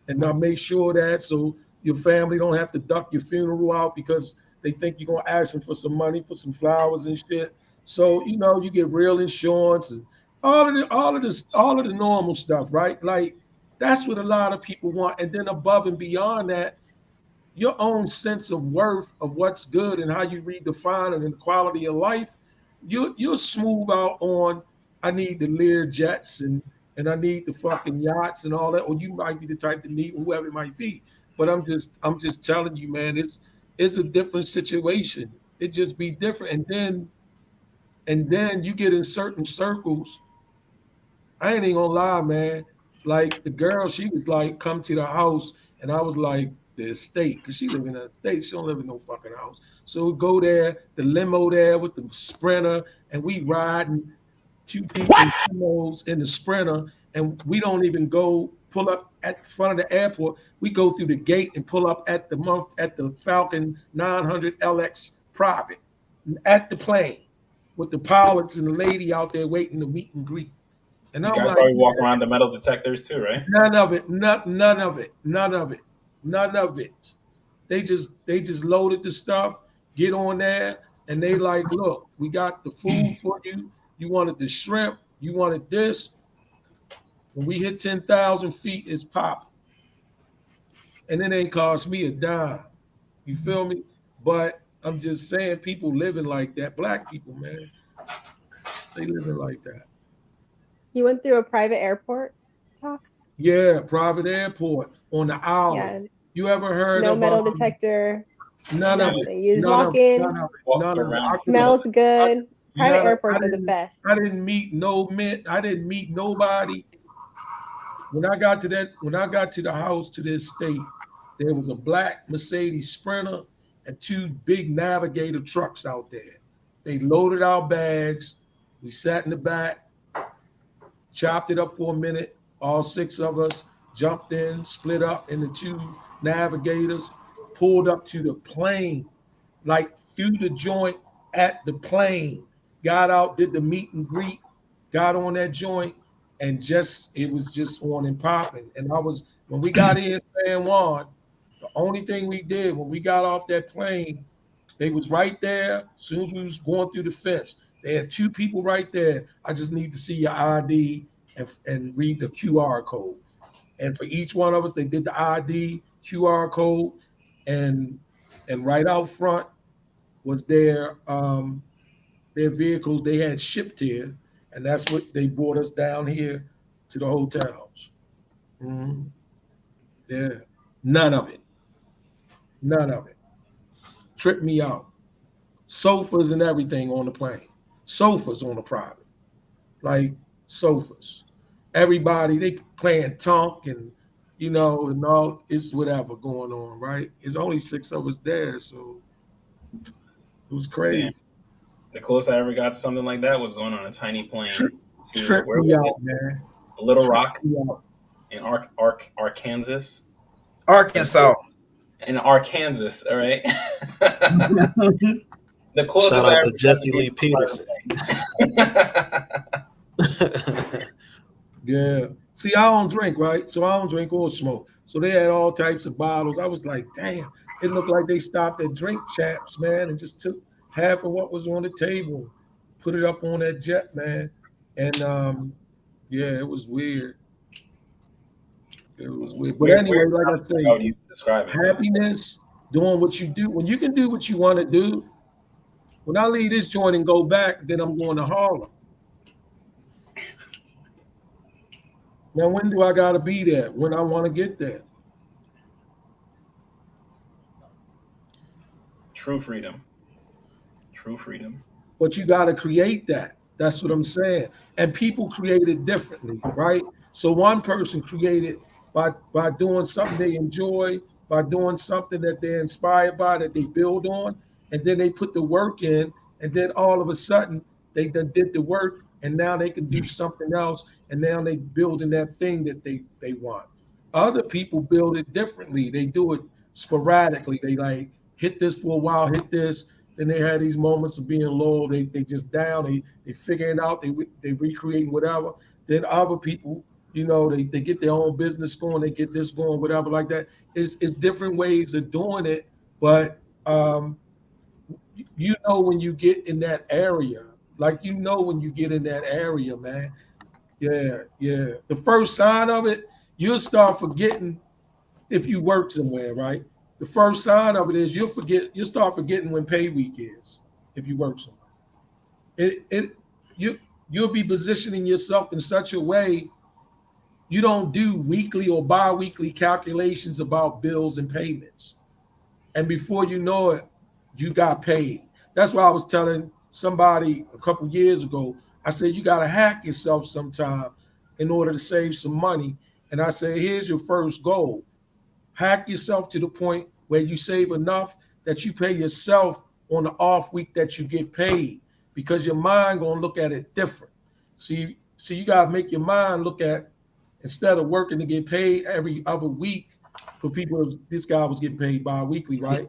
and I make sure that so your family don't have to duck your funeral out because they think you're gonna ask them for some money for some flowers and shit. So you get real insurance and all of the normal stuff, right? Like that's what a lot of people want. And then above and beyond that, your own sense of worth of what's good and how you redefine it and the quality of life, you'll smooth out on I need the Lear jets and I need the fucking yachts and all that, or you might be the type to need whoever it might be. But I'm just telling you, man, it's a different situation. It just be different. And then you get in certain circles. I ain't even gonna lie, man. Like the girl, she was like, come to the house, and I was like, the estate, because she live in an estate. She don't live in no fucking house. So we go there, the limo there with the Sprinter, and we riding two people in the Sprinter, and we don't even go pull up at the front of the airport. We go through the gate and pull up at the Falcon 900 LX private at the plane with the pilots and the lady out there waiting to meet and greet. And you I'm guys like, probably walk around the metal detectors too, right? None of it. They just loaded the stuff, get on there, and they like, look, we got the food for you. You wanted the shrimp, you wanted this. When we hit 10,000 feet, it's popping. And it ain't cost me a dime. You feel me? But I'm just saying, people living like that, black people, man, they living like that. You went through a private airport, Talk? Yeah, private airport on the island. Yeah. You ever heard No of metal detector. None of nothing. it. You just None walk of in. None of it. Smells good. Private airports are the didn't- best. I didn't meet I didn't meet nobody. When I got to the house to this state, there was a black Mercedes Sprinter and two big Navigator trucks out there. They loaded our bags. We sat in the back, chopped it up for a minute. All six of us jumped in, split up into two Navigators, pulled up to the plane, like through the joint at the plane, got out, did the meet and greet, got on that joint, and it was just on and popping. And when we got in San Juan, the only thing we did when we got off that plane, they was right there. As soon as we was going through the fence, they had two people right there. I just need to see your ID and read the QR code. And for each one of us, they did the ID, QR code, and right out front was their their vehicles they had shipped here, and that's what they brought us down here to the hotels. Mhm. Yeah, none of it. None of it. Tripped me out. Sofas and everything on the plane. Sofas on the private. Like sofas. Everybody, they playing tonk and and all it's whatever going on, right? It's only 6 of us there, so it was crazy. Damn. The closest I ever got to something like that was going on a tiny plane to Trip where me was out, it? man. Little Trip Rock me out. in Arkansas. Arkansas. In Arkansas, all right. The Shout closest I out ever to Jesse Lee got Peterson. Yeah. See, I don't drink, right? So I don't drink or smoke. So they had all types of bottles. I was like, damn, it looked like they stopped at Drink Chaps, man, and just took half of what was on the table, put it up on that jet, man. And yeah, it was weird. It was weird. But anyway, Weird. like I How would say, you describe it? happiness, doing what you do. When you can do what you want to do, when I leave this joint and go back, then I'm going to Harlem. Now, when do I got to be there? When I want to get there. True freedom. True freedom. But you got to create that. That's what I'm saying. And people create it differently, right? So one person created by doing something they enjoy, by doing something that they're inspired by, that they build on, and then they put the work in, and then all of a sudden they done did the work, and now they can do something else, and now they building that thing that they want. Other people build it differently. They do it sporadically. They like hit this for a while, hit this, then they had these moments of being low. They just down. They figuring out. They recreating whatever. Then other people, they get their own business going. They get this going, whatever like that. It's different ways of doing it. But when you get in that area, like when you get in that area, man. Yeah, yeah. The first sign of it, you'll start forgetting if you work somewhere, right? The first sign of it is you'll start forgetting when pay week is if you work somewhere. You'll be positioning yourself in such a way you don't do weekly or bi-weekly calculations about bills and payments. And before you know it, you got paid. That's why I was telling somebody a couple years ago, I said, you got to hack yourself sometime in order to save some money. And I said, here's your first goal. Hack yourself to the point where you save enough that you pay yourself on the off week that you get paid, because your mind gonna look at it different. See, you gotta make your mind look at, instead of working to get paid every other week for people, this guy was getting paid bi-weekly, right?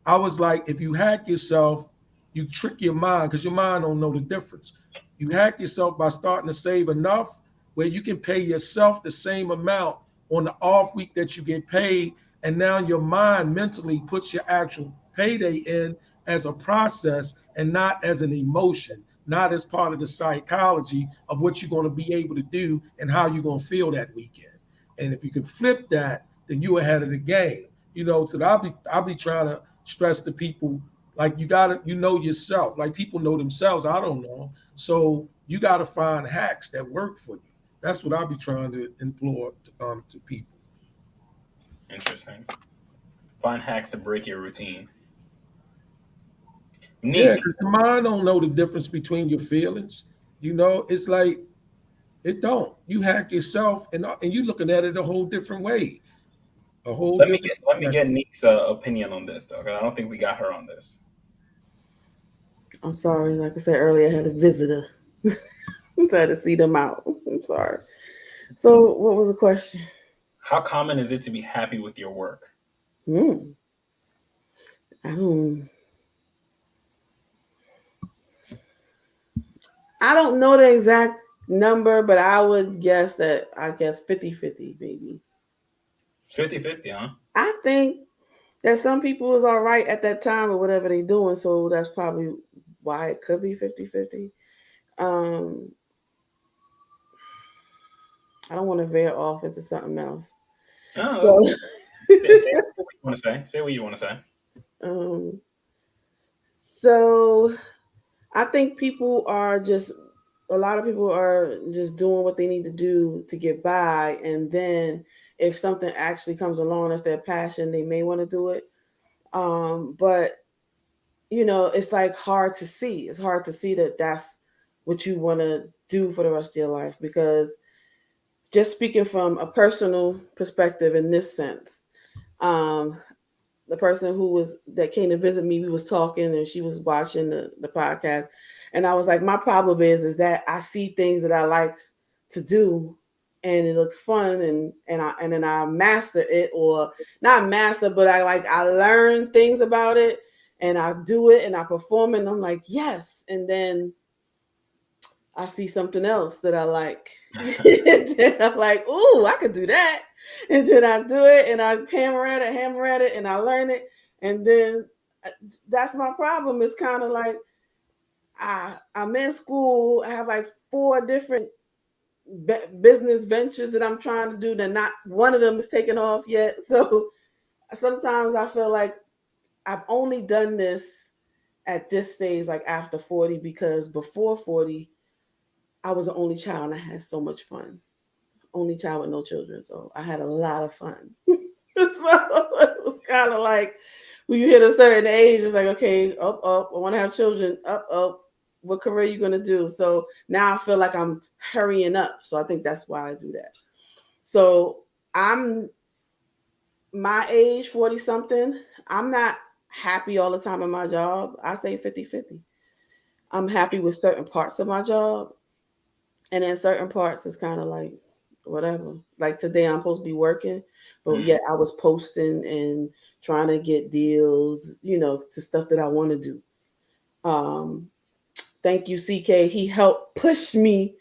I was like, if you hack yourself, you trick your mind because your mind don't know the difference. You hack yourself by starting to save enough where you can pay yourself the same amount on the off week that you get paid, and now your mind mentally puts your actual payday in as a process and not as an emotion, not as part of the psychology of what you're going to be able to do and how you're going to feel that weekend. And if you can flip that, then you're ahead of the game. So I'll be trying to stress to people, like, you gotta, yourself. Like, people know themselves. I don't know. So you got to find hacks that work for you. That's what I'll be trying to implore to people. Interesting. Find hacks to break your routine. Yeah, because the mind don't know the difference between your feelings. It's like it don't. You hack yourself, and you looking at it a whole different way. Let me get Neek's opinion on this, though, because I don't think we got her on this. I'm sorry. Like I said earlier, I had a visitor. I had to see them out. I'm sorry. So what was the question? How common is it to be happy with your work? I don't know the exact number, but I would guess 50-50 maybe. 50-50, huh? I think that some people is all right at that time or whatever they're doing, so that's probably why it could be 50-50. I don't want to veer off into something else. No, say what you want to say. Say what you want to say. So I think people are just a lot of people are just doing what they need to do to get by, and then if something actually comes along that's their passion, they may want to do it. But it's like hard to see. It's hard to see that that's what you want to do for the rest of your life, because just speaking from a personal perspective in this sense, the person that came to visit me, we was talking and she was watching the podcast, and I was like, my problem is that I see things that I like to do and it looks fun, and then I master it, or not master, but I learn things about it and I do it and I perform it and I'm like, yes, and then I see something else that I like. And then I'm like, ooh, I could do that. And then I do it and I hammer at it, and I learn it. And then that's my problem. It's kind of like I'm in school. I have like 4 different business ventures that I'm trying to do. That not one of them is taking off yet. So sometimes I feel like I've only done this at this stage, like after 40, because before 40, I was the only child and I had so much fun. Only child with no children. So I had a lot of fun. So it was kind of like when you hit a certain age, it's like, okay, up, I want to have children, up. What career are you going to do? So now I feel like I'm hurrying up. So I think that's why I do that. So I'm my age, 40 something. I'm not happy all the time in my job. I say 50-50. I'm happy with certain parts of my job. And in certain parts, it's kind of like whatever. Like today, I'm supposed to be working, but yet I was posting and trying to get deals, to stuff that I want to do. Thank you, CK. He helped push me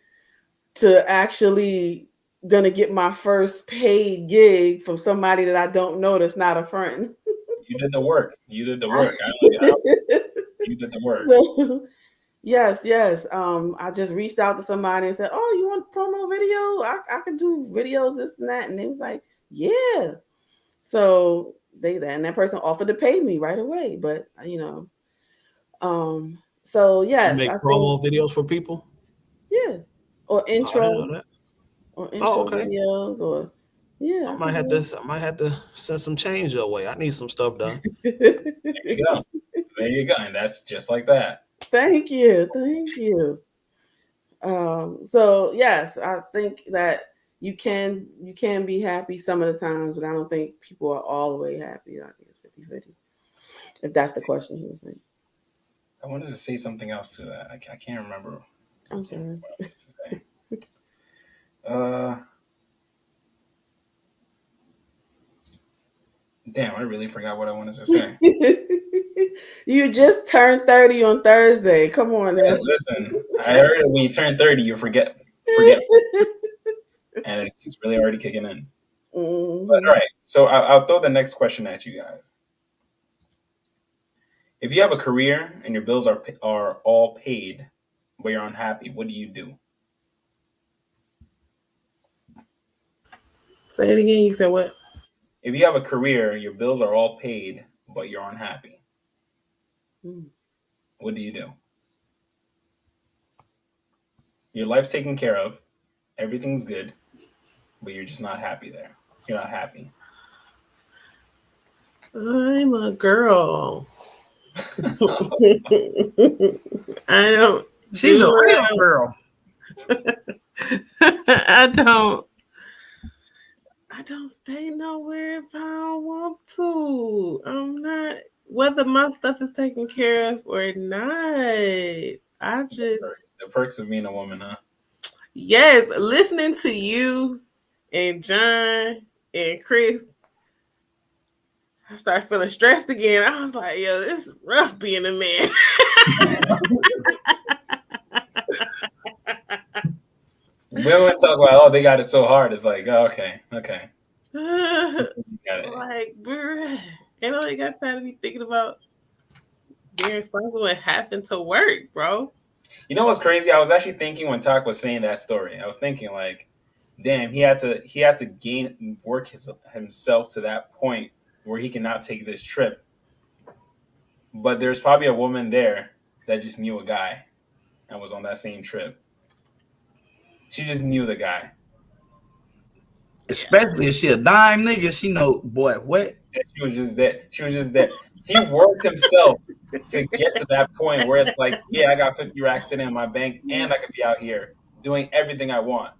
to actually gonna get my first paid gig from somebody that I don't know that's not a friend. You did the work. You did the work. You did the work. So, yes. I just reached out to somebody and said, "Oh, you want a promo video? I can do videos, this and that." And they was like, "Yeah." So and that person offered to pay me right away. But so yes, You make I promo think, videos for people. yeah, or Oh, I didn't know that. intro okay. videos, or yeah. I might have to send some change your way. I need some stuff done. There you go. There you go. And that's just like that. Thank you. So yes, I think that you can be happy some of the times, but I don't think people are all the way happy. I think it's 50-50. If that's the question he was saying. I wanted to say something else to that. I can't remember. I'm sorry. What I wanted to say. Damn, I really forgot what I wanted to say. You just turned 30 on Thursday. Come on now. Listen, I heard that when you turn 30, you forget. And it's really already kicking in. Mm-hmm. But all right, so I'll throw the next question at you guys. If you have a career and your bills are all paid, but you're unhappy, what do you do? Say it again. You said what? If you have a career, your bills are all paid, but you're unhappy, what do you do? Your life's taken care of, everything's good, but you're just not happy there. You're not happy. I'm a girl. I don't. She's a real girl. I don't stay nowhere if I don't want to. I'm not, whether my stuff is taken care of or not. I just The perks of being a woman, huh? Yes, listening to you and John and Chris, I started feeling stressed again. I was like, yo, it's rough being a man. We don't want to talk about, they got it so hard. It's like, oh, okay. Got it. Like, bruh, ain't nobody got time to be thinking about being responsible and having to work, bro. You know what's crazy? I was actually thinking when Tak was saying that story, I was thinking like, damn, he had to work himself to that point where he can now take this trip. But there's probably a woman there that just knew a guy and was on that same trip. She just knew the guy. Especially if she a dime nigga, she know, boy, what? And she was just there. She was just there. He worked himself to get to that point where it's like, yeah, I got 50 racks sitting in my bank and I could be out here doing everything I want.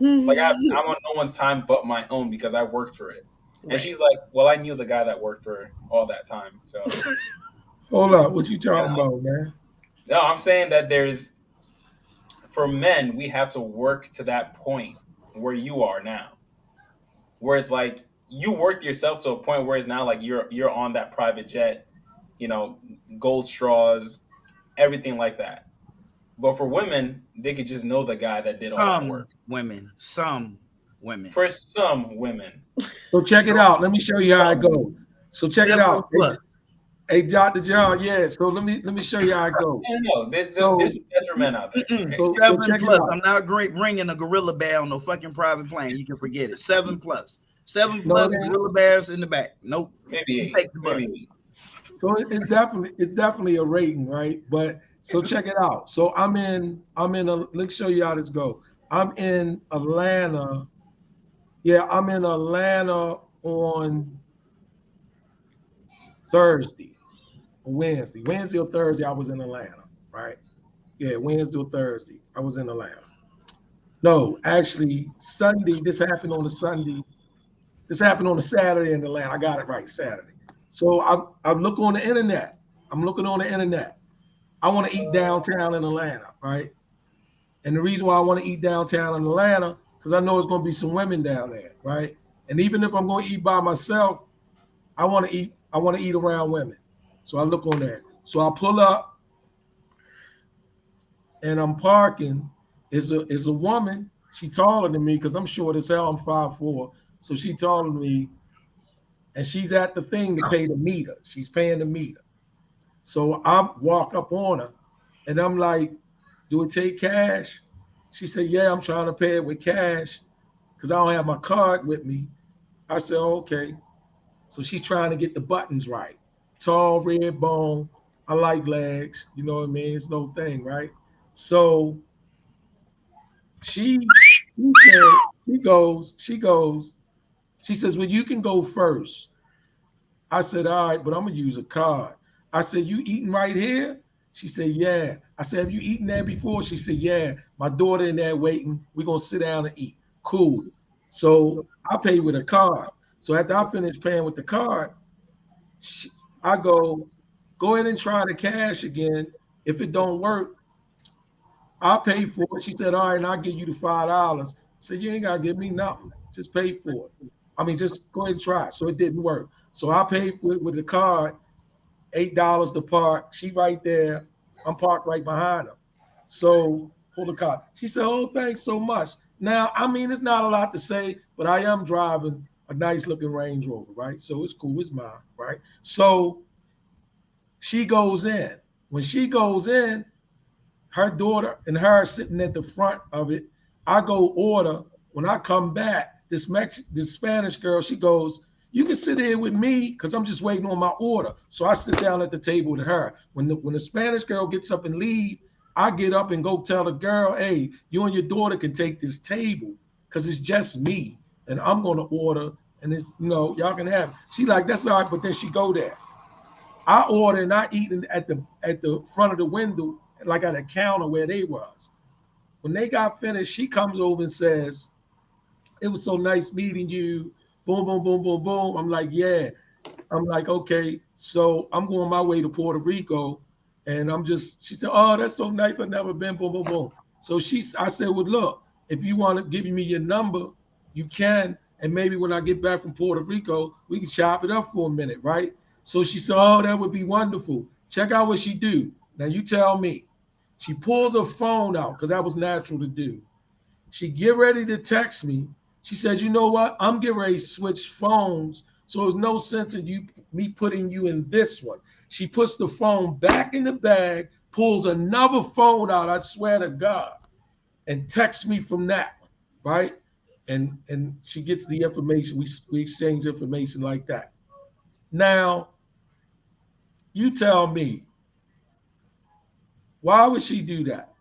Like I'm on no one's time but my own because I worked for it. And she's like, well, I knew the guy that worked for all that time. So hold up, what you talking about, man? No, I'm saying that for men, we have to work to that point where you are now. Where it's like you worked yourself to a point where it's now like you're on that private jet, gold straws, everything like that. But for women, they could just know the guy that did all that work. Some women. For some women. So check it out. Let me show you how I go. So check it out. Hey, Dr. John, yeah. So let me show you how I go. No, there's some desperate men out there. So 7+. I'm not bringing a gorilla bear on no fucking private plane. You can forget it. 7+. 7+ gorilla bears in the back. Nope. Maybe 8. Maybe 8. So it's definitely a rating, right? But so check it out. So let's show you how this go. I'm in Atlanta. Yeah, I'm in Atlanta on Thursday or Wednesday. Wednesday or Thursday, I was in Atlanta, right? Yeah, Wednesday or Thursday, I was in Atlanta. No, actually, Sunday. This happened on a Sunday. This happened on a Saturday in Atlanta. I got it right, Saturday. So I look on the internet. I'm looking on the internet. I want to eat downtown in Atlanta, right? And the reason why I want to eat downtown in Atlanta, because I know it's going to be some women down there, right? And even if I'm going to eat by myself, I want to eat around women. So I look on that. So I pull up and I'm parking. Is a woman. She taller than me because I'm short as hell. I'm 5'4". So she taller than me. And she's at the thing to pay the meter. She's paying the meter. So I walk up on her and I'm like, do it take cash? She said, yeah, I'm trying to pay it with cash because I don't have my card with me. I said, okay. So she's trying to get the buttons right. Tall, red bone. I like legs. You know what I mean? It's no thing, right? So she goes, she says, well, you can go first. I said, all right, but I'm going to use a card. I said, you eating right here? She said, yeah. I said, have you eaten there before? She said, yeah. My daughter in there waiting. We're going to sit down and eat. Cool. So I paid with a card. So after I finished paying with the card, I go ahead and try the cash again. If it don't work, I'll pay for it. She said, all right, and I'll give you the $5. I said, you ain't got to give me nothing. Just pay for it. I mean, just go ahead and try it. So it didn't work. So I paid for it with the card, $8 to park. She right there. I'm parked right behind her. So pull the car. She said, oh, thanks so much. Now, I mean, it's not a lot to say, but I am driving a nice looking Range Rover, right? So it's cool. It's mine, right? So she goes in. When she goes in, her daughter and her sitting at the front of it. I go order. When I come back, this Spanish girl, she goes, you can sit here with me because I'm just waiting on my order. So I sit down at the table with her. When the Spanish girl gets up and leave, I get up and go tell the girl, hey, you and your daughter can take this table because it's just me. And I'm going to order. And it's, y'all can have it. She like, that's all right. But then she go there. I order and I eat at the front of the window, like at a counter where they was. When they got finished, she comes over and says, it was so nice meeting you. Boom, boom, boom, boom, boom. I'm like, yeah. I'm like, okay. So I'm going my way to Puerto Rico. And she said, oh, that's so nice. I've never been, boom, boom, boom. So I said, well, look, if you want to give me your number, you can. And maybe when I get back from Puerto Rico, we can chop it up for a minute, right? So she said, oh, that would be wonderful. Check out what she do. Now you tell me. She pulls her phone out because that was natural to do. She get ready to text me. She says, you know what? I'm getting ready to switch phones. So there's no sense in me putting you in this one. She puts the phone back in the bag, pulls another phone out, I swear to God, and texts me from that one, right? And she gets the information. We exchange information like that. Now, you tell me, Why would she do that?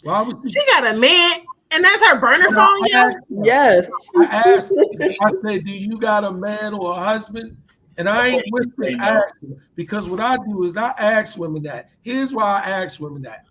Why would she got a man and that's her burner phone, yo? Yes. I asked, I said, do you got a man or a husband? And I ain't whispering asking, because what I do is I ask women that. Here's why I ask women that.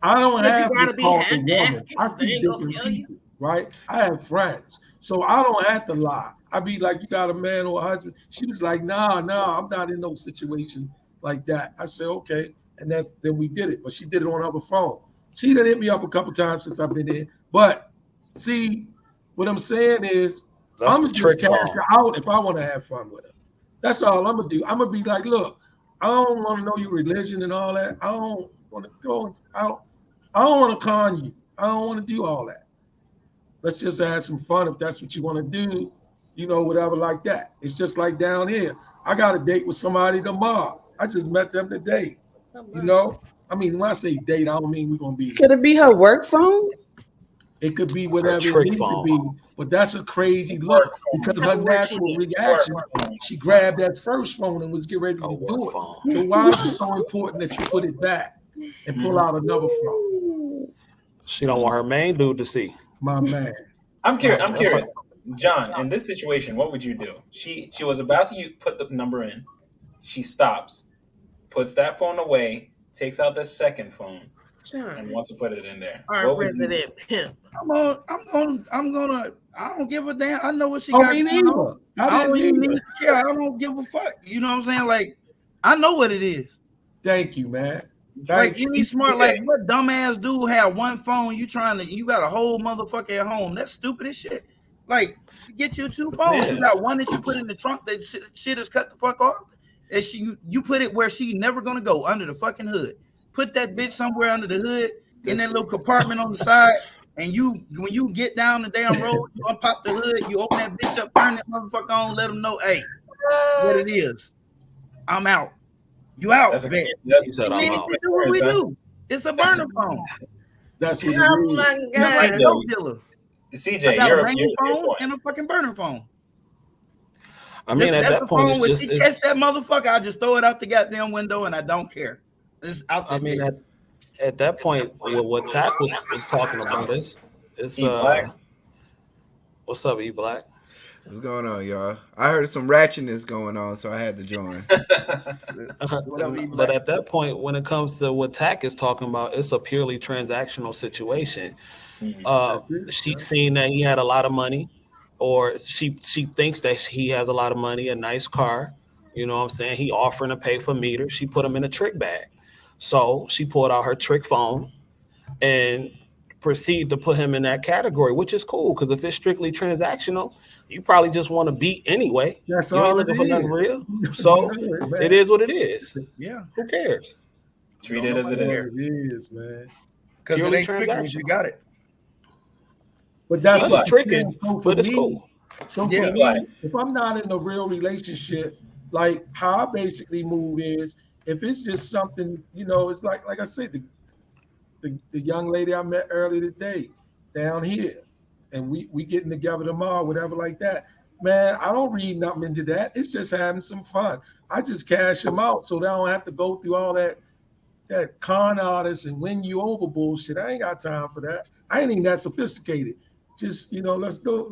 I don't have to call the woman. I see different people, right? I have friends. So I don't have to lie. I be like, you got a man or a husband? She was like, nah, I'm not in no situation like that. I said, okay. And then we did it. But she did it on her phone. She done hit me up a couple times since I've been in. But see, what I'm saying is, I'm gonna just cash her out if I want to have fun with her. That's all I'm gonna do. I'm gonna be like, look, I don't want to know your religion and all that. I don't want to go. I don't want to con you. I don't want to do all that. Let's just have some fun if that's what you want to do. You know, whatever like that. It's just like down here. I got a date with somebody tomorrow. I just met them today. You know, I mean, when I say date, I don't mean we're gonna be. Could it be her work phone? It could be whatever it needs to be, but that's a crazy look because her natural reaction, she grabbed that first phone and was getting ready to do it. So why is it so important that you put it back and pull out another phone? She don't want her main dude to see. My man. I'm curious. John, in this situation, what would you do? She was about to put the number in. She stops, puts that phone away, takes out the second phone, and wants to put it in there. Our resident pimp. I'm gonna. I don't give a damn. I know what she Oh, got. me going neither. on. I I don't didn't even either. need to care. I don't give a fuck. You know what I'm saying? Like, I know what it is. Thank you, man. Like, you need smart. Like, what dumbass dude have one phone? You got a whole motherfucker at home. That's stupid as shit. Like, get you two phones. You got one that you put in the trunk that shit is cut the fuck off. And you put it where she never gonna go, under the fucking hood. Put that bitch somewhere under the hood in that little compartment on the side. And when you get down the damn road, you unpop the hood, you open that bitch up, turn that motherfucker on, let them know, hey, what it is. I'm out. You out. That's man. do what we do. It's a burner phone. That's what oh my God. CJ, I got you're a main your phone point. and a fucking burner phone. I mean, at that point, it's just catch that motherfucker. I just throw it out the goddamn window and I don't care. It's out there. I mean, at that point, what Tack was talking about is Black. What's up, E Black? What's going on, y'all? I heard some ratchetness going on, so I had to join. But at that point, when it comes to what Tack is talking about, it's a purely transactional situation. She's seen that he had a lot of money, or she thinks that he has a lot of money, a nice car. You know what I'm saying? He offering to pay for meters. She put him in a trick bag. So she pulled out her trick phone and proceed to put him in that category, which is cool because if it's strictly transactional, you probably just want to beat anyway. That's you ain't all looking it for is. nothing real. So it is what it is. Yeah. Who cares? Treat it as it is. It is, man. Because it Purely ain't tricking if you got it. But that's It's tricking, so for but it's me, cool. So Yeah. for me, if I'm not in a real relationship, like how I basically move is, if it's just something, you know, it's like I said, the young lady I met earlier today down here, and we getting together tomorrow, whatever like that. Man, I don't read nothing into that. It's just having some fun. I just cash them out so that I don't have to go through all that con artist and win you over bullshit. I ain't got time for that. I ain't even that sophisticated. Just, you know, let's go.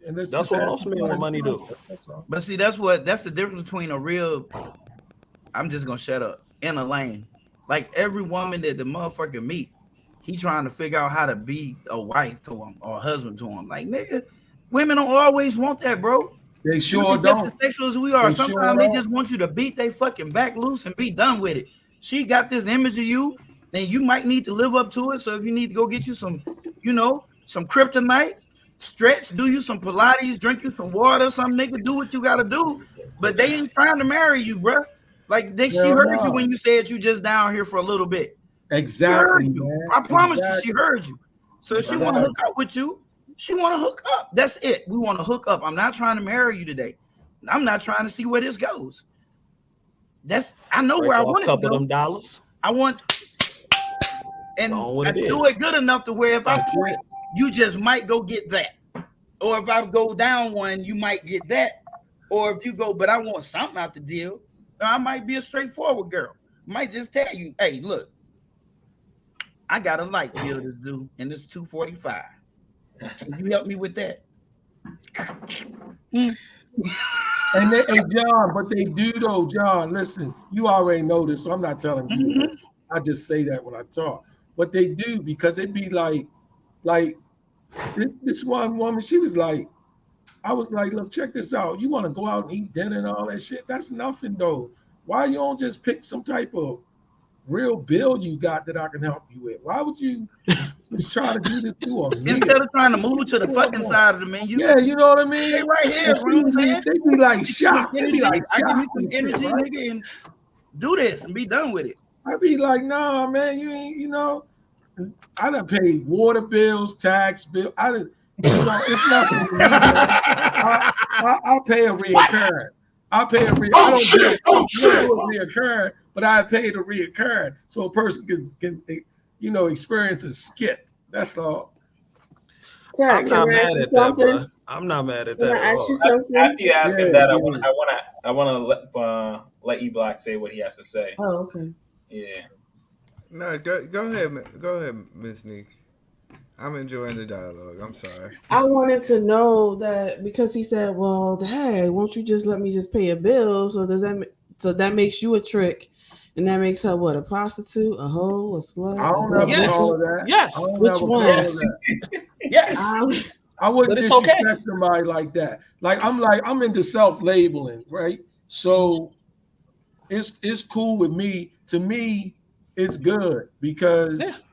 And That's what most men with money do. That's all. But see, that's the difference between a real, I'm just gonna shut up, and a lame. Like every woman that the motherfucker meet, he trying to figure out how to be a wife to him or a husband to him. Like, nigga, women don't always want that, bro. They sure Just don't. as sexual as we are, They sure sometimes they don't. just want you to beat they fucking back loose and be done with it. She got this image of you, and you might need to live up to it. So if you need to go get you some, you know, some kryptonite, stretch, do you some Pilates, drink you some water, some nigga, do what you gotta do. But they ain't trying to marry you, bro. Like she heard you when you said you just down here for a little bit. Exactly, man. I promise you, she heard you. So if she want to hook up with you, she want to hook up. That's it. We want to hook up. I'm not trying to marry you today. I'm not trying to see where this goes. I know where I want it to go. Them dollars. I want, and I do it good enough to where if I point, you just might go get that. Or if I go down one, you might get that. Or if you go, but I want something out the deal, I might be a straightforward girl. might just tell you, hey, look, I got a light bill to do, and it's $245. Can you help me with that? And hey, John, but they do though, John. Listen, you already know this, so I'm not telling you. I just say that when I talk. But they do, because it be like this one woman, she was like, I was like, look, check this out. You want to go out and eat dinner and all that shit? That's nothing though. Why you don't just pick some type of real bill you got that I can help you with? Why would you just try to do this through a meal? Instead of trying to move to the fucking side of the menu. Yeah, you know what I mean? Stay right here, you know what I'm saying? They be like shocked. They be like, I give me shocked some and shit, energy, right? nigga, and do this and be done with it. I be like, nah, man, you ain't, you know. I done paid water bills, tax bill. I done, you know, it's nothing to me, man. I'll pay a reoccurring. I'll pay a reoccurring. I don't do a reoccurring, but I pay the reoccurring so a person can you know, experience a skip. That's all. I'm not mad at that, bro. I'm not mad at that. After you ask him that, I want to let E Block say what he has to say. Oh, okay. Yeah. No, go ahead, Miss Neek. I'm enjoying the dialogue. I'm sorry. I wanted to know that because he said, "Well, hey, won't you just let me just pay a bill?" So that makes you a trick, and that makes her what, a prostitute, a hoe, a slut? I don't have all of that. Yes. Which one? Yes. I wouldn't But it's disrespect somebody like that. I'm into self-labeling, right? So it's cool with me. To me, it's good because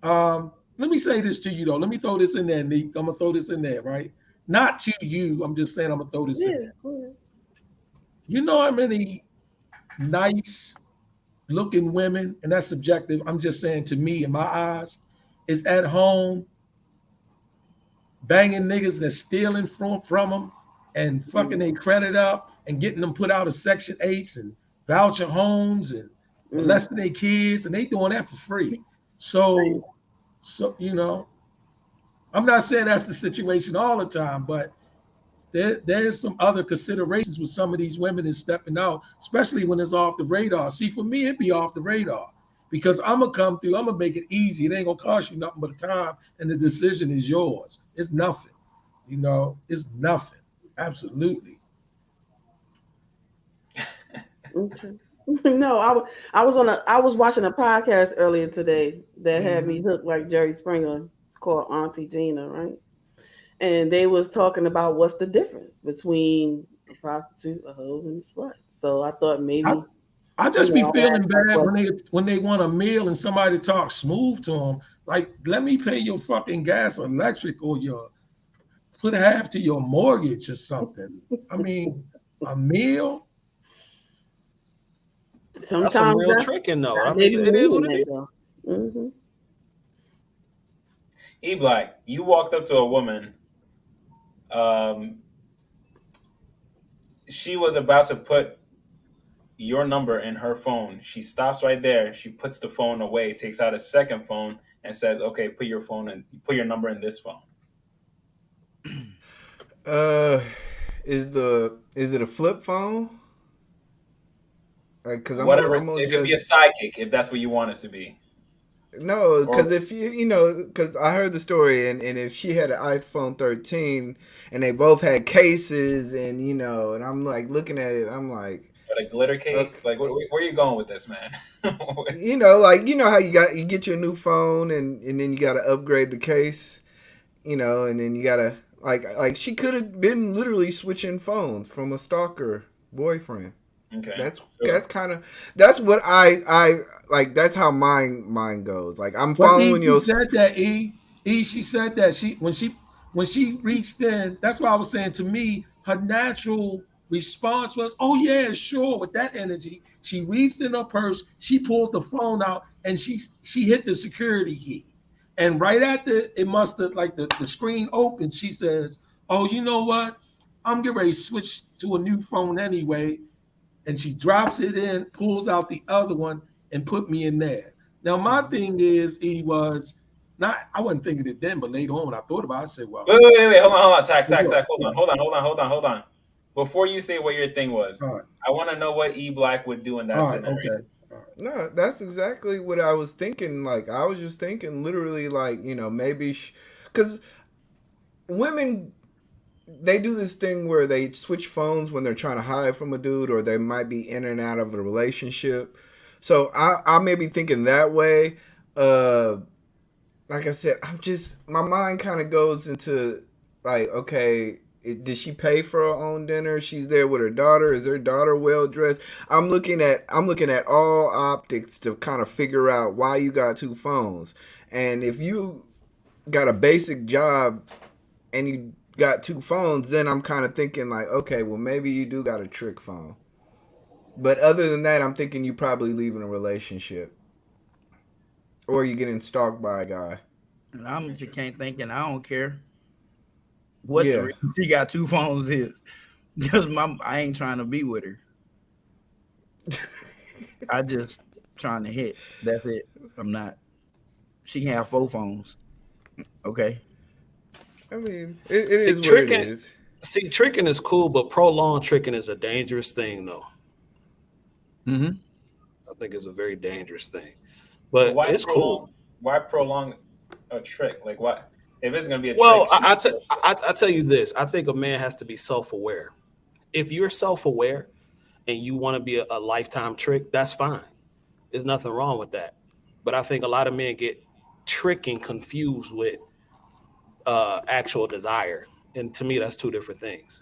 let me say this to you though. Let me throw this in there, Neek. I'm gonna throw this in there, right? Not to you. I'm just saying I'm gonna throw this in there. Cool. You know how many nice looking women, and that's subjective. I'm just saying to me in my eyes, is at home banging niggas that's stealing from them and fucking their credit up and getting them put out of Section 8s and voucher homes and molesting their kids, and they doing that for free. So you know, I'm not saying that's the situation all the time, but there's some other considerations with some of these women is stepping out, especially when it's off the radar. See, for me, it'd be off the radar because I'm gonna come through, I'm gonna make it easy. It ain't gonna cost you nothing but the time, and the decision is yours. It's nothing, you know, it's nothing. Absolutely. Okay. No, I was watching a podcast earlier today that had me hooked like Jerry Springer. It's called Auntie Gina, right? And they was talking about what's the difference between a prostitute, a hoe, and a slut. So I thought maybe I just be feeling bad when they want a meal and somebody talks smooth to them. Like, let me pay your fucking gas or electric or put half to your mortgage or something. I mean, a meal. Sometimes that's some real tricking though. I mean, it is what it is. Mm-hmm. E Black, you walked up to a woman. She was about to put your number in her phone. She stops right there. She puts the phone away, takes out a second phone, and says, "Okay, put your number in this phone." Is it a flip phone? Because Whatever, it could be a sidekick if that's what you want it to be. No, because if because I heard the story, and if she had an iPhone 13 and they both had cases, and and I'm like looking at it, I'm like, but a glitter case, like where are you going with this, man? how you get your new phone, and then you got to upgrade the case, and then you gotta like she could have been literally switching phones from a stalker boyfriend. Okay. That's what I like. That's how mine goes. Like I'm following your. She said that she said that when she reached in. That's why I was saying, to me, her natural response was, "Oh yeah, sure." With that energy, she reached in her purse, she pulled the phone out, and she hit the security key. And right after it must have the screen opened, she says, "Oh, you know what? I'm getting ready to switch to a new phone anyway." And she drops it in, pulls out the other one, and put me in there. Now, my thing is, I wasn't thinking it then, but later on when I thought about it, I said, well. Wait, hold on. Tack. Hold on. Before you say what your thing was, I want to know what E Black would do in that scenario. No, that's exactly what I was thinking. Like, I was just thinking literally, like, maybe because women, they do this thing where they switch phones when they're trying to hide from a dude, or they might be in and out of a relationship. So I may be thinking that way. Like I said, my mind kind of goes into like, okay, did she pay for her own dinner? She's there with her daughter. Is her daughter well dressed? I'm looking at all optics to kind of figure out why you got two phones. And if you got a basic job and you got two phones, then I'm kind of thinking like, okay, well maybe you do got a trick phone. But other than that, I'm thinking you probably leaving a relationship. Or you getting stalked by a guy. And I'm just can't thinking, I don't care what the reason she got two phones is. Because I ain't trying to be with her. I just trying to hit. That's it. I'm not. She can have 4 phones. Okay. I mean, it is what it is. See, tricking is cool, but prolonged tricking is a dangerous thing, though. Mm-hmm. I think it's a very dangerous thing. But why it's cool. Why prolong a trick? Like, what? If it's going to be a Well, trick. I tell you this. I think a man has to be self-aware. If you're self-aware and you want to be a lifetime trick, that's fine. There's nothing wrong with that. But I think a lot of men get tricking confused with actual desire. And to me, that's two different things.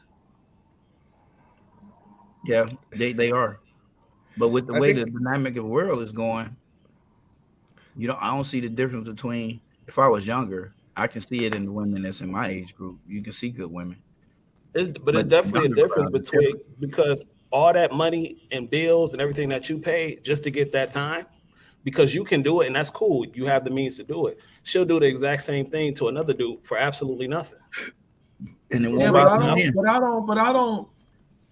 Yeah, they are. But with the way the dynamic of the world is going, I don't see the difference between, if I was younger, I can see it in the women that's in my age group. You can see good women. But it's definitely a difference between, because all that money and bills and everything that you pay just to get that time, because you can do it and that's cool. You have the means to do it. She'll do the exact same thing to another dude for absolutely nothing. And then but I don't.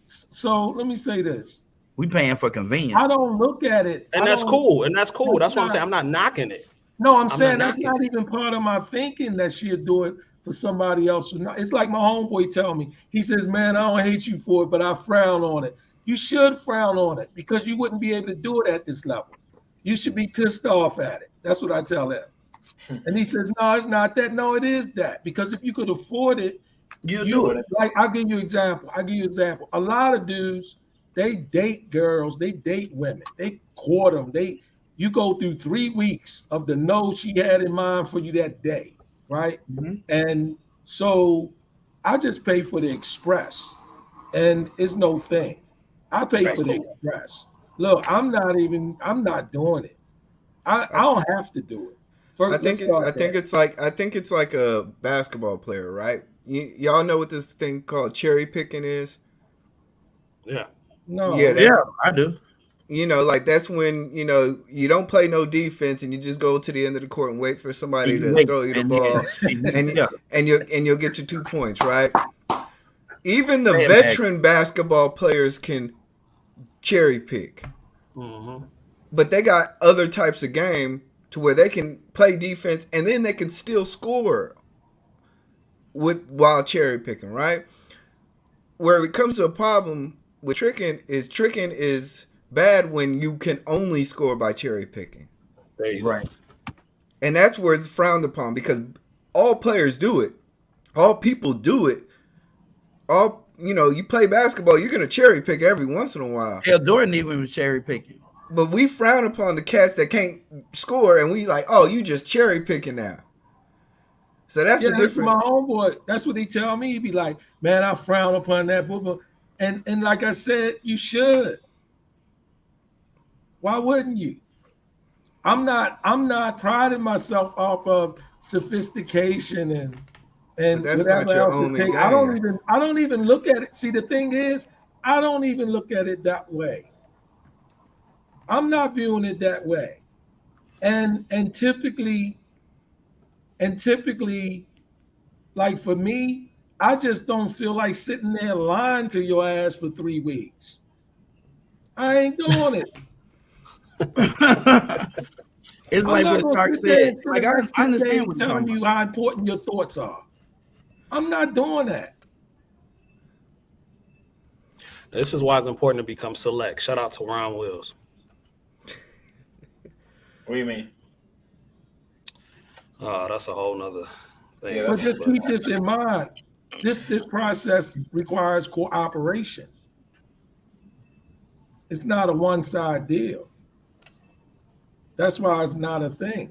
So let me say this. We paying for convenience. I don't look at it. And that's cool. That's what I'm saying. I'm not knocking it. No, I'm saying that's not even part of my thinking that she'll do it for somebody else. It's like my homeboy tell me. He says, man, I don't hate you for it, but I frown on it. You should frown on it because you wouldn't be able to do it at this level. You should be pissed off at it. That's what I tell him. And he says, no, it's not that. No, it is that. Because if you could afford it, you do it. Like, I'll give you an example. A lot of dudes, they date girls, they date women, they court them. You go through 3 weeks of the no she had in mind for you that day, right? Mm-hmm. And so I just pay for the express, and it's no thing. I pay for the express. Look, I'm not doing it. I don't have to do it. I think it's like a basketball player, right? Y'all know what this thing called cherry picking is? Yeah. No. Yeah, I do. Like that's when, you don't play no defense and you just go to the end of the court and wait for somebody to throw you the ball and you'll get your 2 points, right? Even the veteran basketball players can cherry pick. Mm-hmm. But they got other types of game to where they can play defense and then they can still score while cherry picking, right? Where it comes to a problem with tricking is bad when you can only score by cherry picking. Right. And that's where it's frowned upon because all players do it. All people do it. You play basketball, you're going to cherry pick every once in a while. Yeah, Jordan even was cherry picking. But we frown upon the cats that can't score and we like, oh, you just cherry picking now. So that's the difference. My homeboy, that's what he tell me. He'd be like, man, I frown upon that. And like I said, you should. Why wouldn't you? I'm not priding myself off of sophistication and that's not your only game. I don't even look at it. See, the thing is, I don't even look at it that way. I'm not viewing it that way. And typically, like for me, I just don't feel like sitting there lying to your ass for 3 weeks. I ain't doing it. It's like what Stark said. Like, I understand what telling you how important your thoughts are. I'm not doing that. This is why it's important to become select. Shout out to Ron Wills. What do you mean? That's a whole nother thing. Yeah, But just keep this in mind. This process requires cooperation. It's not a one-side deal. That's why it's not a thing.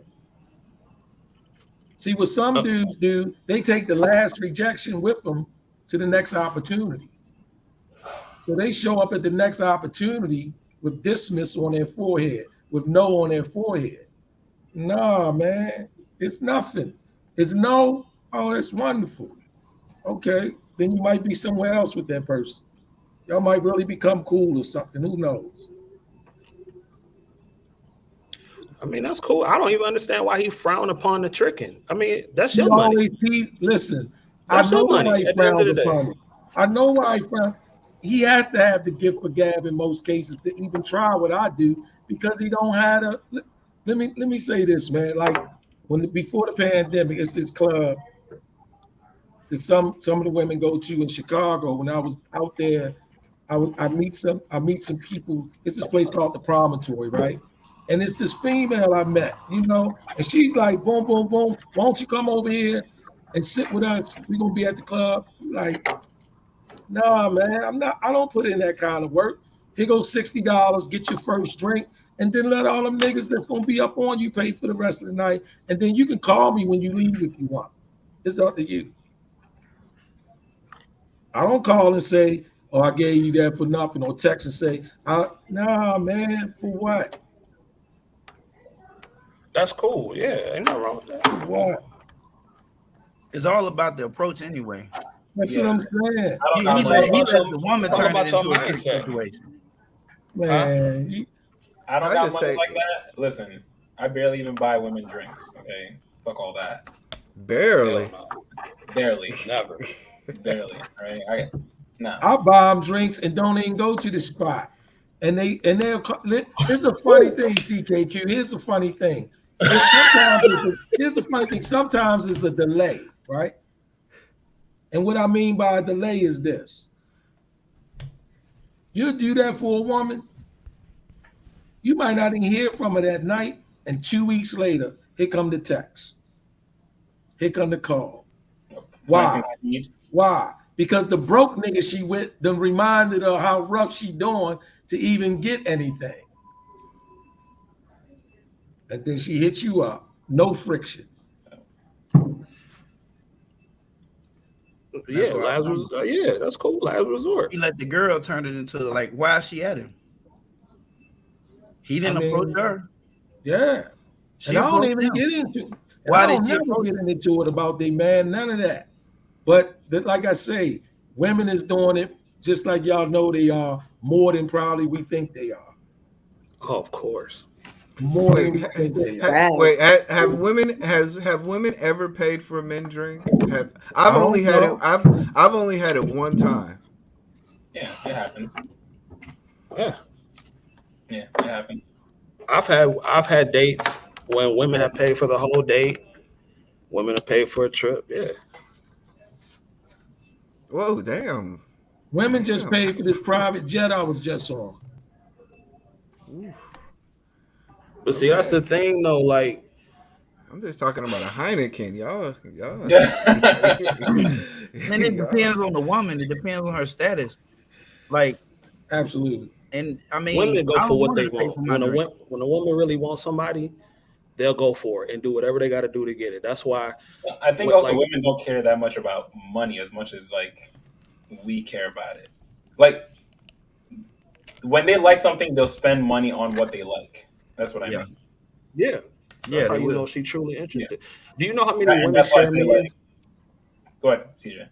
See, what some dudes do, they take the last rejection with them to the next opportunity. So they show up at the next opportunity with dismiss on their forehead, with no on their forehead. Nah, man, it's nothing. It's no. Oh, that's wonderful. Okay, then you might be somewhere else with that person. Y'all might really become cool or something. Who knows? I mean, that's cool. I don't even understand why he frowned upon the tricking. I mean, that's He your money. always listen, That's I know your money why he at the end of frowned the day. upon it. I know why he frowned. He has to have the gift for gab in most cases to even try what I do because he don't have a. Let me say this, man. Like before the pandemic, it's this club that some of the women go to in Chicago. When I was out there, I meet some people. It's this place called the Promontory, right? And it's this female I met, and she's like, boom, boom, boom. Why don't you come over here and sit with us? We're gonna be at the club. Like, nah, man, I don't put in that kind of work. Here goes $60, get your first drink, and then let all them niggas that's gonna be up on you pay for the rest of the night. And then you can call me when you leave if you want. It's up to you. I don't call and say, oh, I gave you that for nothing, or text and say, nah, man, for what? That's cool. Yeah, ain't nothing wrong with that. What? It's all about the approach anyway. That's what I'm saying. He let the woman turn it into a situation. Man, I don't I got just money say- like that. Listen, I barely even buy women drinks. Okay, fuck all that. Barely. Barely. Never. Barely. Right? I buy them drinks and don't even go to the spot. And they'll. Here's a funny thing, CKQ. Here's the funny thing. Here's the funny thing. Sometimes it's a delay, right? And what I mean by a delay is this. You do that for a woman, you might not even hear from her that night, and 2 weeks later, here come the text. Here come the call. Why? Why? Because the broke nigga she with them reminded her how rough she doing to even get anything. And then she hits you up. No friction. Yeah, that's cool. Last resort. He let the girl turn it into like, why is she at him? He didn't approach her. Yeah. She And I don't approached even him. get into. Why I did don't she never approach get into it about they man, none of that. But like I say, women is doing it just like y'all know they are more than probably we think they are. Oh, of course. More than we think they are. Have women ever paid for a men drink? I've only had it one time. Yeah, it happens. Yeah, it happens. I've had dates when women have paid for the whole date. Women have paid for a trip. Yeah. Whoa, damn. Women just paid for this private jet I was just on. But see, that's the thing, though. Like, I'm just talking about a Heineken, y'all. And it depends on the woman. It depends on her status. Like, absolutely. And I mean, women go I for what want they her to pay want. for my drink. When a woman really wants somebody, they'll go for it and do whatever they got to do to get it. That's why I think also women don't care that much about money as much as like we care about it. Like when they like something, they'll spend money on what they like. That's what I mean. Yeah. That's how they you will. know she's truly interested. Do you know how many And women that's why I share say, men? like, go ahead, CJ.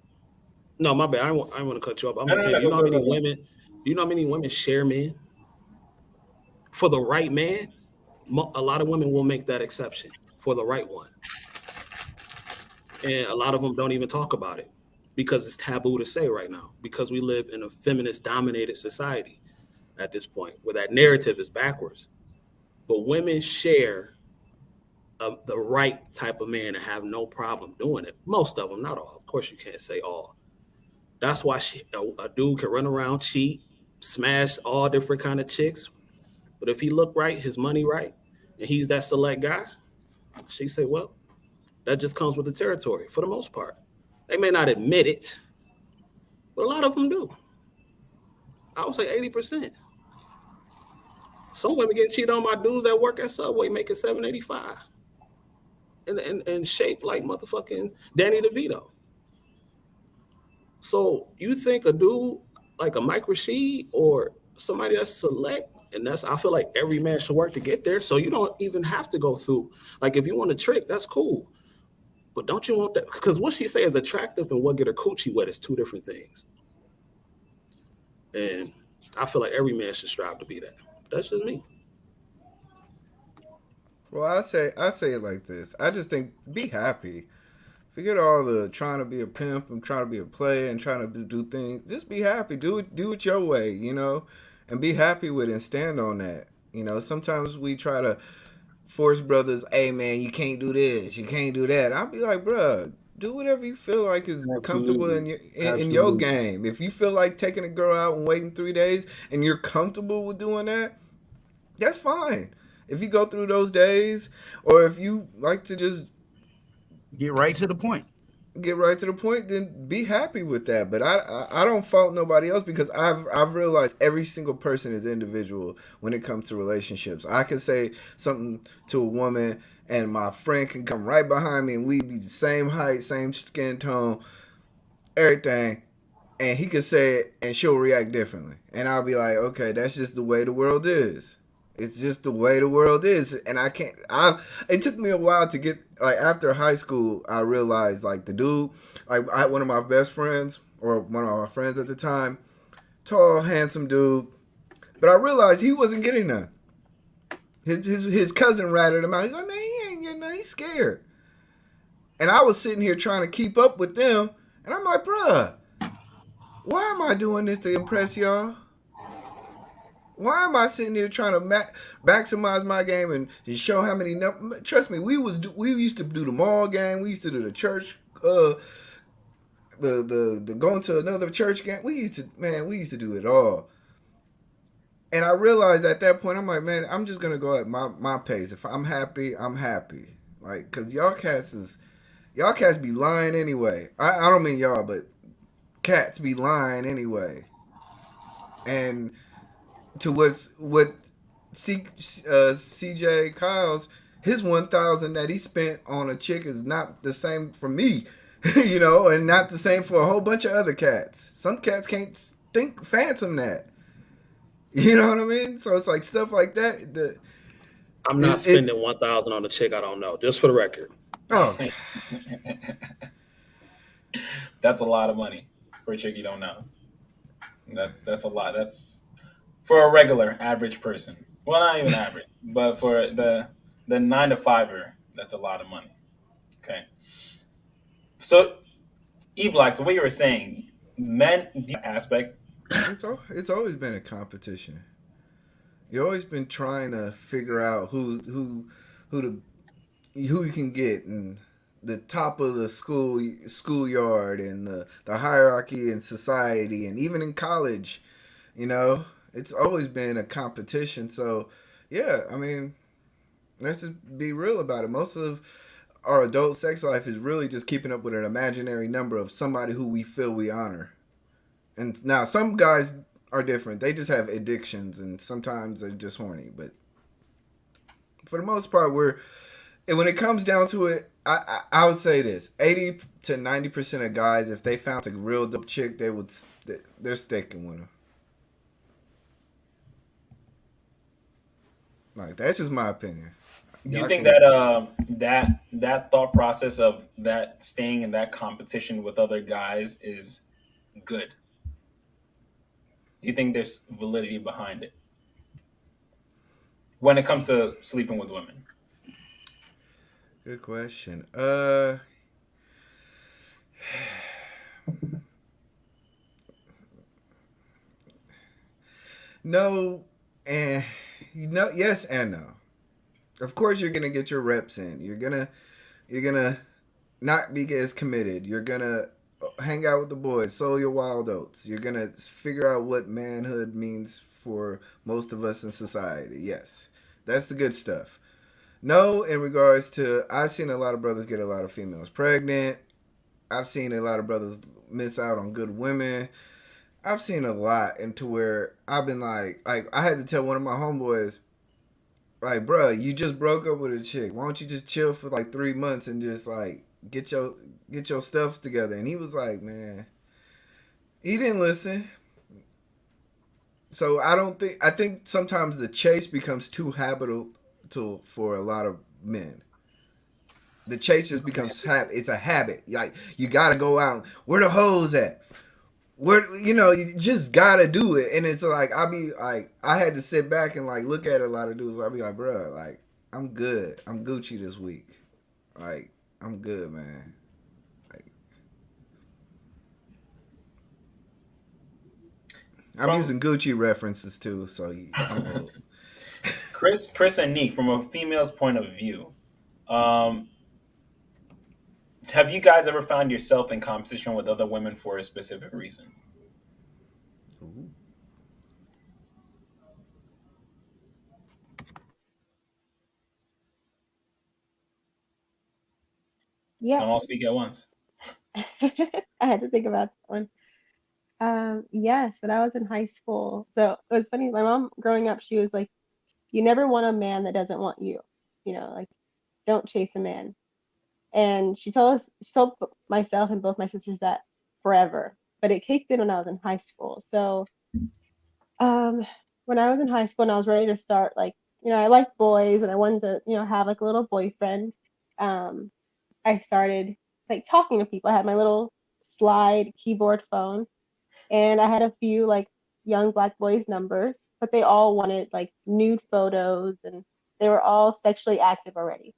No, my bad. I want to cut you off. I'm No, just no, saying. no, You know how go, many go. women? Do you know how many women share men? For the right man, a lot of women will make that exception for the right one, and a lot of them don't even talk about it because it's taboo to say right now. Because we live in a feminist-dominated society at this point, where that narrative is backwards. But women share the right type of man and have no problem doing it. Most of them, not all. Of course, you can't say all. That's why a dude can run around, cheat, smash all different kind of chicks. But if he look right, his money right, and he's that select guy, she say, well, that just comes with the territory for the most part. They may not admit it, but a lot of them do. I would say 80%. Some women getting cheated on by dudes that work at Subway making $7.85 and shaped like motherfucking Danny DeVito. So you think a dude like a Mike Rashid or somebody that's select, and I feel like every man should work to get there. So you don't even have to go through. Like if you want a trick, that's cool. But don't you want that? Because what she say is attractive and what get her coochie wet is two different things. And I feel like every man should strive to be that. That's just me. Well, I say it like this. I just think be happy. Forget all the trying to be a pimp and trying to be a player and trying to do things. Just be happy. Do it your way, and be happy with it and stand on that. Sometimes we try to force brothers, hey man, you can't do this, you can't do that. I'll be like, bruh, do whatever you feel like is comfortable in your game. If you feel like taking a girl out and waiting 3 days and you're comfortable with doing that, that's fine. If you go through those days, or if you like to just get right to the point, then be happy with that. But I don't fault nobody else, because I've realized every single person is individual when it comes to relationships. I can say something to a woman and my friend can come right behind me and we be the same height, same skin tone, everything, and he could say it and she'll react differently. And I'll be like, okay, that's just the way the world is. It's just the way the world is. And it took me a while to get, like, after high school, I realized, like, the dude, like, I had one of my best friends, or one of my friends at the time, tall, handsome dude, but I realized he wasn't getting none. His cousin ratted him out. He's like, man, he ain't getting none. He's scared. And I was sitting here trying to keep up with them, and I'm like, bruh, why am I doing this to impress y'all? Why am I sitting here trying to maximize my game and show how many? Trust me, we used to do the mall game. We used to do the church, the going to another church game. We used to do it all. And I realized at that point, I'm like, man, I'm just gonna go at my pace. If I'm happy, I'm happy. Like, cause y'all cats be lying anyway. I don't mean y'all, but cats be lying anyway. And to what CJ Kyle's, his 1,000 that he spent on a chick is not the same for me, and not the same for a whole bunch of other cats. Some cats can't phantom that. You know what I mean? So it's like stuff like that. I'm not spending 1,000 on a chick I don't know, just for the record. Oh, that's a lot of money for a chick you don't know. That's a lot. That's for a regular average person. Well, not even average, but for the 9-to-5er, that's a lot of money. Okay. So, E-Block, to what you were saying, men aspect. It's always been a competition. You've always been trying to figure out who you can get, and the top of the schoolyard, and the hierarchy in society, and even in college, it's always been a competition. So, yeah, I mean, let's just be real about it. Most of our adult sex life is really just keeping up with an imaginary number of somebody who we feel we honor. And now some guys are different. They just have addictions, and sometimes they're just horny. But for the most part, when it comes down to it, I would say this: 80 to 90% of guys, if they found a real dope chick, they're sticking with her. Like, that's just my opinion. Do you think that thought process of that staying in that competition with other guys is good? Do you think there's validity behind it when it comes to sleeping with women? Good question. No, and yes and no. Of course, you're gonna get your reps in. You're gonna not be as committed. You're gonna hang out with the boys, sow your wild oats. You're gonna figure out what manhood means for most of us in society. Yes, that's the good stuff. No, in regards to, I've seen a lot of brothers get a lot of females pregnant. I've seen a lot of brothers miss out on good women. I've seen a lot, and to where I've been like I had to tell one of my homeboys, like, bro, you just broke up with a chick. Why don't you just chill for like 3 months and just like get your stuff together? And he was like, man, he didn't listen. So I think sometimes the chase becomes too habitual for a lot of men. The chase just becomes it's a habit. Like you gotta go out. Where the hoes at? Where you just gotta do it. And it's like I'll be like I had to sit back and like look at a lot of dudes. I'll be like, bro, like I'm good. I'm Gucci this week. Like I'm good, man. Like I'm using Gucci references too, so I'm old. Chris and Neek, from a female's point of view, have you guys ever found yourself in competition with other women for a specific reason? Ooh. Yeah. Don't all speak at once. I had to think about that one. Yes, when I was in high school. So it was funny. My mom, growing up, she was like, "You never want a man that doesn't want you. Like don't chase a man." And she told myself and both my sisters that forever. But it kicked in when I was in high school. So, when I was in high school and I was ready to start, like, I liked boys and I wanted to, have like a little boyfriend. I started like talking to people. I had my little slide keyboard phone, and I had a few like young black boys' numbers, but they all wanted like nude photos, and they were all sexually active already.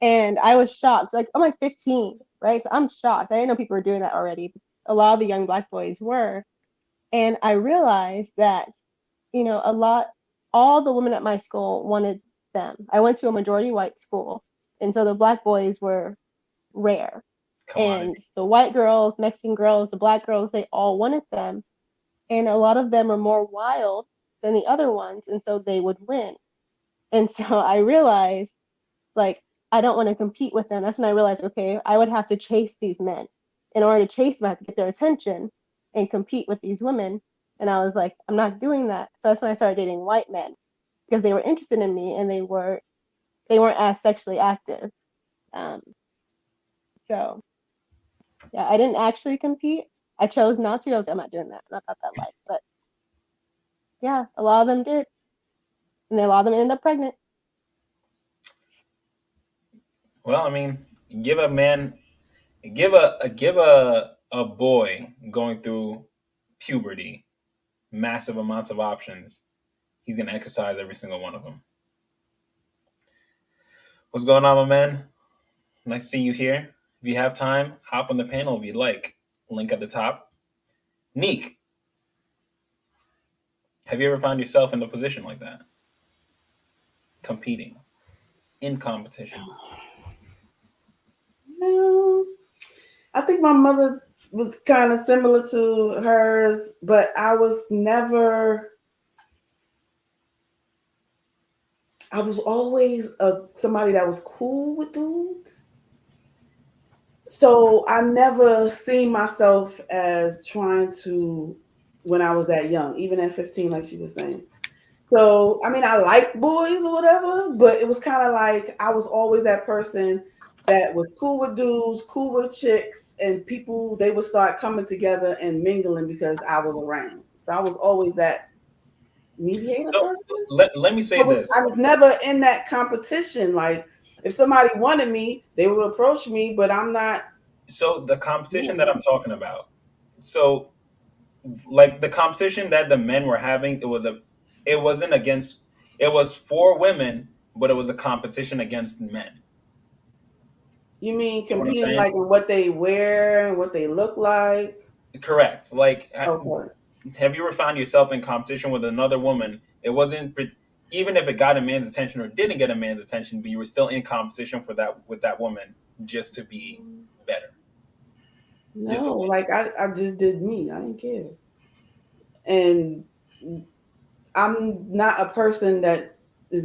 And I was shocked. Like, I'm like 15, right? So I'm shocked. I didn't know people were doing that already. A lot of the young black boys were. And I realized that, all the women at my school wanted them. I went to a majority white school. And so the black boys were rare. And the white girls, Mexican girls, the black girls, they all wanted them. And a lot of them were more wild than the other ones. And so they would win. And so I realized, like, I don't want to compete with them. That's when I realized, okay, I would have to chase these men. In order to chase them, I have to get their attention and compete with these women. And I was like, I'm not doing that. So that's when I started dating white men, because they were interested in me and they weren't as sexually active. So yeah, I didn't actually compete. I chose not to. I'm not doing that. I'm not about that life. But yeah, a lot of them did. And a lot of them ended up pregnant. Well, I mean, give a boy going through puberty massive amounts of options. He's gonna exercise every single one of them. What's going on, my man? Nice to see you here. If you have time, hop on the panel if you'd like. Link at the top. Neek, have you ever found yourself in a position like that? Competing. In competition. No, I think my mother was kind of similar to hers, but I was always somebody that was cool with dudes. So I never seen myself as trying to, when I was that young, even at 15, like she was saying. So, I mean, I like boys or whatever, but it was kind of like I was always that person that was cool with dudes, cool with chicks, and people, they would start coming together and mingling because I was around. So I was always that mediator person. Let me say this. I was never in that competition. Like, if somebody wanted me, they would approach me, but I'm not. So the competition that I'm talking about, so like the competition that the men were having, it was for women, but it was a competition against men. You mean You know what I'm competing saying? like in what they wear and what they look like? Correct. Like, Okay. have you ever found yourself in competition with another woman? It wasn't even if it got a man's attention or didn't get a man's attention, but you were still in competition with that woman just to be better. No, like I just did me. I didn't care. And I'm not a person that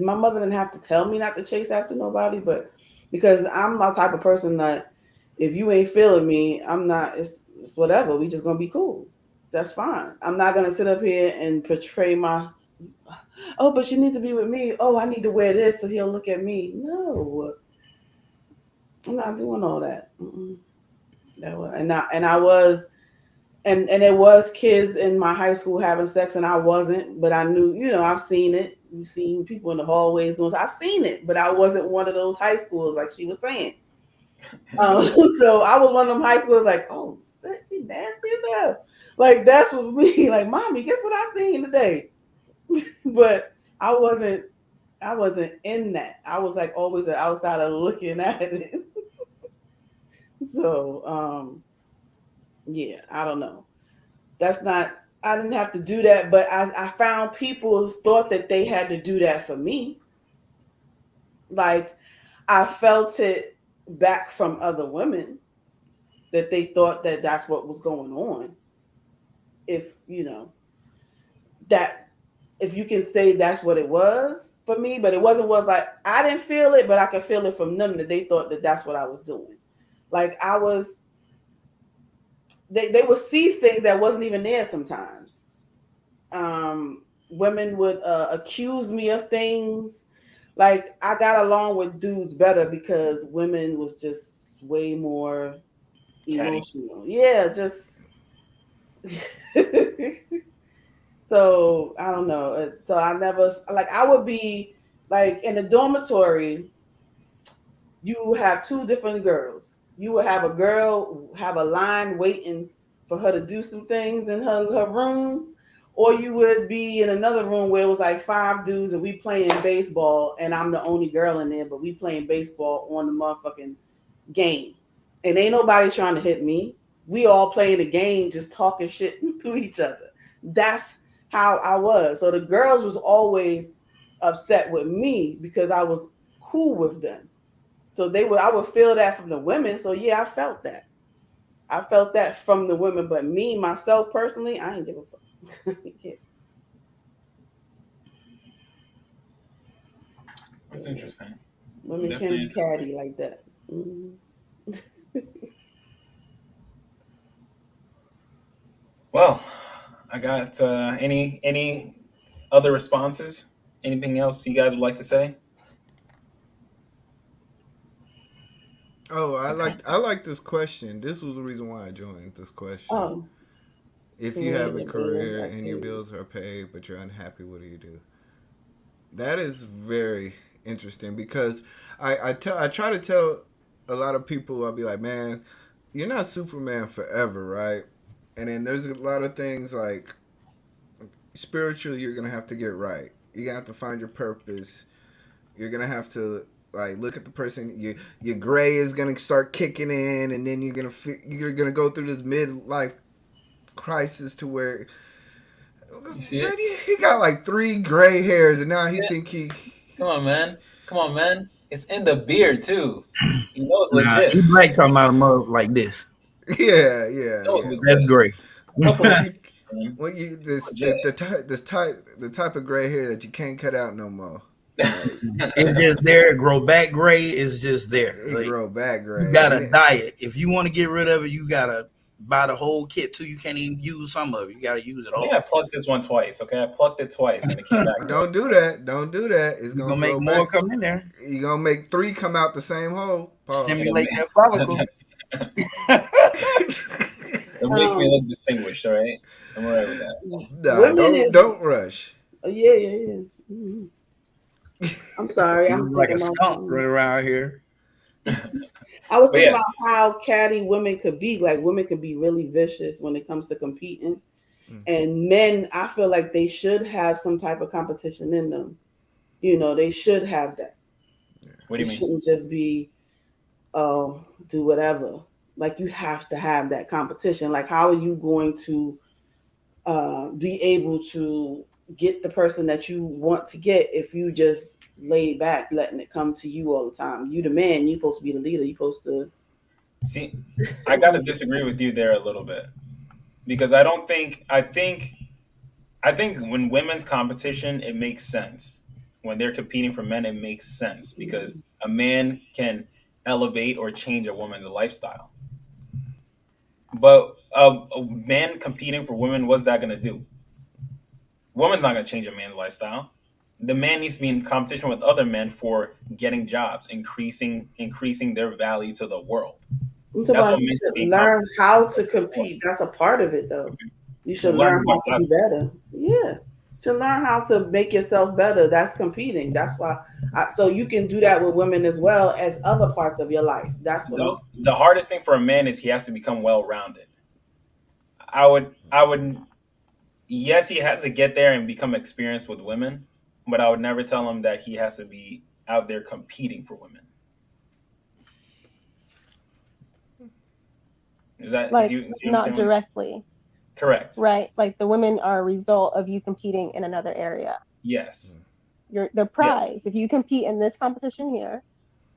my mother didn't have to tell me not to chase after nobody, but because I'm my type of person that if you ain't feeling me, I'm not. It's whatever. We just gonna be cool. That's fine. I'm not gonna sit up here and portray my. Oh, but you need to be with me. Oh, I need to wear this so he'll look at me. No, I'm not doing all that. And there was kids in my high school having sex, and I wasn't, but I knew, I've seen it. You've seen people in the hallways doing. I've seen it, but I wasn't one of those high schools like she was saying. So I was one of them high schools like, oh, she nasty as hell. Like that's what me. Like, mommy, guess what I seen today? But I wasn't in that. I was like always an outsider looking at it. So, yeah, I don't know. I didn't have to do that, but I found people thought that they had to do that for me. Like, I felt it back from other women that they thought that that's what was going on. If you can say that's what it was for me, but it was like, I didn't feel it, but I could feel it from them that they thought that that's what I was doing. Like they would see things that wasn't even there sometimes. Women would accuse me of things. Like, I got along with dudes better because women was just way more emotional. Yeah, just so I don't know. So I never I would be like in the dormitory. You have two different girls. You would have a girl have a line waiting for her to do some things in her room, or you would be in another room where it was like 5 dudes and we playing baseball, and I'm the only girl in there, but we playing baseball on the motherfucking game, and ain't nobody trying to hit me. We all playing the game, just talking shit to each other. That's how I was. So the girls was always upset with me because I was cool with them. So I would feel that from the women. So yeah, I felt that. I felt that from the women, but me, myself personally, I ain't give a fuck. That's interesting. Women Definitely can be catty like that. Well, I got any other responses? Anything else you guys would like to say? Oh, I like this question. This was the reason why I joined this question. Oh. If you have a career and your bills are paid, but you're unhappy, what do you do? That is very interesting because I try to tell a lot of people, I'll be like, man, you're not Superman forever, right? And then there's a lot of things like spiritually you're gonna have to get right. You're gonna have to find your purpose. You're gonna have to like look at the person. Your gray is gonna start kicking in, and then you're gonna go through this midlife crisis to where you see it? He got like 3 gray hairs, and now he think he. Come on, man! It's in the beard too. You know it's legit. He black talking about a mother like this. Yeah. That's great. The type of gray hair that you can't cut out no more. It's just there. Grow back gray is just there. Like, grow back gray. You gotta diet. If you want to get rid of it, you gotta buy the whole kit too. You can't even use some of it. You gotta use it all. Yeah, I plucked this one twice. Okay, I plucked it twice and it came back. Don't do that. It's gonna make more come in there. You're gonna make 3 come out the same hole. Stimulate that follicle. It'll make me look distinguished. All right, I'm all right with that. Nah, don't rush. Yeah. Mm-hmm. I'm sorry. I'm like a skunk right around here. I was thinking about how catty women could be. Like, women could be really vicious when it comes to competing. Mm-hmm. And men, I feel like they should have some type of competition in them. They should have that. What do you mean? It shouldn't just be, do whatever. Like, you have to have that competition. Like, how are you going to be able to get the person that you want to get if you just lay back, letting it come to you all the time? You the man, you're supposed to be the leader. You're supposed to see. I got to disagree with you there a little bit because I think when women's competition, it makes sense when they're competing for men, it makes sense because a man can elevate or change a woman's lifestyle. But a man competing for women, what's that going to do? Woman's not going to change a man's lifestyle. The man needs to be in competition with other men for getting jobs, increasing their value to the world. I'm talking That's about what you men should be should in learn competition how to compete. That's a part of it, though. You should Learn learn what how to be better. Yeah. To learn how to make yourself better. That's competing. That's why. So you can do that with women as well as other parts of your life. That's what I'm. The hardest thing for a man is he has to become well-rounded. I would yes, he has to get there and become experienced with women, but I would never tell him that he has to be out there competing for women. Is that Like, do you not understand? directly. Correct. Right. Like the women are a result of you competing in another area. Yes. The prize. If you compete in this competition here,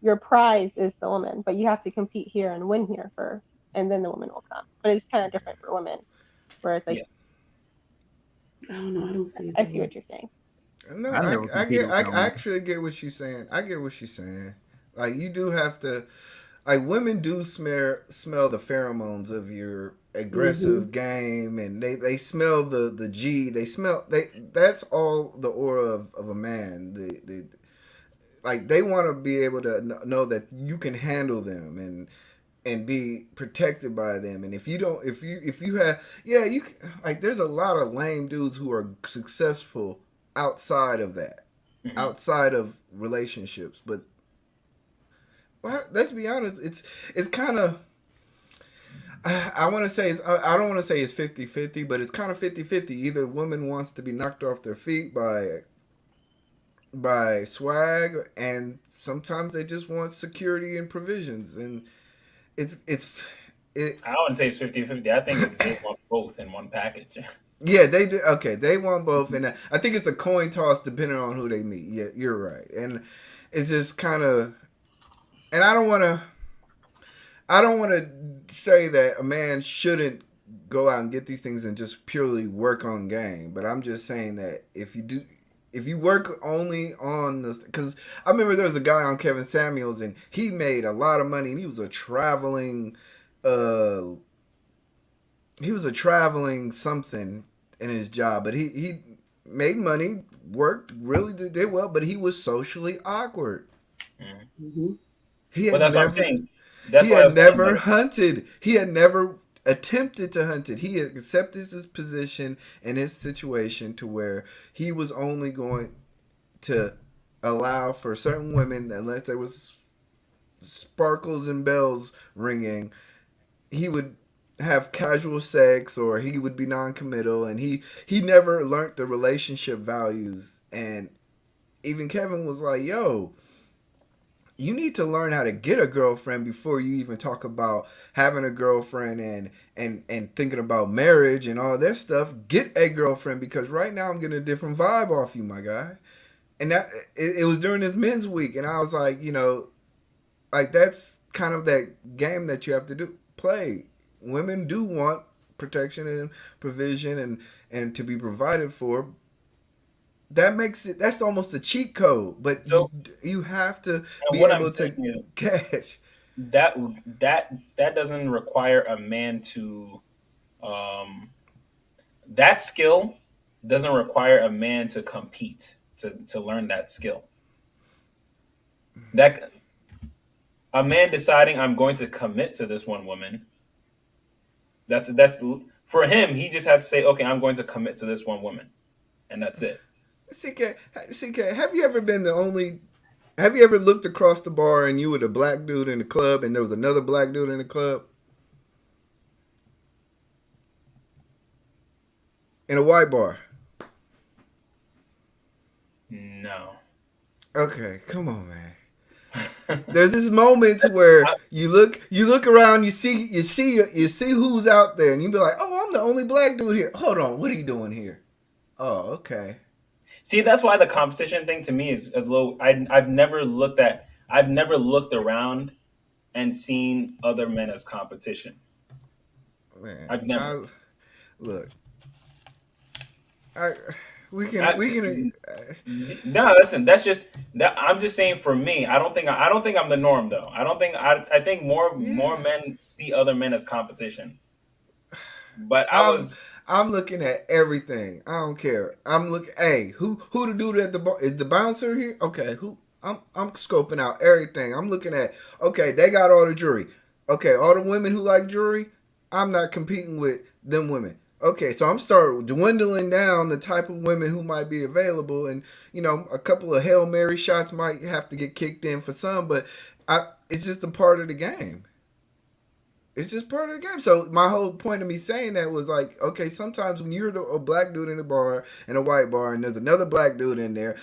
your prize is the woman, but you have to compete here and win here first, and then the woman will come. But it's kind of different for women, where it's like, I don't know. I don't see it. I see what you're saying. No, I never competed with no I actually get what she's saying. I get what she's saying. Like you do have to, like women do smell the pheromones of your aggressive game, and they smell the G. They smell that's all the aura of a man. Like they want to be able to know that you can handle them and be protected by them. And if you don't, if you have, yeah, you like there's a lot of lame dudes who are successful outside of that, outside of relationships. But well, let's be honest, it's kind of, I want to say, I don't want to say it's 50-50, but it's kind of 50-50. Either woman wants to be knocked off their feet by swag, and sometimes they just want security and provisions. And I wouldn't say it's 50-50. I think they want both in one package. Yeah, they do. Okay, they want both, and I think it's a coin toss depending on who they meet. Yeah, you're right, and it's just kind of, and I don't want to say that a man shouldn't go out and get these things and just purely work on game, but I'm just saying that if you work only on this, because I remember there was a guy on Kevin Samuels and he made a lot of money and he was a traveling something in his job, but he made money, worked, really did well, but he was socially awkward. He had that's never, what I'm saying. That's he what I had was saying, never like, hunted. He had never attempted to hunt it. He had accepted his position and his situation to where he was only going to allow for certain women, unless there was sparkles and bells ringing, he would have casual sex or he would be non-committal, and he never learned the relationship values. And even Kevin was like, yo, you need to learn how to get a girlfriend before you even talk about having a girlfriend and thinking about marriage and all that stuff. Get a girlfriend, because right now I'm getting a different vibe off you, my guy. And that it was during this men's week, and I was like, like that's kind of that game that you have to play. Women do want protection and provision and to be provided for. That makes it, that's almost a cheat code, but so, you have to be able to catch. That doesn't require a man to that skill doesn't require a man to compete to learn that skill. That a man deciding I'm going to commit to this one woman, that's for him, he just has to say, okay, I'm going to commit to this one woman, and that's it. CK, have you ever looked across the bar and you were the black dude in the club and there was another black dude in the club? In a white bar? No. Okay, come on, man. There's this moment where you look around, you see who's out there, and you be like, oh, I'm the only black dude here. Hold on, what are you doing here? Oh, okay. See, that's why the competition thing to me is a little. I've never looked around and seen other men as competition. Man, I've never. We can. No, listen. That's just that. I'm just saying. For me, I don't think I'm the norm, though. I think more men see other men as competition. But I'm looking at everything. I don't care. I'm looking. Hey, who the dude at the bar? Is the bouncer here? Okay, who? I'm scoping out everything. I'm looking at. Okay, they got all the jewelry. Okay, all the women who like jewelry, I'm not competing with them women. Okay, so I'm starting dwindling down the type of women who might be available, and a couple of Hail Mary shots might have to get kicked in for some, but it's just a part of the game. It's just part of the game. So my whole point of me saying that was like, okay, sometimes when you're a black dude in a bar and a white bar, and there's another black dude in there,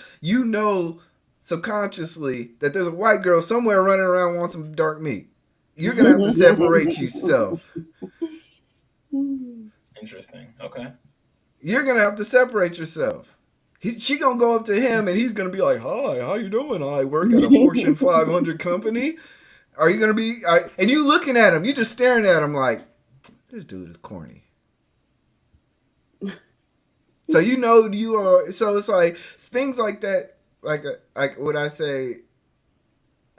subconsciously that there's a white girl somewhere running around wanting some dark meat. You're gonna have to separate yourself. Interesting. Okay. You're gonna have to separate yourself. She gonna go up to him and he's gonna be like, "Hi, how you doing? I work at a Fortune 500 company." Are you gonna be? And you looking at him? You just staring at him like, "This dude is corny." So you are. So it's like things like that. Like what I say.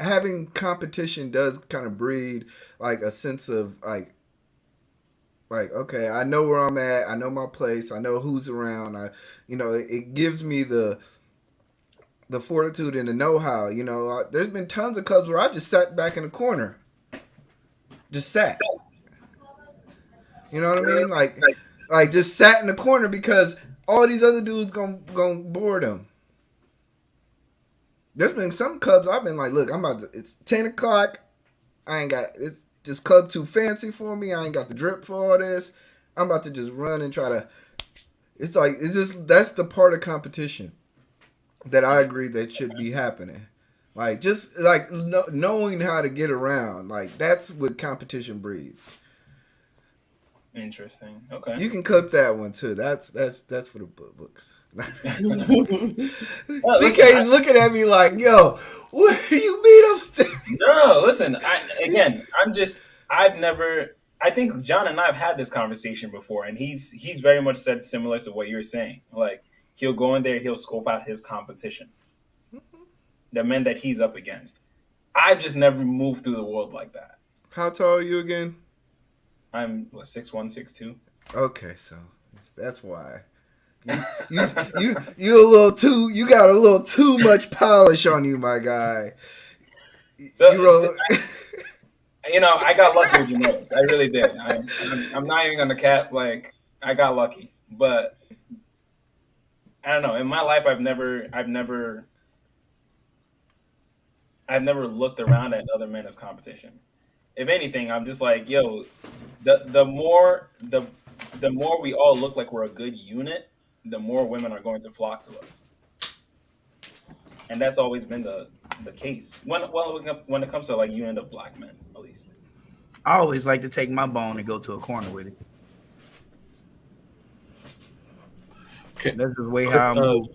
Having competition does kind of breed like a sense of like okay, I know where I'm at, I know my place, I know who's around. It gives me the fortitude and the know-how. There's been tons of clubs where I just sat back in the corner, just sat. You know what I mean? Like just sat in the corner because all these other dudes gonna bore them. There's been some clubs I've been like, look, it's 10 o'clock. It's this club too fancy for me. I ain't got the drip for all this. I'm about to just run and try to. That's the part of competition that I agree that should be happening. Like just like knowing how to get around. Like that's what competition breeds. Interesting. Okay. You can clip that one too. That's for the books. CK is looking at me like, yo, what do you mean upstairs? No, listen. I think John and I have had this conversation before, and he's very much said similar to what you're saying. Like he'll go in there, he'll scope out his competition, the men that he's up against. I've just never moved through the world like that. How tall are you again? I'm 6'1", 6'2". Okay, so that's why. You a little too. You got a little too much polish on you, my guy. So I got lucky with genetics. I really did. I'm not even gonna cap. Like I got lucky, but I don't know. In my life, I've never looked around at other men as competition. If anything, I'm just like, yo, the more we all look like we're a good unit, the more women are going to flock to us, and that's always been the case. When it comes to like unit of black men, at least. I always like to take my bone and go to a corner with it. Okay. That's the way how I move.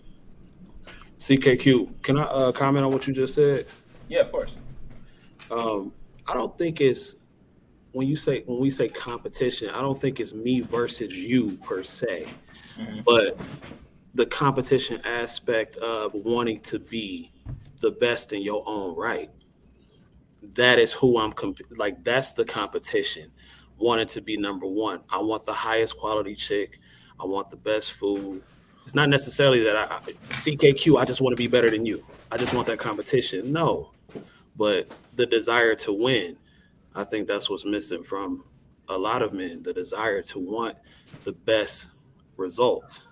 CKQ, can I comment on what you just said? Yeah, of course. I don't think it's when we say competition, I don't think it's me versus you per se, but the competition aspect of wanting to be the best in your own right. That is who I'm that's the competition. Wanting to be number one. I want the highest quality chick. I want the best food. It's not necessarily that CKQ, I just want to be better than you. I just want that competition. No. But the desire to win, I think that's what's missing from a lot of men, the desire to want the best result.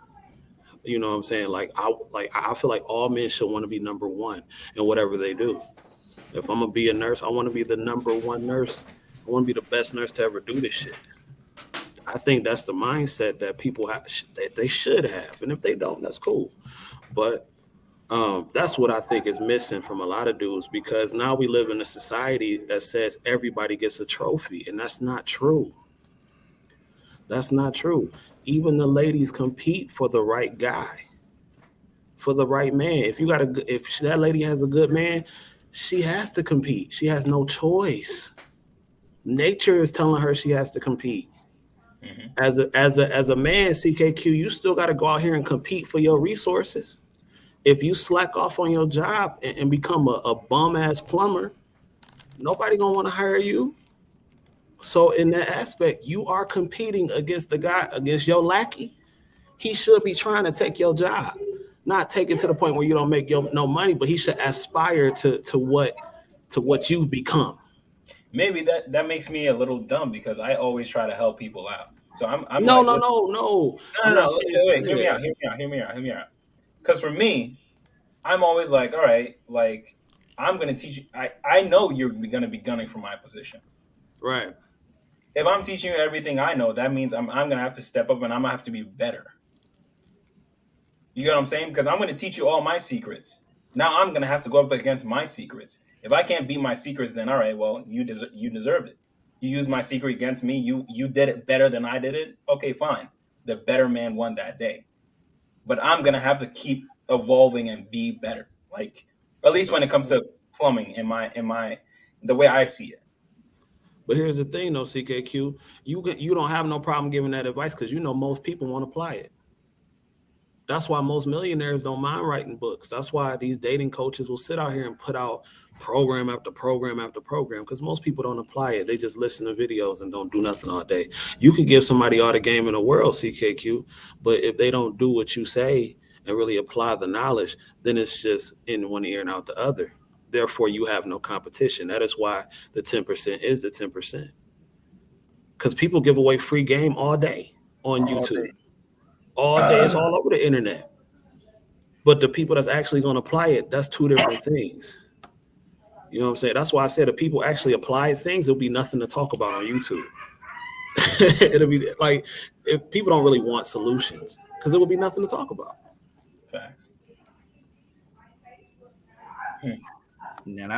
You know what I'm saying? I feel like all men should want to be number one in whatever they do. If I'm gonna be a nurse, I want to be the number one nurse. I want to be the best nurse to ever do this shit. I think that's the mindset that people have, that they should have, and if they don't, that's cool. But that's what I think is missing from a lot of dudes, because now we live in a society that says everybody gets a trophy, and that's not true. That's not true. Even the ladies compete for the right guy, for the right man. If that lady has a good man, she has to compete. She has no choice. Nature is telling her she has to compete. As a man, CKQ, you still got to go out here and compete for your resources. If you slack off on your job and become a bum ass plumber, nobody gonna want to hire you. So in that aspect, you are competing against the guy, against your lackey. He should be trying to take your job, not take it to the point where you don't make no money, but he should aspire to what you've become. Maybe that makes me a little dumb because I always try to help people out. So I'm No, like, no, listen, no. no. Wait, hear me out. Because for me, I'm always like, all right, like I'm gonna teach you. I know you're gonna be gunning for my position. Right. If I'm teaching you everything I know, that means I'm gonna have to step up and I'm gonna have to be better. You get what I'm saying? Because I'm gonna teach you all my secrets. Now I'm gonna have to go up against my secrets. If I can't beat my secrets, then all right, well, you deserve it. You used my secret against me. You did it better than I did it. Okay, fine. The better man won that day. But I'm gonna have to keep evolving and be better. Like at least when it comes to plumbing, in my the way I see it. But here's the thing, though, CKQ, you don't have no problem giving that advice because you know most people won't apply it. That's why most millionaires don't mind writing books. That's why these dating coaches will sit out here and put out program after program after program because most people don't apply it. They just listen to videos and don't do nothing all day. You can give somebody all the game in the world, CKQ, but if they don't do what you say and really apply the knowledge, then it's just in one ear and out the other. Therefore, you have no competition. That is why the 10% is the 10%. Because people give away free game all day on YouTube. All day. It's all over the internet. But the people that's actually going to apply it, that's two different things. You know what I'm saying? That's why I said if people actually apply things, there'll be nothing to talk about on YouTube. It'll be like if people don't really want solutions because there will be nothing to talk about. Facts. And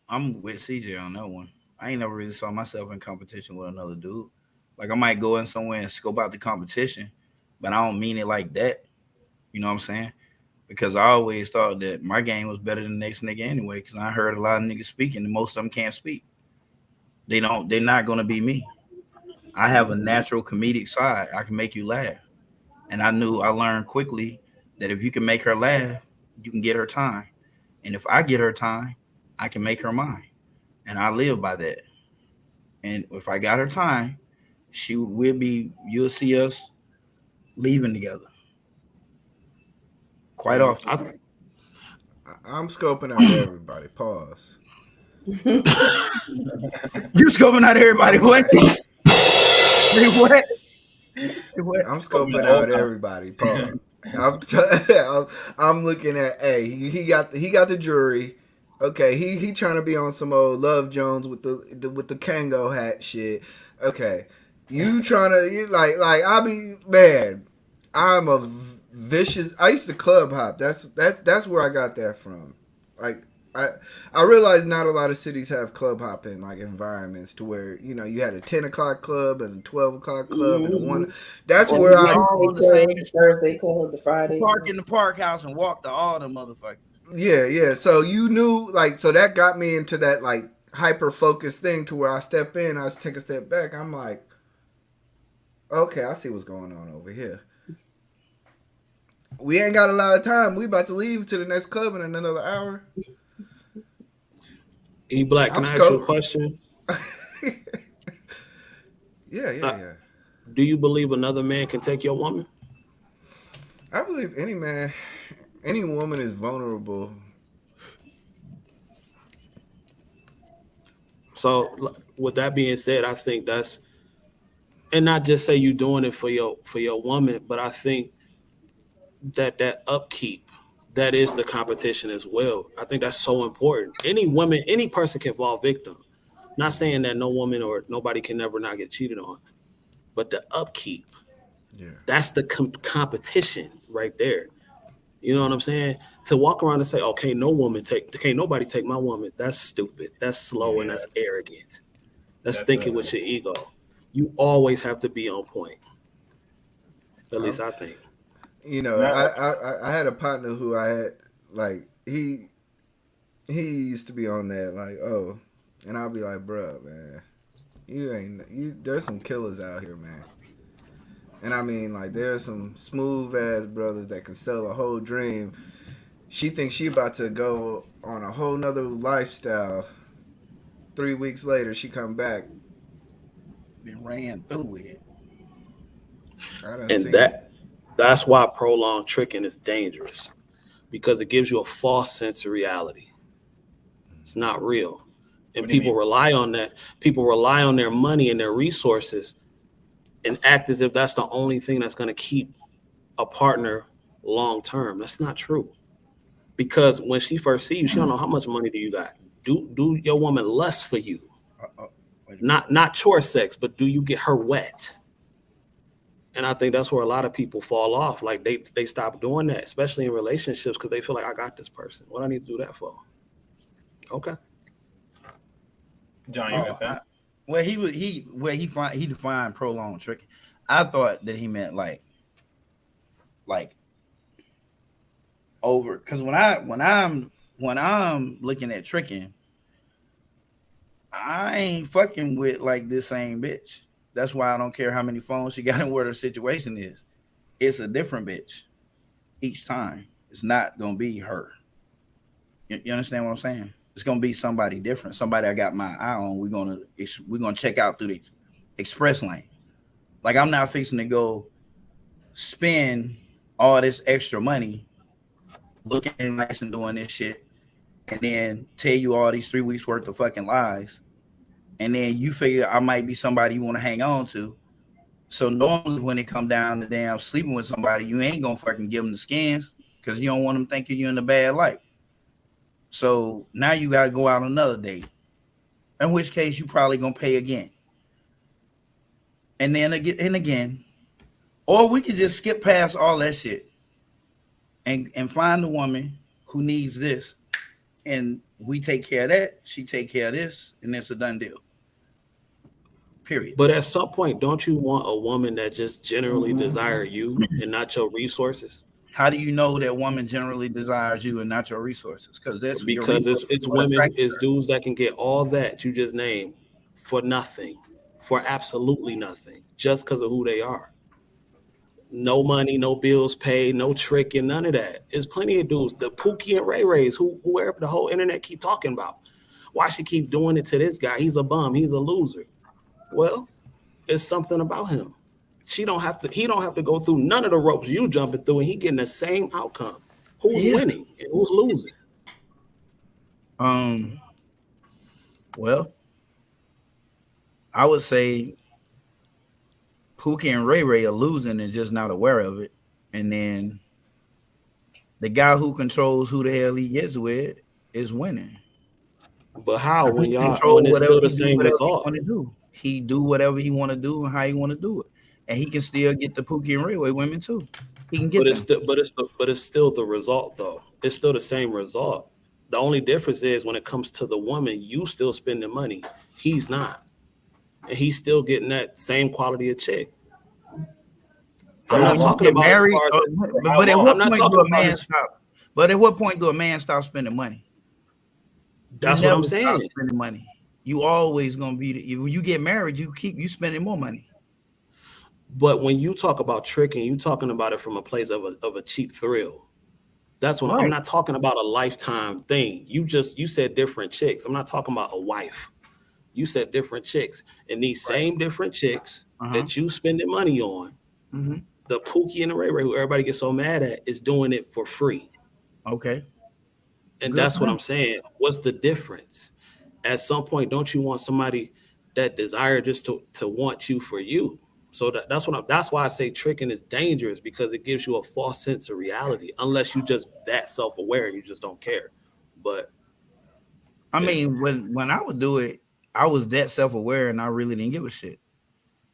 I'm with CJ on that one. I ain't never really saw myself in competition with another dude. Like I might go in somewhere and scope out the competition, but I don't mean it like that. You know what I'm saying? Because I always thought that my game was better than the next nigga anyway. Because I heard a lot of niggas speaking, and most of them can't speak. They're not gonna be me. I have a natural comedic side. I can make you laugh, and I learned quickly that if you can make her laugh, you can get her time. And if I get her time, I can make her mine. And I live by that. And if I got her time, you'll see us leaving together. Quite often. I'm scoping out everybody. Pause. You scoping out everybody. What? What? I'm scoping out everybody. Pause. I'm looking at. Hey, he got the jury. Okay, he trying to be on some old Love Jones with the Kango hat shit. Okay, you trying to like I be man. I'm a vicious. I used to club hop. That's where I got that from. Like I realize not a lot of cities have club hopping like environments to where you had a 10 o'clock club and a 12 o'clock club and a one. That's where I all the same Thursday club, the Friday park in the park house and walk to all the motherfuckers. Yeah. So you knew so that got me into that like hyper focused thing to where I step in, I take a step back. I'm like, okay, I see what's going on over here. We ain't got a lot of time. We about to leave to the next club in another hour. E Black, can I ask you a question? Yeah. Do you believe another man can take your woman? I believe any woman is vulnerable. So with that being said, I think that's, and not just say you doing it for your woman, but I think that upkeep, that is the competition as well. I think that's so important. Any person can fall victim. Not saying that no woman or nobody can never not get cheated on, but the upkeep, that's the competition right there. You know what I'm saying? To walk around and say, "Oh, can't nobody take my woman." That's stupid. That's slow and that's arrogant. That's thinking with your ego. You always have to be on point. At least I think. I had a partner who I had like he used to be on that like and I'll be like, bruh, man, you there's some killers out here, man. And I mean, like, there's some smooth ass brothers that can sell a whole dream. She thinks she about to go on a whole nother lifestyle. 3 weeks later, she come back. Been ran through it. I done And seen it. that's why prolonged tricking is dangerous, because it gives you a false sense of reality. It's not real. And people rely on that. People rely on their money and their resources and act as if that's the only thing that's going to keep a partner long term. That's not true. Because when she first sees you, she don't know how much money do you got. Do your woman lust for you? Not chore sex, but do you get her wet? And I think that's where a lot of people fall off. Like they stop doing that, especially in relationships, because they feel like, I got this person. What do I need to do that for? Okay. John, you gonna say? Well, he defined prolonged tricking. I thought that he meant like over, because when I'm looking at tricking, I ain't fucking with like this same bitch. That's why I don't care how many phones she got and what her situation is. It's a different bitch each time. It's not gonna be her. You understand what I'm saying? It's gonna be somebody different. Somebody I got my eye on. We're gonna check out through the express lane. Like, I'm not fixing to go spend all this extra money looking nice and doing this shit, and then tell you all these 3 weeks worth of fucking lies, and then you figure I might be somebody you want to hang on to. So normally when it come down to damn sleeping with somebody, you ain't gonna fucking give them the skins because you don't want them thinking you're in a bad light. So now you gotta go out another date, in which case you probably gonna pay again, and then again, or we could just skip past all that shit and find the woman who needs this, and we take care of that, she take care of this, and it's a done deal. Period. But at some point, don't you want a woman that just generally desire you and not your resources? How do you know that woman generally desires you and not your resources? Because it's women, it's dudes that can get all that you just named for nothing, for absolutely nothing, just because of who they are. No money, no bills paid, no tricking, none of that. There's plenty of dudes, the Pookie and Ray Rays, whoever the whole internet keep talking about. Why she keep doing it to this guy? He's a bum. He's a loser. Well, it's something about him. He don't have to go through none of the ropes you jumping through, and he getting the same outcome. Who's winning and who's losing? Well, I would say Pookie and Ray Ray are losing and just not aware of it. And then the guy who controls who the hell he gets with is winning. But how when it's still the same result? He do whatever he want to do and how he want to do it, and he can still get the Pookie and Ray Ray women too. He can get but it's still the result though. It's still the same result. The only difference is when it comes to the woman, you still spending money. He's not. And he's still getting that same quality of chick. I'm not talking about married, but at what point do a man stop? But at what point do a man stop spending money? That's what I'm saying. Spending money. You always gonna be. When you get married, you spending more money. But when you talk about tricking, you talking about it from a place of a cheap thrill. That's what I'm not talking about a lifetime thing. You said different chicks. I'm not talking about a wife. You said different chicks, and these same different chicks that you spending money on, the Pookie and the Ray Ray, who everybody gets so mad at, is doing it for free. Okay. And that's what I'm saying. What's the difference? At some point, don't you want somebody that desire just to want you for you? So that's why I say tricking is dangerous, because it gives you a false sense of reality, unless you just that self-aware and you just don't care. But I mean, when I would do it, I was that self-aware and I really didn't give a shit,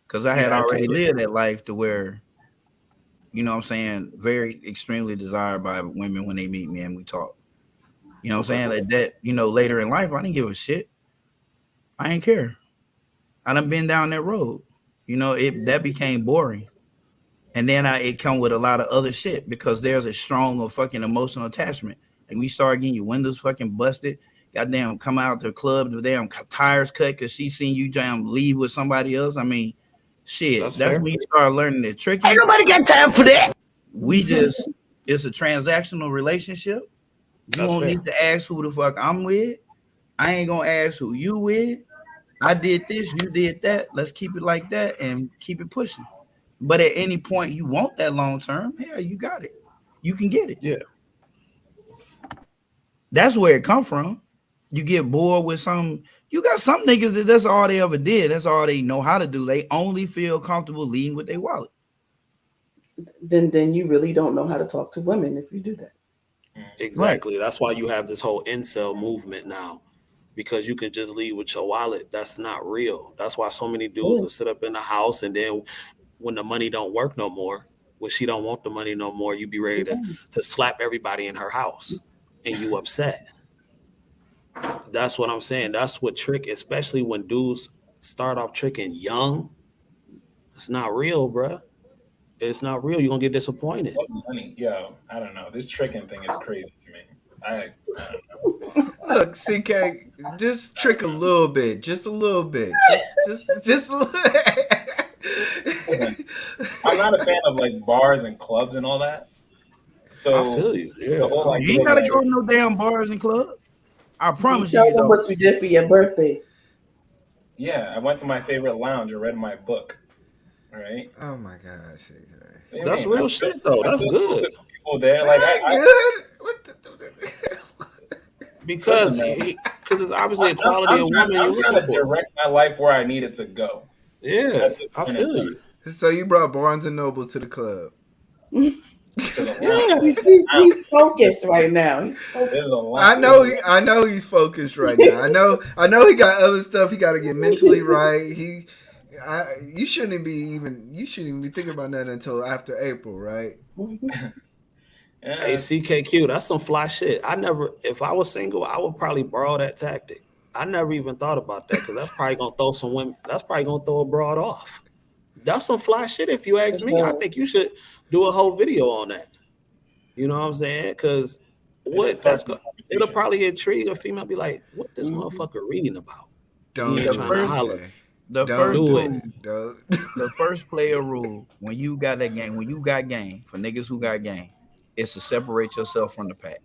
because I had already lived that life to where, you know what I'm saying, very extremely desired by women when they meet me and we talk. You know what I'm saying? That you know, later in life, I didn't give a shit. I ain't care. I done been down that road. You know, that became boring. And then it come with a lot of other shit, because there's a strong or fucking emotional attachment. And we start getting your windows fucking busted. Goddamn, come out to the club, the damn tires cut because she seen you damn leave with somebody else. I mean, Shit, That's that's fair. when you start learning the tricky. Ain't nobody got time for that. It's a transactional relationship. You That's don't fair. need to ask who the fuck I'm with. I ain't gonna ask who you with. I did this, you did that. Let's keep it like that and keep it pushing. But at any point you want that long term, hell, you got it. You can get it. Yeah. That's where it come from. You get bored with some. You got some niggas that that's all they ever did. That's all they know how to do. They only feel comfortable leading with their wallet. Then you really don't know how to talk to women if you do that. Exactly. Right. That's why you have this whole incel movement now, because you can just lead with your wallet. That's not real. That's why so many dudes will sit up in the house, and then when the money don't work no more, when she don't want the money no more, you be ready to slap everybody in her house, and you upset. That's what I'm saying. That's what trick, especially when dudes start off tricking young. It's not real, bruh. It's not real. You're gonna get disappointed. Money, yo, I don't know. This tricking thing is crazy to me. I don't know. Look, CK, just trick a little bit, just a little bit, just a little. Listen, I'm not a fan of like bars and clubs and all that. So I feel you. Yeah. the whole You ain't gotta go to no damn bars and clubs. I promise you. Tell them what you did for your birthday. Yeah, I went to my favorite lounge and read my book. All right. Oh my gosh. That's real shit though. That's good. People there, like because it's obviously a quality of woman. I'm trying to direct my life where I need it to go. Yeah, I feel you. So you brought Barnes and Noble to the club. Yeah, he's focused right now. I know he's focused right now. I know he got other stuff he got to get mentally right. You shouldn't be thinking about that until after April, right? Hey, CKQ, that's some fly shit. If I was single, I would probably borrow that tactic. I never even thought about that, because that's probably gonna throw some women. That's probably gonna throw a broad off. That's some fly shit. If you ask me, I think you should do a whole video on that. You know what I'm saying? Because it'll probably intrigue a female. Be like, what this motherfucker reading about? The first player rule when you got game for niggas who got game, is to separate yourself from the pack.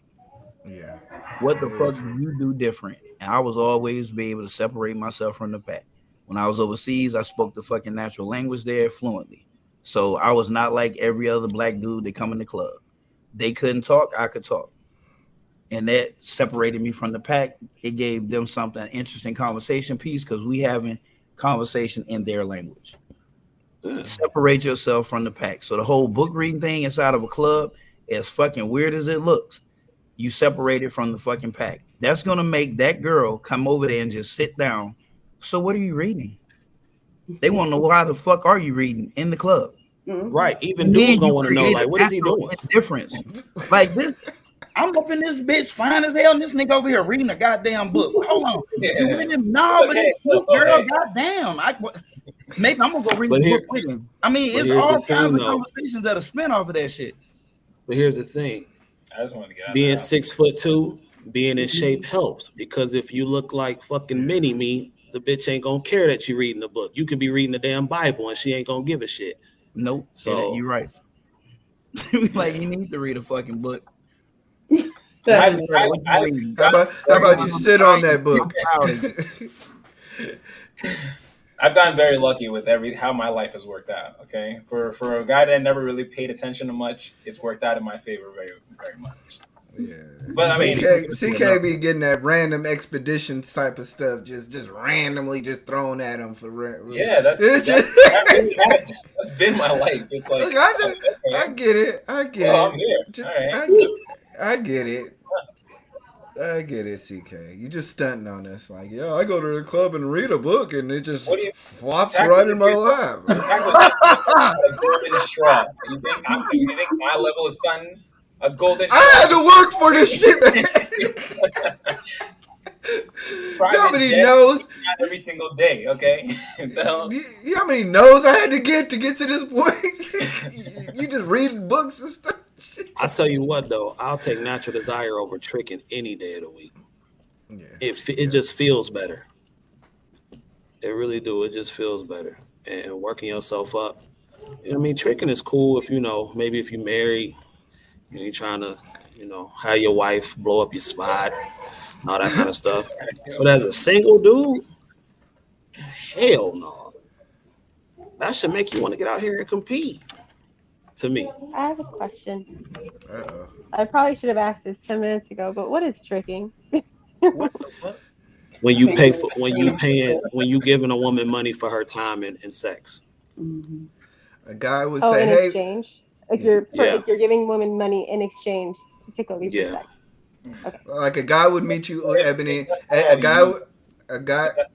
Yeah. What the fuck do you do different? And I was always be able to separate myself from the pack. When I was overseas, I spoke the fucking natural language there fluently. So I was not like every other black dude that come in the club. They couldn't talk, I could talk. And that separated me from the pack. It gave them something, interesting conversation piece, because we having conversation in their language. Separate yourself from the pack. So the whole book reading thing inside of a club, as fucking weird as it looks, you separate it from the fucking pack. That's gonna make that girl come over there and just sit down. So what are you reading? They want to know why the fuck are you reading in the club? Right. Even dudes gonna want to know, like, what is he doing? Difference. Like this, I'm up in this bitch fine as hell, and this nigga over here reading a goddamn book. Hold on. You with him? No, but it's girl, goddamn. Maybe I'm gonna go read the book with him. I mean, it's all kinds of conversations that are spent off of that shit. But here's the thing. I just want to get out being 6'2", being in shape helps, because if you look like fucking mini me, the bitch ain't gonna care that you reading the book. You could be reading the damn Bible and she ain't gonna give a shit. Nope. So you're right. Like, you need to read a fucking book. How about you sit on that book? I've gotten very lucky with how my life has worked out. Okay, for a guy that never really paid attention to much, it's worked out in my favor very, very much. Yeah, but I mean, CK be getting that random expeditions type of stuff, just randomly just thrown at him for. Yeah, that really has been my life. It's like, look, I get it. I'm here. All right. I get it. I get it, CK. You just stunting on us. Like, yo, I go to the club and read a book, and it just flops right in my lap. A golden straw. You think my level is stunting? A golden straw. I had to work for this shit, man. Nobody knows. Every single day, okay? You know how many no's I had to get to this point? You just reading books and stuff. I'll tell you what, though. I'll take natural desire over tricking any day of the week. Yeah. It just feels better. It really do. It just feels better. and working yourself up. I mean, tricking is cool if maybe if you're married and you're trying to, have your wife blow up your spot and all that kind of stuff. But as a single dude, hell no. That should make you want to get out here and compete. To me, I have a question. I probably should have asked this 10 minutes ago, but what is tricking? when you giving a woman money for her time and sex. A guy would Oh, say, in "Hey, exchange, if you're giving women money in exchange, particularly for sex." Okay. Like a guy would meet you, Ebony. That's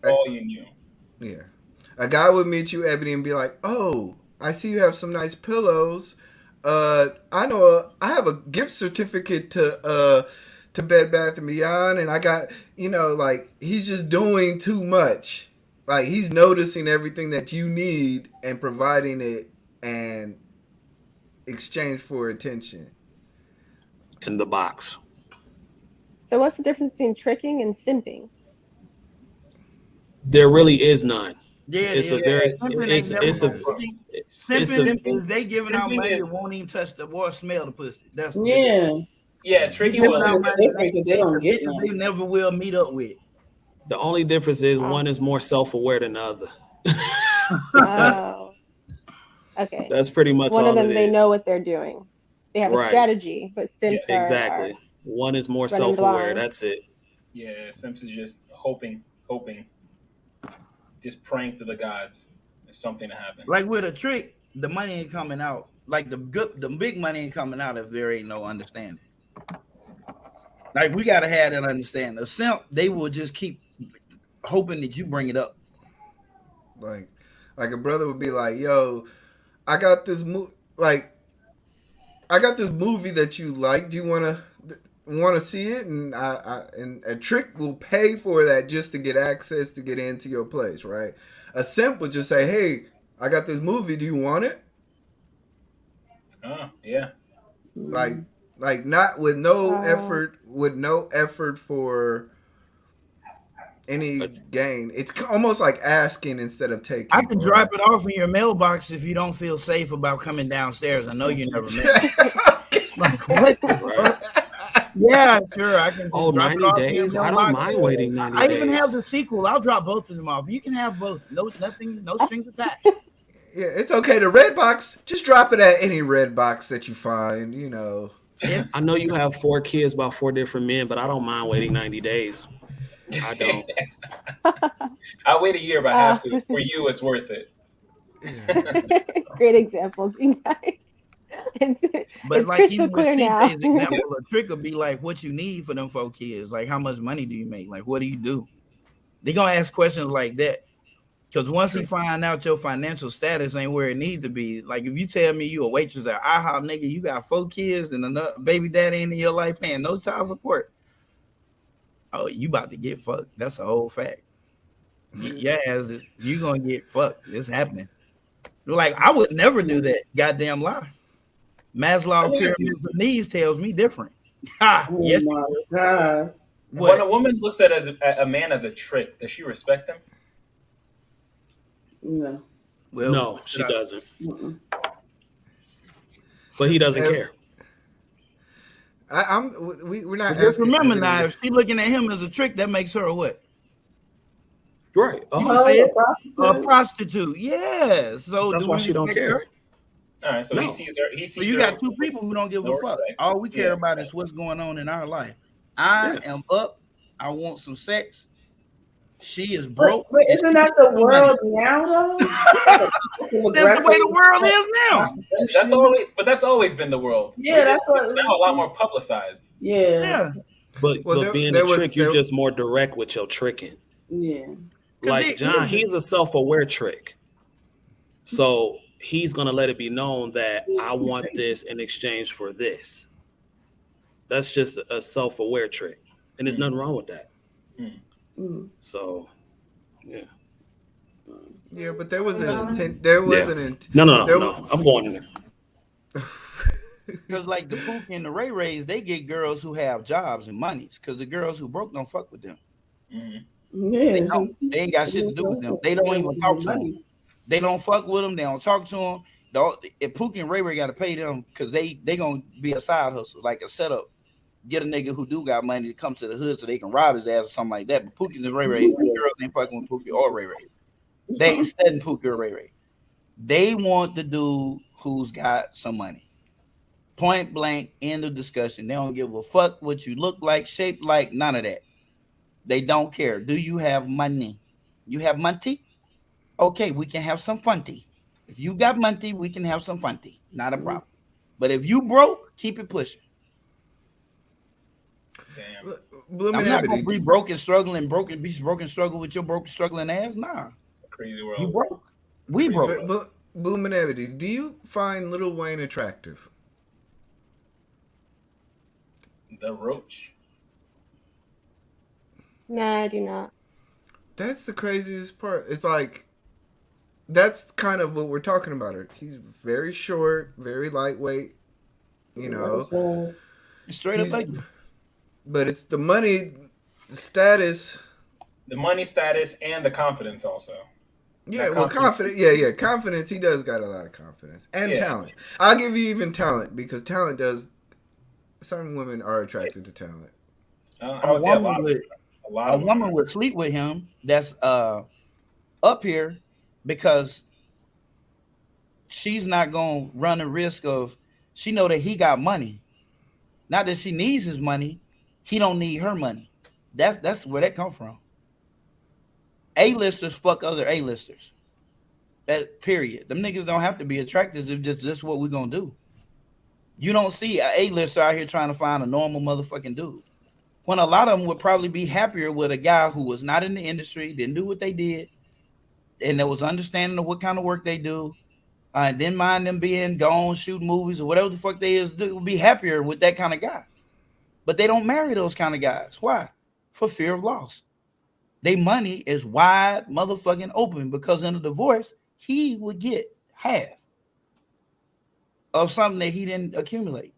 all you knew. Yeah, a guy would meet you, Ebony, and be like, "Oh, I see you have some nice pillows. I know I have a gift certificate to Bed Bath and Beyond, and I got like he's just doing too much. Like he's noticing everything that you need and providing it and exchange for attention in the box." So what's the difference between tricking and simping? There really is none. Yeah, it's a simping is they giving out money that won't even touch the or smell the pussy. That's tricking will they don't get they never will meet up with. The only difference is one is more self-aware than the other. Oh, okay. That's pretty much one all of them. it They is. know what they're doing. They have a strategy, but simps exactly. One is more self-aware. That's it. Yeah, simps is just hoping, just praying to the gods if something to happen. Like with a trick, the money ain't coming out. Like the big money ain't coming out if there ain't no understanding. Like we gotta have that understanding. A simp, they will just keep hoping that you bring it up. Like a brother would be like, "Yo, I got this movie that you like. Do you want to see it?" And and a trick will pay for that just to get access to get into your place, right? A simp would just say, "Hey, I got this movie. Do you want it?" Oh, yeah. Like not with no effort for any gain. It's almost like asking instead of taking. I can drop it off in your mailbox if you don't feel safe about coming downstairs. I know you never met. Yeah, sure. I can. Oh, drop 90 it off days. I don't mind waiting 90 I days. even have the sequel. I'll drop both of them off. You can have both. No strings attached. Yeah, it's okay. The red box, just drop it at any red box that you find. I know you have 4 kids by 4 different men, but I don't mind waiting 90 days. I don't. I'll wait a year if I have to. For you, it's worth it. Great examples, you guys. But it's like crystal even with clear now. CJ's example, a trick would be like, what you need for them 4 kids? Like, how much money do you make? Like, what do you do? They're gonna ask questions like that. Because once you find out your financial status ain't where it needs to be, like if you tell me you a waitress at IHOP, nigga, you got 4 kids and another baby daddy in your life paying no child support. Oh, you about to get fucked. That's a whole fact. Yes, you gonna get fucked. It's happening. Like I would never do that. Goddamn lie. Maslow pyramid of needs tells me different. Yes. My God. When a woman looks at a man as a trick, does she respect him? No. Well, no, she doesn't. But he doesn't care. We're not. Just remember now, if she looking at him as a trick, that makes her a what? Right. A prostitute. Yeah. So that's why she don't care. All right. So he sees her. So you got 2 people who don't give a fuck. All we care about is what's going on in our life. I am up. I want some sex. She is broke. But isn't that the world now, though? That's the way the world is now. That's always been the world. Yeah, that's what. Now a lot more publicized. Yeah. But being a trick, you're just more direct with your tricking. Yeah. Like John, he's a self-aware trick. So he's gonna let it be known that I want this in exchange for this. That's just a self-aware trick, and there's nothing wrong with that. So, yeah. Yeah, but there was an intent. There was an intent. No. I'm going in there. Because like the Pookie and the Ray Rays, they get girls who have jobs and monies. Because the girls who broke don't fuck with them. Yeah. They ain't got shit to do with them. They don't even talk to them. They don't fuck with them. They don't talk to them. If Pookie and Ray Ray got to pay them because they gonna be a side hustle, like a setup. Get a nigga who do got money to come to the hood so they can rob his ass or something like that. But Pookie and Ray Ray, girls ain't fucking with Pookie or Ray Ray. They ain't studying Pookie or Ray Ray. They want the dude who's got some money. Point blank, end of discussion. They don't give a fuck what you look like, shape like, none of that. They don't care. Do you have money? You have money? Okay, we can have some funty. If you got money, we can have some funty. Not a problem. But if you broke, keep it pushing. Damn. I'm not gonna be broken, struggling, broken, struggle with your broken, struggling ass. Nah, it's a crazy world. You broke. We broke. But Bluminavity, do you find Lil Wayne attractive? The Roach. Nah, I do not. That's the craziest part. It's like, that's kind of what we're talking about. He's very short, very lightweight, you know. Straight up like. But it's the money, the status. The money, status, and the confidence also. Yeah, well, confidence. Yeah, confidence. He does got a lot of confidence and talent. I'll give you even talent because talent does. Certain women are attracted to talent. I would say a woman would sleep with him. That's up here because she's not gonna run the risk of. She know that he got money. Not that she needs his money. He don't need her money. That's where that come from. A-listers fuck other A-listers. That period. Them niggas don't have to be attractive. If just this is what we're gonna do. You don't see an A-lister out here trying to find a normal motherfucking dude. When a lot of them would probably be happier with a guy who was not in the industry, didn't do what they did, and that was understanding of what kind of work they do, didn't mind them being gone, shooting movies or whatever the fuck they is, would be happier with that kind of guy. But they don't marry those kind of guys. Why? For fear of loss. Their money is wide motherfucking open because in a divorce, he would get half of something that he didn't accumulate.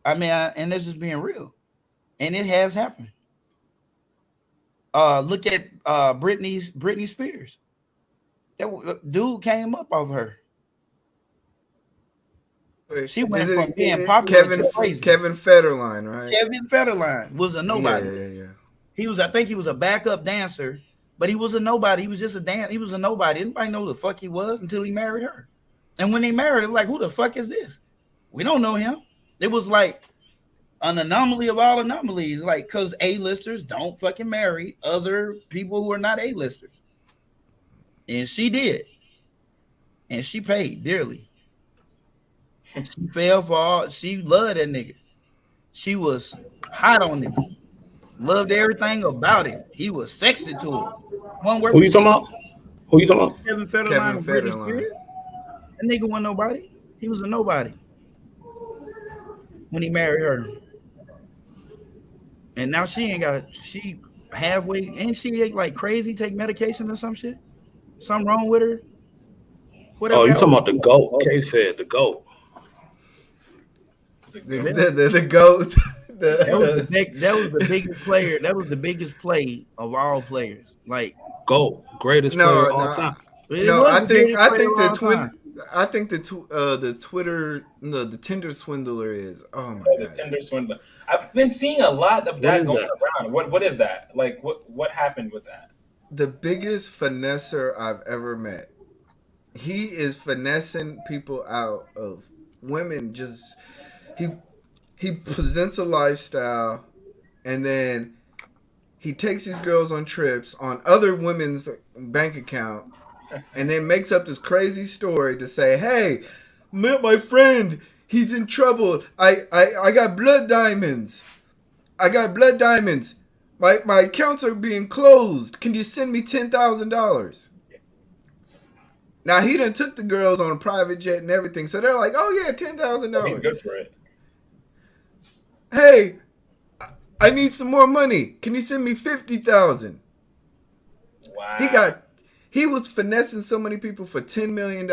And this is being real. And it has happened. Look at Britney Spears. That dude came up off her. She went from being popular to crazy. Kevin Federline, right? Kevin Federline was a nobody. Yeah. I think he was a backup dancer, but he was a nobody. He was just he was a nobody. Anybody know who the fuck he was until he married her. And when they married, they're like, who the fuck is this? We don't know him. It was like an anomaly of all anomalies, like because A-listers don't fucking marry other people who are not A-listers. And she did. And she paid dearly. She fell for all. She loved that nigga. She was hot on him. Loved everything about him. He was sexy to her. Who you talking about? Kevin Federline. That nigga wasn't nobody. He was a nobody when he married her. And now she halfway, ain't she like crazy, take medication or some shit? Something wrong with her? Whatever. Oh, you talking about the GOAT, K-Fed, the GOAT. The GOAT. That was the biggest player. That was the biggest play of all players. Like GOAT, greatest player of all time. No, I think the Twitter, the Tinder swindler is. Oh my god, the Tinder swindler. I've been seeing a lot of that going around. What is that? Like what happened with that? The biggest finesser I've ever met. He is finessing people out of women. Just he presents a lifestyle, and then he takes these girls on trips on other women's bank account. And then makes up this crazy story to say, hey, my friend, he's in trouble. I got blood diamonds. My accounts are being closed. Can you send me $10,000? Now, he done took the girls on a private jet and everything. So they're like, oh, yeah, $10,000. He's good for it. Hey, I need some more money. Can you send me $50,000? Wow. He was finessing so many people for $10 million.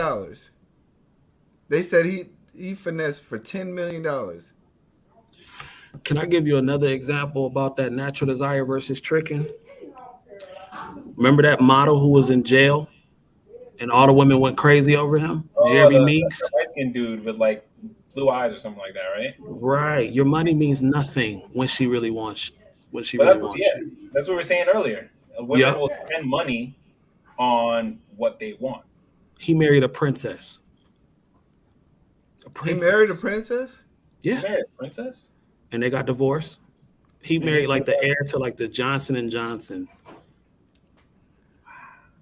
They said he finessed for $10 million. Can I give you another example about that natural desire versus tricking? Remember that model who was in jail And all the women went crazy over him. Oh, Jeremy the Meeks. light skinned dude with like blue eyes or something like that, right? Right. Your money means nothing when she really wants But that's what, yeah, that's what we were saying earlier. Women Yep. will spend money on what they want. He married a princess. He married a princess? Yeah. He married a princess? And they got divorced. He married like the heir to like the Johnson and Johnson.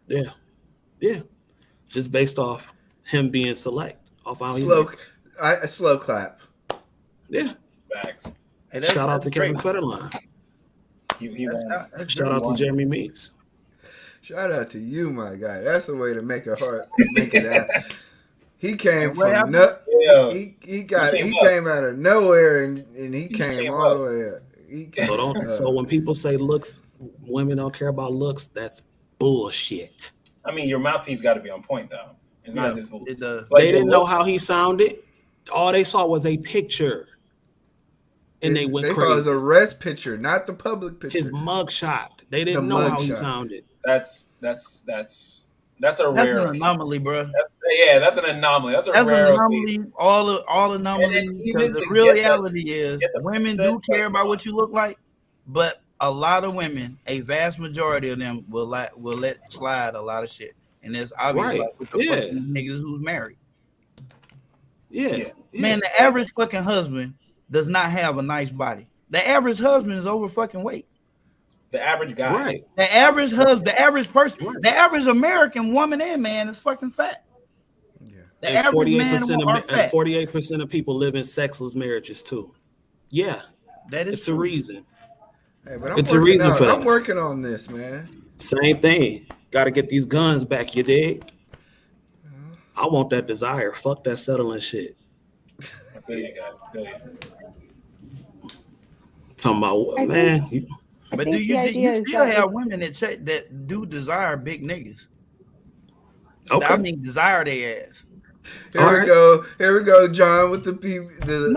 Yeah. Yeah. Just based off him being select. Off how he a slow clap. Yeah. Facts. Hey, Shout out to Kevin Federline. Shout out to Jeremy Meeks. Shout out to you, my guy. That's a way to make it hard. Make it out. He came from he came out of nowhere and he came all the way up. So when people say looks, women don't care about looks, that's bullshit. I mean, your mouthpiece got to be on point, though. It's not just. It does. They didn't know how he sounded. All they saw was a picture, and they went They crazy. saw his arrest picture, not the public picture. His mugshot. They didn't know how he sounded. That's a That's rare an anomaly, bro. That's an anomaly. That's That's rare an anomaly. All anomalies. even The to real get reality is get the women do princess, care about what you look like, but a lot of women, a vast majority of them, will let slide a lot of shit, and it's obvious Right. like with the Yeah. fucking niggas who's married. Yeah. Man, the average fucking husband does not have a nice body. The average husband is over fucking weight. The average guy. Right. The average husband, the average person, the average American woman and man is fucking fat. The And average man 48% of people live in sexless marriages too. Yeah. That is it's a reason. Hey, but It's a reason for that. I'm working on this, man. Same thing. Got to get these guns back, you dig? I want that desire. Fuck that settling shit. I feel you guys. I feel you. Talking about what, man? But do you still have women that do desire big niggas? Okay. I mean, desire their ass. Here we go, John, with the people.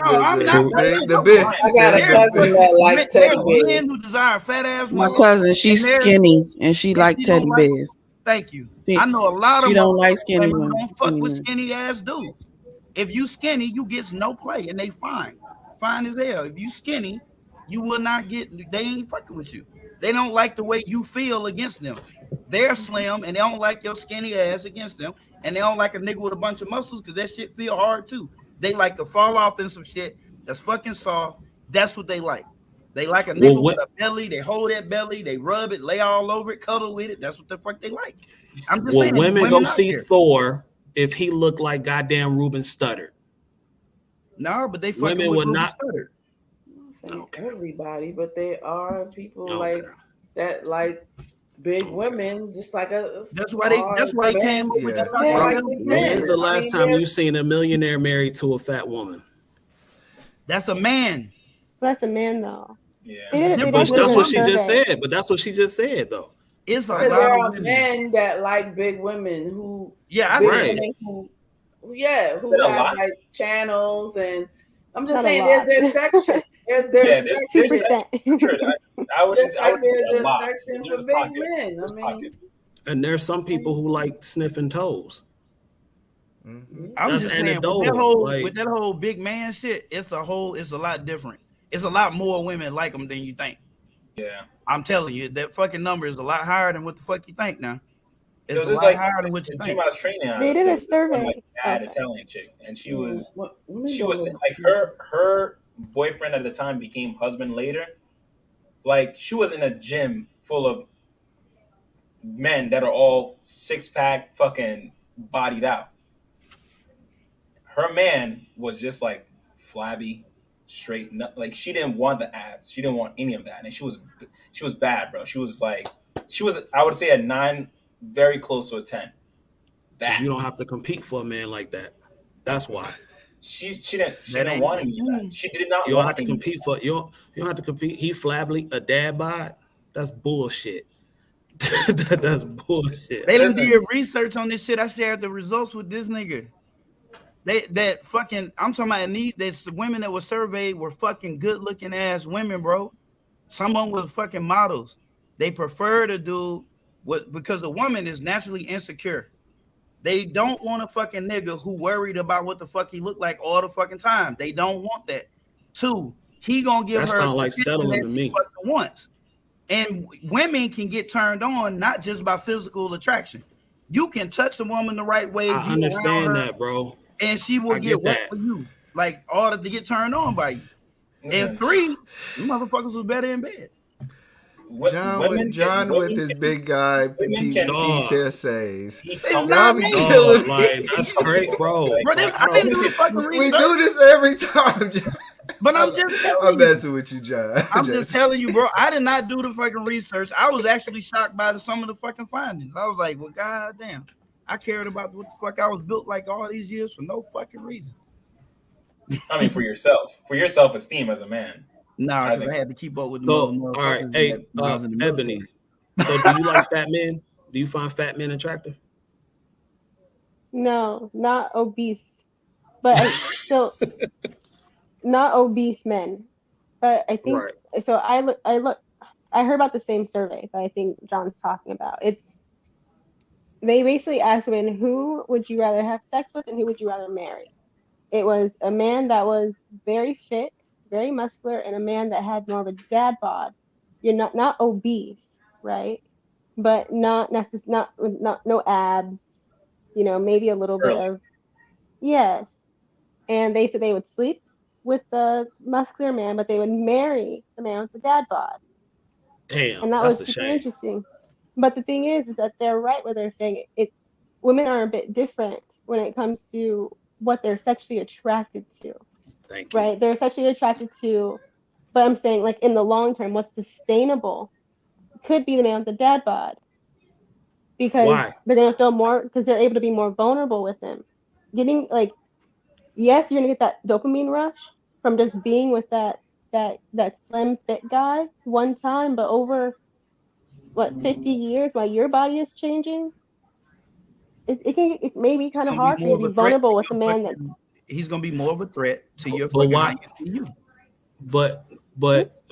I'm not. The big. I got a cousin that likes teddy Men bears. who desire fat ass My women. cousin, she's and there's- skinny and she like she don't teddy like- bears. Thank you. I know a lot of She don't like motherfuckers skinny women who women. don't fuck Skinny with women. skinny ass dudes. If you skinny, you get no play, and they fine as hell. If you skinny, you will not get. They ain't fucking with you. They don't like the way you feel against them. They're slim and they don't like your skinny ass against them, and they don't like a nigga with a bunch of muscles because that shit feel hard too. They like to fall off in some shit that's fucking soft. That's what they like. They like a nigga with a belly. They hold that belly. They rub it, lay all over it, cuddle with it. That's what the fuck they like. I'm just Well, saying. women go out see here. Thor if he looked like goddamn Ruben Studdard. No, but they fucking Women with would Ruben not. Studdard. Saying everybody, but there are people like that, like big women, just like a. That's why he came up with that. When's the last time you seen a millionaire married to a fat woman? That's a man. That's a man, though. Yeah. But that's what she just said. But that's what she just said, though. It's a But lot there of are women. men that like big women who, I big see. women who Is have it a lot? like channels, and I'm just Not a saying lot. there's section. There's there's section. I would Just like say there's a a lot. section There's for big pockets. men. I There's mean, pockets. And there's some people who like sniffing toes. I'm That's just saying with anecdotal. with that whole big man shit, it's a lot different. It's a lot more women like them than you think. Yeah. I'm telling you, that fucking number is a lot higher than what the fuck you think now. It's Because a it's lot like higher than what you the think. gym I was training at. They did there a was this one, survey. like, bad Okay. Italian chick, and she was women she don't was look like her boyfriend at the time became husband later. Like she was in a gym full of men that are all 6-pack, fucking bodied out. Her man was just like flabby, straight. Like she didn't want the abs. She didn't want any of that, and she was bad, bro. She was I would say a 9, very close to a 10. 'Cause you don't have to compete for a man like that. That's why. She didn't want any of that. She did not You don't have want to any of compete for you don't have to compete. He flabby, a dad bod. That's bullshit. That's bullshit. They done did research on this shit. I shared the results with this nigga. I'm talking about the women that were surveyed were fucking good looking ass women, bro. Some of them were fucking models. They prefer to do what because a woman is naturally insecure. They don't want a fucking nigga who worried about what the fuck he look like all the fucking time. They don't want that. 2, he gonna give That her sound like attention settling that to she me. fucking wants. And women can get turned on not just by physical attraction. You can touch a woman the right way, I be around understand her, that, bro. and she will I get get wet that. for you, like order to get turned on by you. And 3, you motherfuckers was better in bed. John with his big guy piece Dog. essays. It's Y'all not be me. killing me. Like that's great, bro. Bro, Like, I didn't do the fucking research. We do this every time, John. But I'm just telling I'm you. messing with you, John. I'm just telling you, bro. I did not do the fucking research. I was actually shocked by some of the fucking findings. I was like, well, goddamn. I cared about what the fuck I was built like all these years for no fucking reason. I mean, for yourself, for your self-esteem as a man. Nah, because I had to keep up with the So, motherfuckers all right, hey, when I was in the Ebony. military. So, do you like fat men? Do you find fat men attractive? No, not obese, but not obese men. But I think so. I heard about the same survey that I think John's talking about. They basically asked women, who would you rather have sex with and who would you rather marry? It was a man that was very fit, very muscular, and a man that had more of a dad bod. You're not obese, right? But not no abs, maybe a little bit of, yes. And they said they would sleep with the muscular man, but they would marry the man with the dad bod. Damn, And that that's was a super shame. interesting. But the thing is that they're right where they're saying women are a bit different when it comes to what they're sexually attracted to. Thank you. Right? They're sexually attracted to, but I'm saying like in the long term, what's sustainable could be the man with the dad bod. Because they're gonna feel more, because they're able to be more vulnerable with him. Getting like, yes, you're gonna get that dopamine rush from just being with that slim fit guy one time, but over 50 years while your body is changing, it may be kind of hard for you to be vulnerable with a man that's. He's gonna be more of a threat to your But fucking why? life than you. But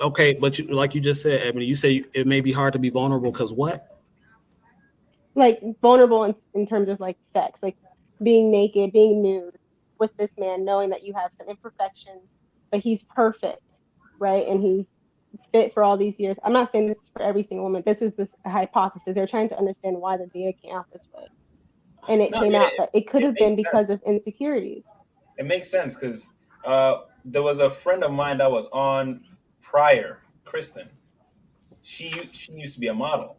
okay, but you, like you just said, Ebony, you say it may be hard to be vulnerable because what? Like vulnerable in terms of like sex, like being naked, being nude with this man, knowing that you have some imperfections, but he's perfect, right? And he's fit for all these years. I'm not saying this is for every single woman. This is this hypothesis. They're trying to understand why the data came out this way. And it came out that it could have been because of insecurities. It makes sense because there was a friend of mine that was on prior, Kristen. She used to be a model.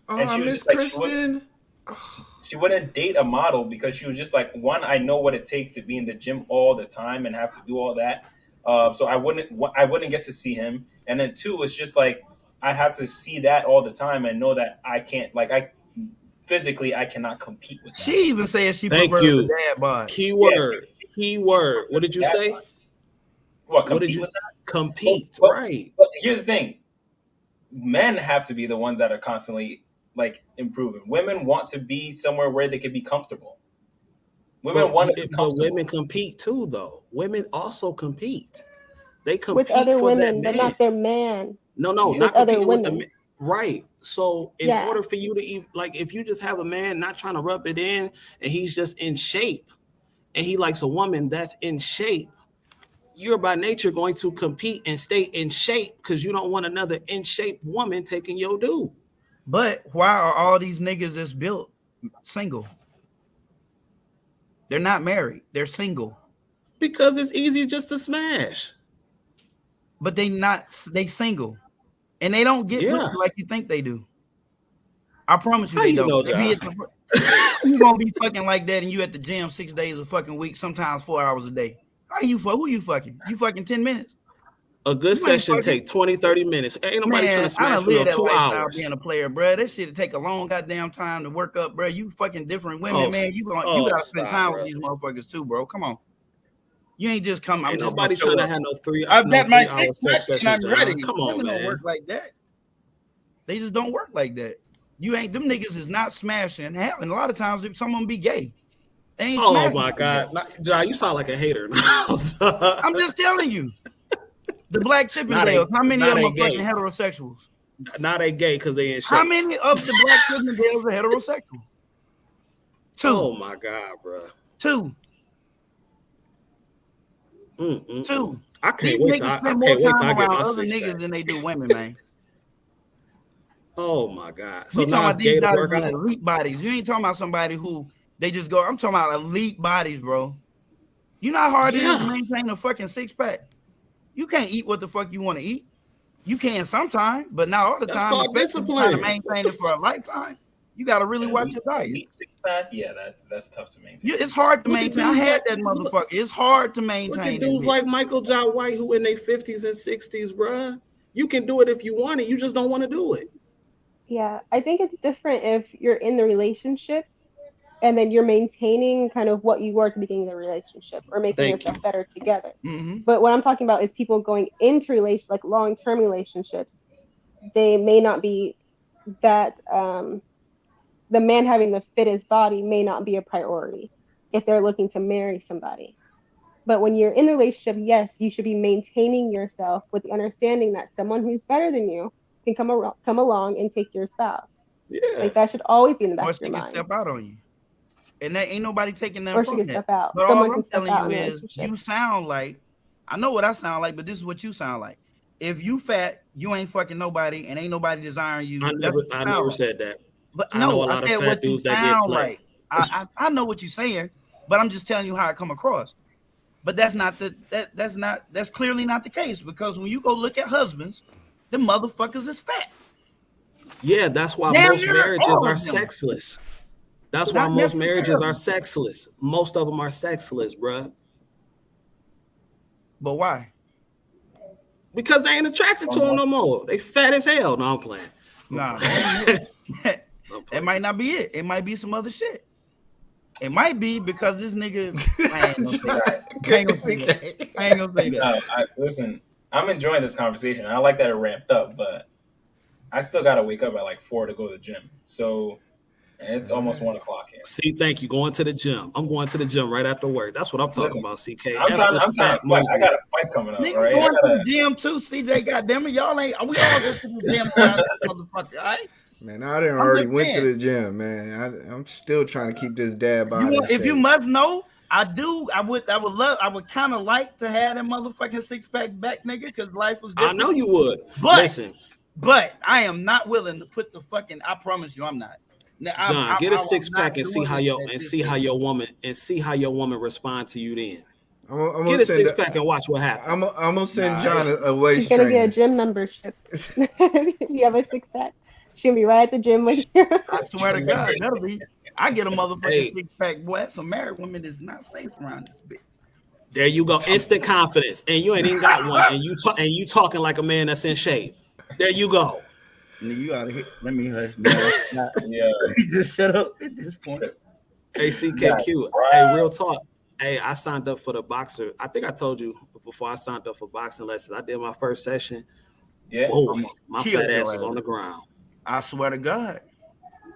Oh, And I she was miss just like, Kristen. she wouldn't date a model because she was just like, one, I know what it takes to be in the gym all the time and have to do all that. So I wouldn't get to see him. And then 2, it's just like I have to see that all the time and know that I can't, like physically I cannot compete with that. She even said she Thank prefers you. the dad bod. Keyword. What did you say? What did compete you with that? compete? But, right. But here's the thing. Men have to be the ones that are constantly like improving. Women want to be somewhere where they can be comfortable. Women want to be comfortable. But women compete too, though. Women also compete. They compete with other for women, that but man. not their man. No, With not other competing with the women. man. Right. So in Yeah. order for you to even, like, if you just have a man not trying to rub it in and he's just in shape and he likes a woman that's in shape, you're by nature going to compete and stay in shape because you don't want another in shape woman taking your dude. But why are all these niggas that's built single? They're not married. They're single. Because it's easy just to smash. But they single. And they don't get pussy like you think they do. I promise you How they you don't. know, They be John? you gonna be fucking like that and you at the gym 6 days a fucking week, sometimes 4 hours a day. How you fuck? Who you fucking? You fucking 10 minutes? A good session take 20, 30 minutes. Ain't nobody trying to I smash done for no lived that 2 lifestyle hours. being a player, bro. That shit take a long goddamn time to work up, bro. You fucking different women, Oh, man. You gotta spend stop, time bro. with these motherfuckers too, bro. Come on. You ain't just come. I'm Ain't just nobody gonna show trying to up. have no 3 I've got my 3 hour six sex and session, I'm John. ready. Come on, Women don't man. work like that. They just don't work like that. You ain't them niggas is not smashing. Hell, and a lot of times some of them be gay. They ain't Oh smashing my like God, that. John, you sound like a hater. I'm just telling you. The black Chippendales. How many of them are fucking heterosexuals? Now they gay because they in shape. How many of the black Chippendales are heterosexual? Oh my God, bro. 2. Mm-mm-mm. 2. I These can't wait till niggas I spend more can't wait time till I get around my other 6-pack. niggas than they do women, man. Oh my God. So We now talking it's about gay these to guys work with out. elite bodies. You ain't talking about somebody who they just go. I'm talking about elite bodies, bro. You know how hard it is to maintain a fucking 6-pack? You can't eat what the fuck you want to eat. You can sometimes, but not all the That's time. called Especially if you're trying to discipline. maintain it for a lifetime. You got to really watch your diet. Elite 6-pack, yeah, that's tough to maintain. It's hard to Look at maintain. I dudes had like- that motherfucker. It's hard to Look maintain. at that dudes bitch. like Michael John White who in their 50s and 60s, bruh. You can do it if you want it. You just don't want to do it. Yeah, I think it's different if you're in the relationship and then you're maintaining kind of what you were at the beginning of the relationship or making Thank yourself you. better together. Mm-hmm. But what I'm talking about is people going into like long-term relationships. They may not be that the man having the fittest body may not be a priority if they're looking to marry somebody. But when you're in the relationship, yes, you should be maintaining yourself with the understanding that someone who's better than you can come along and take your spouse. Yeah. Like that should always be in the back Or of she your can mind. step out on you. And that ain't nobody taking that Or she from can that. step out. But Someone all I'm can step telling out you in the is relationship. you sound like, I know what I sound like, but this is what you sound like. If you fat, you ain't fucking nobody and ain't nobody desiring you. I That's what you never sound said that. But I know no, a I lot of said fat what you dudes that get sound play. like. I know what you're saying, but I'm just telling you how I come across. But that's clearly not the case, because when you go look at husbands, the motherfuckers is fat. Yeah, that's why Damn most near marriages all are of them. sexless. That's Not why most marriages are necessarily. sexless. Most of them are sexless, bruh. But why? Because they ain't attracted to them no more. They fat as hell. No, I'm playing. Nah, that might not be it. It might be some other shit. It might be because this nigga. I ain't gonna say that. I ain't gonna say that. No, listen, I'm enjoying this conversation. I like that it ramped up, but I still gotta wake up at like 4 to go to the gym. So, and it's almost 1 o'clock here. See, thank you. Going to the gym. I'm going to the gym right after work. That's what I'm talking about, CK. I'm trying to fight. I got a fight coming up, Nigga right? going to the gym too, CJ. Goddamn it, y'all ain't. We all go to the gym around this motherfucker, all right? Man, I didn't I'm already just went to saying. the gym, man. I'm still trying to keep this dad body. If you must know, I do. I would kind of like to have that motherfucking 6-pack back, nigga, because life was different. I know you would. But Listen, but I am not willing to put the fucking. I promise you, I'm not. Now, John, get a 6-pack and see how your woman respond to you then. I'm Get a 6-pack and watch what happens. I'm gonna send John a waist She's gonna trainer. get a gym membership. You have a 6-pack. She'll be right at the gym with you. I swear to God, that'll be. I get a motherfucking 6-pack, boy. Some married women is not safe around this bitch. There you go, instant confidence, and you ain't even got one, and you talking like a man that's in shape. There you go. You gotta hit. Let me hush. Yeah, just shut up at this point. Hey, CKQ. Hey, real talk. Hey, I signed up for the boxer. I think I told you before I signed up for boxing lessons. I did my first session. Yeah. Boy, my fat ass was on the ground. I swear to God.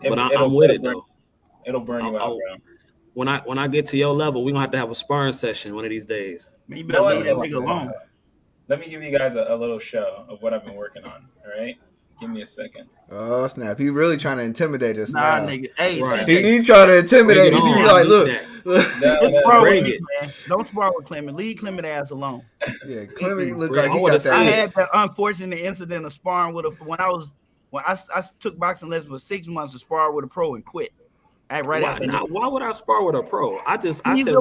But I'm with it though. It'll burn you out, bro. When I get to your level, we're gonna have to have a sparring session one of these days. You better leave that nigga alone. Let me give you guys a little show of what I've been working on. All right, give me a second. Oh snap! He really trying to intimidate us Nah, now. nigga. Hey, Right. He trying to intimidate us. He be like, look. Bring it, man. Don't spar with Clement. Leave Clement ass alone. Yeah, Clement look like he got that. I had that unfortunate incident of sparring with when I took boxing lessons for 6 months to spar with a pro and quit. Why would I spar with a pro? I said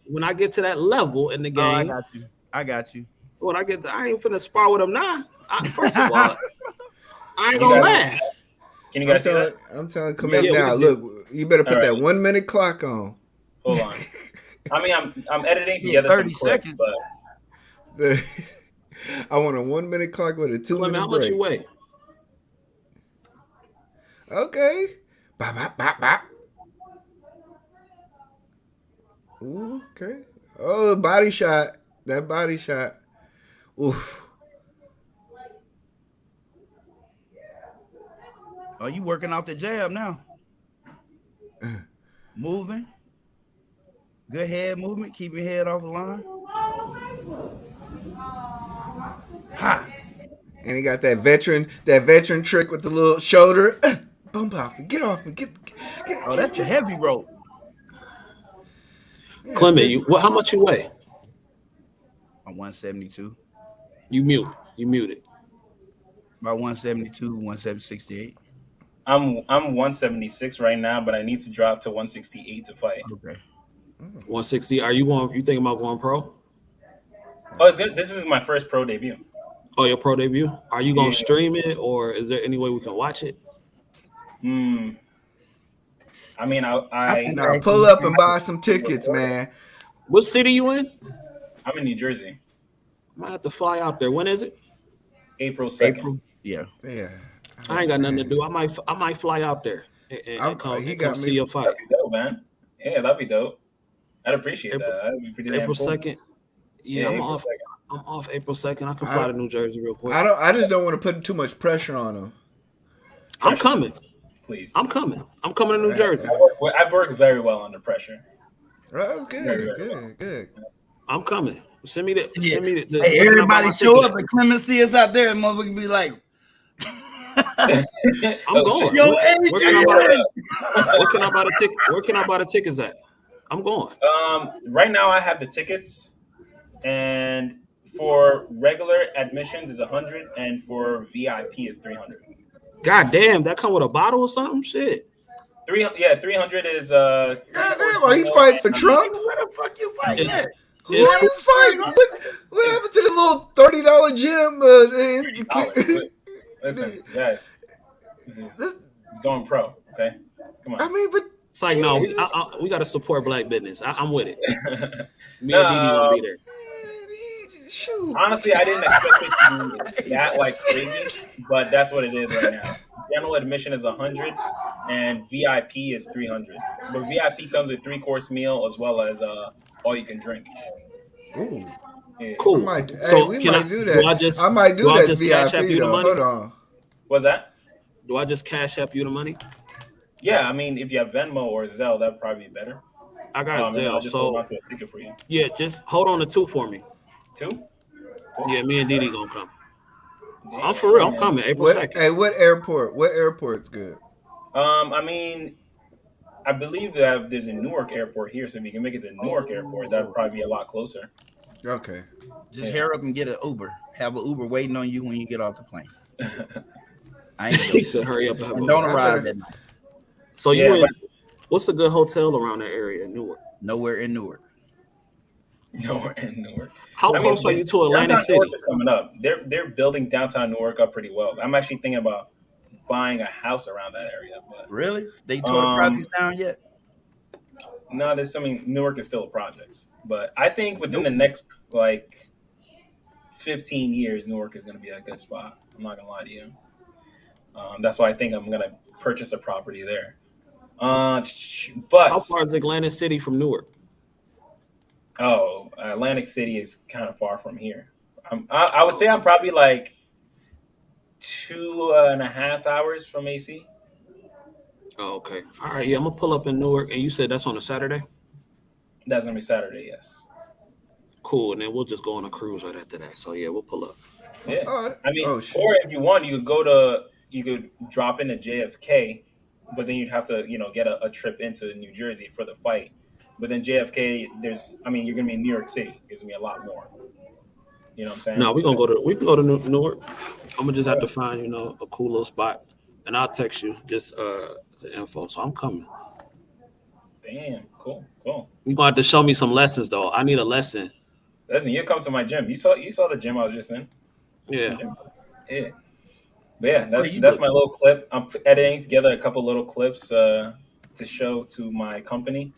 when I get to that level in the game. I got you. When I ain't finna spar with him now. First of all, I ain't gonna last. Can you guys see that? I'm telling Clement now. Look, you better put that 1 minute clock on. Hold on. I mean, I'm editing together 30 some clips, but I want a 1 minute clock with a 2 minute break. How much you weigh? Okay. Bop, bop, bop, bop. Ooh, okay. Oh, body shot. That body shot. Oof. Are you working out the jab now? Moving. Good head movement. Keep your head off the line. Ha. And he got that veteran trick with the little shoulder. bump off me. Get off me. Get Oh, that's a heavy rope. Yeah, Clement, how much you weigh? I'm 172. You muted. About 172, 168. I'm 176 right now, but I need to drop to 168 to fight. Okay. 160. Are you going? You thinking about going pro? Oh, it's good. This is my first pro debut. Oh, your pro debut? Are you going to Yeah. stream it, or is there any way we can watch it? I mean, Now pull up and buy some tickets, man. What city you in? I'm in New Jersey. I might have to fly out there. When is it? April 2nd. Yeah. I ain't got nothing to do. I might fly out there and come see your fight. That'd be dope, man. Yeah, that'd be dope. I'd appreciate that. That'd be pretty damn April cool. 2nd. Yeah, I'm April off. 2nd. I'm off April 2nd. I can fly to New Jersey real quick. I just don't want to put too much pressure on him. I'm coming. Please. I'm coming to New Jersey. I've worked very well under pressure. That's good. Good. I'm coming. Send me the. Hey, everybody show up at Clement see us out there, and motherfucker be like, I'm going. Yo, Where can I buy the ticket? Where can I buy the tickets at? I'm going. Right now I have the tickets, and for regular admissions is 100, and for VIP is 300. God damn, that come with a bottle or something? Shit. 300 is God damn, are you fighting for Trump? where the fuck you fighting at? Who are you fighting? What happened to the little $30 gym? Listen, guys, it's going pro. Okay, come on. I mean, but it's like no, we got to support black business. I'm with it. Me and Didi gonna be there. Shoot. Honestly, I didn't expect it to be that like crazy, but that's what it is right now. General admission is 100, and VIP is 300. But VIP comes with 3-course meal as well as all you can drink. Ooh. Yeah. Cool. We might do that. I might do that VIP though. Hold on. What's that? Do I just cash app you the money? Yeah, I mean, if you have Venmo or Zelle, that'd probably be better. I got Zelle, I'll just hold on to a ticket for you. Yeah, just hold on to 2 for me. 2? Yeah, me and Didi gonna come. I'm for real. I'm coming April 2nd. Hey, what airport? What airport's good? I mean, I believe that there's a Newark airport here, so if you can make it to Newark airport, that'd probably be a lot closer. Okay. Just hurry up and get an Uber. Have an Uber waiting on you when you get off the plane. I ain't He said, hurry up and have and don't arrive at night. So what's a good hotel around that area in Newark? Nowhere in Newark. Nowhere in Newark. How close are you to Atlantic downtown City? Newark is coming up. They're building downtown Newark up pretty well. I'm actually thinking about buying a house around that area. But Really? They tore the projects down yet? no, Newark is still a project. But I think within the next 15 years, Newark is going to be a good spot. I'm not going to lie to you. That's why I think I'm going to purchase a property there. But how far is Atlantic City from Newark? Oh, Atlantic City is kind of far from here. I would say I'm probably like 2.5 hours from AC. Oh, okay. All right. Yeah, I'm gonna pull up in Newark, and you said that's on a Saturday. That's gonna be Saturday, yes. Cool, and then we'll just go on a cruise right after that. So yeah, we'll pull up. Yeah, I mean, or if you want, you could drop into JFK, but then you'd have to get a trip into New Jersey for the fight. But then JFK, you're gonna be in New York City. It's gonna be a lot more. You know what I'm saying? No, we can go to Newark. I'm gonna just have to find a cool little spot, and I'll text you just the info. So I'm coming. Damn, cool. You're gonna have to show me some lessons though. I need a lesson. Listen, you come to my gym. You saw the gym I was just in. Yeah. Yeah. But yeah, that's my little clip. I'm editing together a couple little clips to show to my company.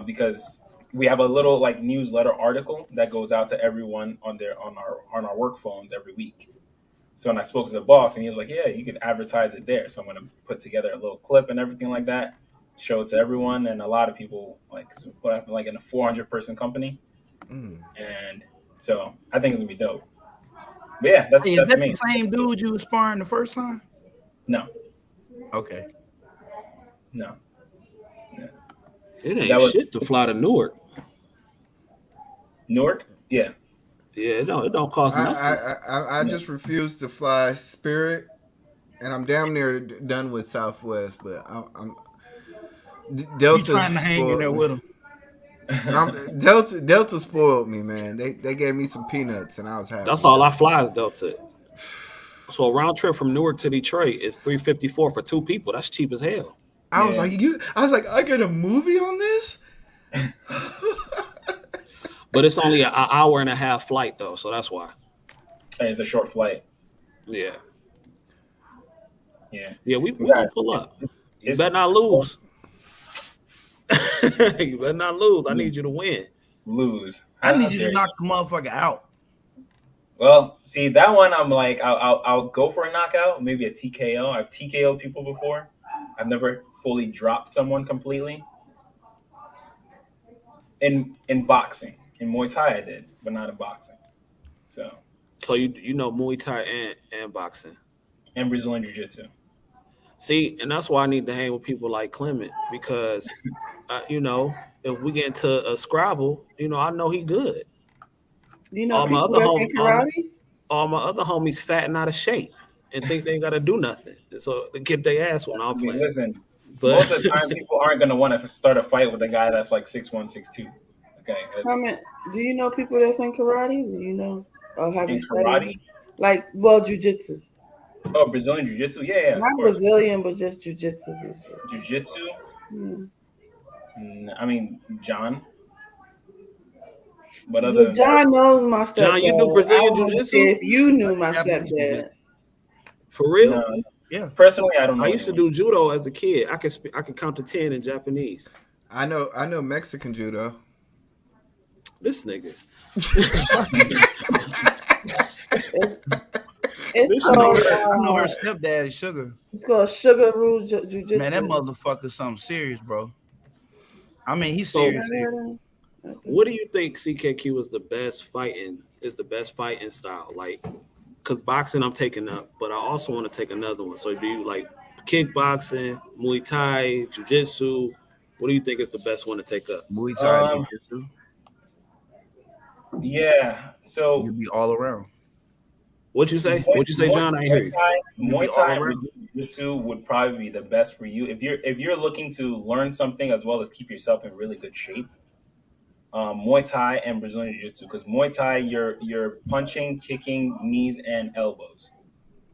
Because we have a little newsletter article that goes out to everyone on our work phones every week. So when I spoke to the boss, and he was like, "Yeah, you could advertise it there." So I'm gonna put together a little clip and everything like that, show it to everyone, and a lot of people in a 400-person company, and so I think it's gonna be dope. But yeah, that's Is that me. the same dude you was sparring the first time? No. Okay. No. It ain't shit to fly to Newark. Newark? Yeah. Yeah, it don't cost nothing. I just refuse to fly Spirit and I'm damn near done with Southwest, but I'm You Delta trying to hang in there spoiled with me. them? Delta spoiled me, man. They gave me some peanuts, and I was happy. That's all I fly is Delta. So a round trip from Newark to Detroit is $354 for 2 people. That's cheap as hell. I was like, I get a movie on this. But it's only an hour and a half flight though, so that's why. And it's a short flight. Yeah. Yeah. We gonna pull up. You better not lose. You better not lose. I need you to win. Lose. I need you to knock the motherfucker out. Well, see that one, I'm like, I'll go for a knockout, maybe a TKO. I've TKO'd people before. I've never fully dropped someone completely. In boxing, in Muay Thai, I did, but not in boxing. So you know Muay Thai and boxing and Brazilian Jiu Jitsu. See, and that's why I need to hang with people like Clement because, if we get into a Scrabble, I know he good. You know, all my other homies fat and out of shape and think they ain't got to do nothing. So they get their ass when I'm playing. Listen, most of the time people aren't going to want to start a fight with a guy that's like 6'1", 6'2". Okay. Do you know people that's in karate? Do you know? Or have you karate? Like, jiu-jitsu. Oh, Brazilian Jiu-Jitsu? Yeah. Not Brazilian, but just Jiu-Jitsu. Jiu-Jitsu? Yeah. I mean, John. But other than John knows my stepdad. John, you do Brazilian Jiu-Jitsu? If you knew my stepdad. For real? No. Yeah. Personally, I don't know. I used to do judo as a kid. I can count to 10 in Japanese. I know Mexican judo. This nigga. I know her stepdad is Sugar. It's called Sugar Rule Jiu-Jitsu. Man, that motherfucker's something serious, bro. I mean, he's serious. What do you think CKQ is the best fighting style? Like, because boxing I'm taking up, but I also want to take another one. So do you like kickboxing, Muay Thai, Jiu-Jitsu? What do you think is the best one to take up? Muay Thai, Jiu-Jitsu. Yeah, so you'll be all around. What'd you say? What'd you say, John? I ain't hear you. Muay Thai and Jiu-Jitsu would probably be the best for you if you're looking to learn something as well as keep yourself in really good shape. Muay Thai and Brazilian Jiu-Jitsu, because Muay Thai you're punching, kicking, knees, and elbows.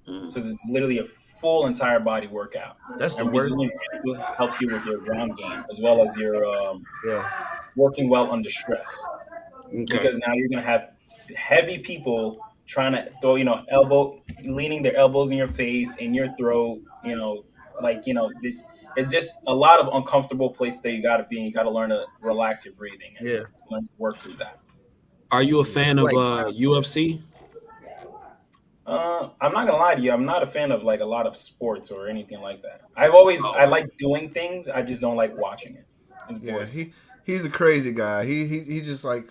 So it's literally a full entire body workout. That's the Brazilian Jiu-Jitsu helps you with your ground game as well as your working well under stress. Okay. Because now you're gonna have heavy people trying to throw, leaning their elbows in your face, in your throat, this it's just a lot of uncomfortable places that you gotta be in. You gotta learn to relax your breathing and learn to work through that. Are you a fan of UFC? I'm not gonna lie to you, I'm not a fan of like a lot of sports or anything like that. I like doing things, I just don't like watching it. He's a crazy guy. He just like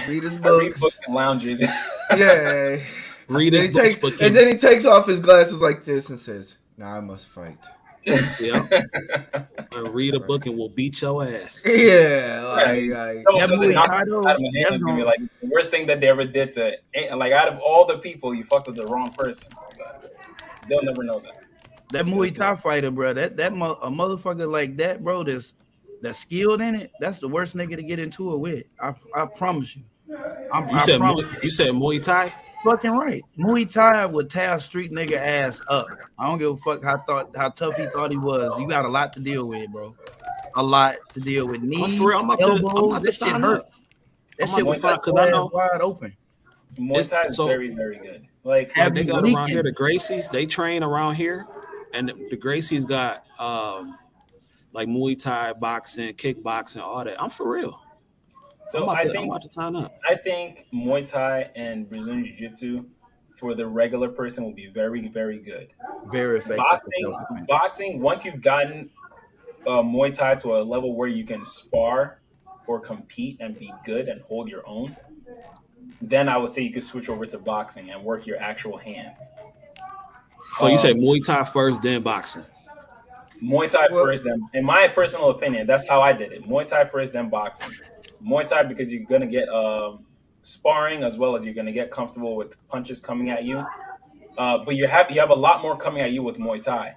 read his books. I read books and lounges. Yeah. Read his books, and then he takes off his glasses like this and says, "Now I must fight." Yeah. And read a book and we'll beat your ass. Yeah. It's gonna be like the worst thing that they ever did to, like, out of all the people, you fucked with the wrong person. But they'll never know that. That Muay Thai fighter, bro, a motherfucker like that, bro, that's skilled in it, that's the worst nigga to get into it with. I promise you. You said Muay Thai? Fucking right. Muay Thai would tear a street nigga ass up. I don't give a fuck how tough he thought he was. You got a lot to deal with, bro. A lot to deal with. Knees, elbows, that shit hurt. That shit was wide open. Muay Thai is very, very good. Like they got around here, the Gracies, they train around here, and the Gracies got like Muay Thai, boxing, kickboxing, all that. I'm for real. So I'm about to sign up. I think Muay Thai and Brazilian Jiu-Jitsu for the regular person will be very, very good. Very effective. Boxing. Once you've gotten Muay Thai to a level where you can spar or compete and be good and hold your own, then I would say you could switch over to boxing and work your actual hands. So you said Muay Thai first, then boxing. Muay Thai first, then, in my personal opinion, that's how I did it. Muay Thai first, then boxing. Muay Thai because you're gonna get sparring as well as you're gonna get comfortable with punches coming at you. but you have a lot more coming at you with Muay Thai.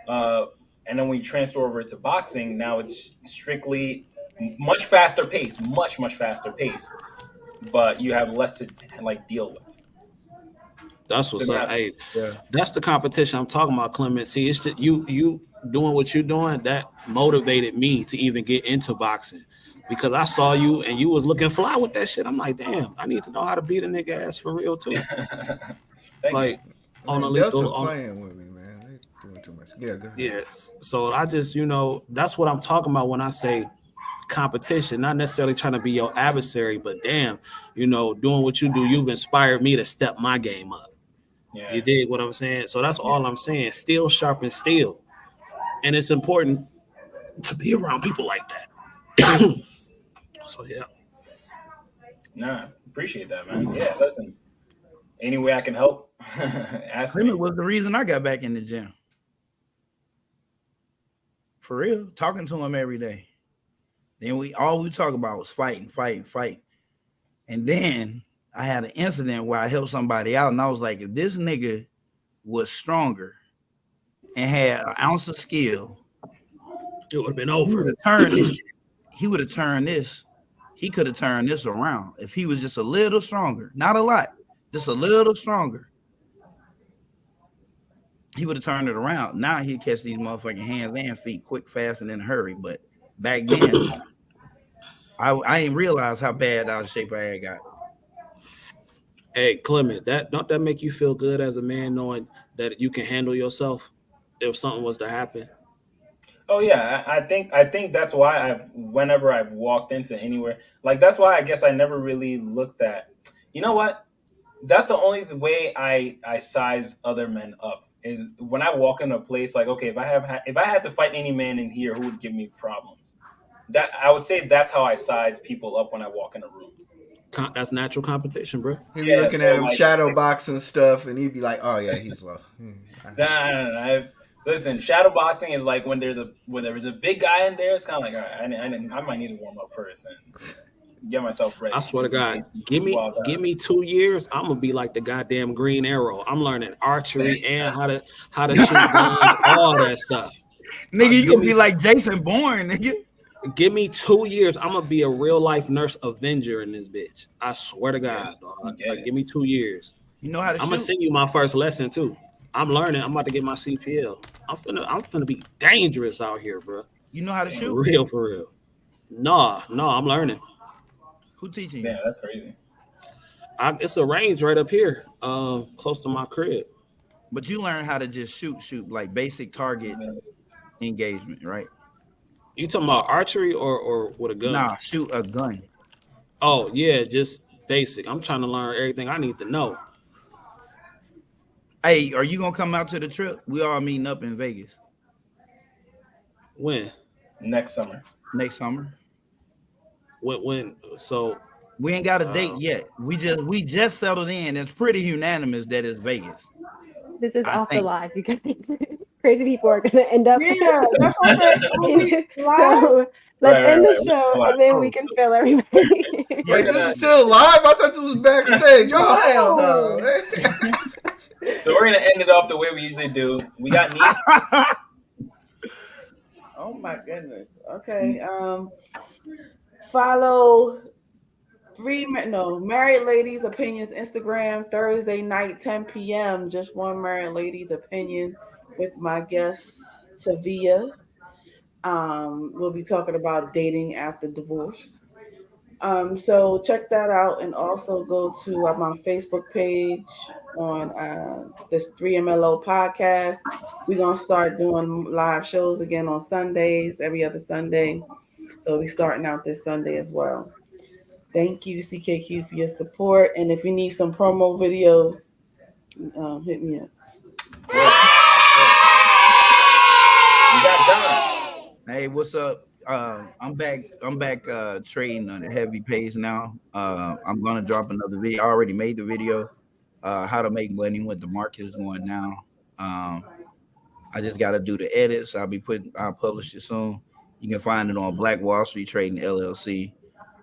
And then when you transfer over to boxing, now it's strictly much faster pace, much faster pace, but you have less to like deal with. That's So what's now, up. Hey, Yeah. that's the competition I'm talking about, Clement. See, it's just you doing what you're doing that motivated me to even get into boxing because I saw you and you was looking fly with that shit. I'm like, damn, I need to know how to beat a nigga ass for real too. Like on a Man, Delta lethal on. playing with me, man. They doing too much. Yeah, go ahead. Yes. So I just, that's what I'm talking about when I say competition, not necessarily trying to be your adversary, but damn, doing what you do, you've inspired me to step my game up. Yeah. You dig what I'm saying? So that's all I'm saying. Steel sharpens steel. And it's important to be around people like that. So yeah. Nah, appreciate that, man. Yeah, listen. Any way I can help, ask me. Clement was the reason I got back in the gym. For real, talking to him every day. Then all we talk about was fighting. And then I had an incident where I helped somebody out, and I was like, if this nigga was stronger and had an ounce of skill, it would have been over. He would have turned this shit. He could have turned this around if he was just a little stronger. Not a lot, just a little stronger. He would have turned it around. Now he'd catch these motherfucking hands and feet quick, fast, and in a hurry. But back then, I didn't realize how bad out of shape I had got. Hey, Clement, don't that make you feel good as a man knowing that you can handle yourself if something was to happen? Oh yeah, I think that's why whenever I've walked into anywhere, like that's why I guess I never really looked at. You know what? That's the only way I size other men up is when I walk into a place like, okay, if I had to fight any man in here who would give me problems, that I would say that's how I size people up when I walk in a room. That's natural competition, bro. He'd be looking at him shadow boxing stuff, and he'd be like, "Oh yeah, he's low." Nah. Listen, shadow boxing is like when there's a big guy in there. It's kind of like, all right, I might need to warm up first and get myself ready. I swear to God, give me 2 years, I'm gonna be like the goddamn Green Arrow. I'm learning archery and how to shoot guns, all that stuff. Nigga, you gonna be like Jason Bourne, nigga. Give me 2 years, I'm gonna be a real life Nurse Avenger in this bitch. I swear to God, dog. Like, give me 2 years. You know how to I'm gonna send you my first lesson too. I'm learning. I'm about to get my CPL. I'm finna be dangerous out here, bro. You know how to shoot? For real. No, I'm learning. Who teaching you? Yeah, that's crazy. It's a range right up here, close to my crib. But you learn how to just shoot like basic target engagement, right? You talking about archery or with a gun? Nah, shoot a gun. Oh yeah, just basic. I'm trying to learn everything I need to know. Hey, are you gonna come out to the trip? We all meeting up in Vegas. When? Next summer. When? So we ain't got a date yet. We just settled in. It's pretty unanimous that it's Vegas. This is also live because crazy people are gonna end up. Yeah, that's what I'm saying. So let's end the show and then we can fill everybody. Wait, this is still live? I thought this was backstage. Oh hell no. So we're gonna end it off the way we usually do. We got Neat. Oh my goodness. Okay. Follow Married Ladies Opinions Instagram Thursday night 10 p.m. Just one married lady's opinion with my guest Tavia. We'll be talking about dating after divorce. So check that out, and also go to my Facebook page on this 3MLO podcast. We're gonna start doing live shows again on Sundays, every other Sunday. So we're starting out this Sunday as well. Thank you, CKQ, for your support. And if you need some promo videos, hit me up. You got John. Hey, what's up? I'm back trading on the heavy pace now. I'm gonna drop another video. I already made the video, how to make money when the market is going down. I just gotta do the edits. I'll publish it soon. You can find it on Black Wall Street Trading LLC.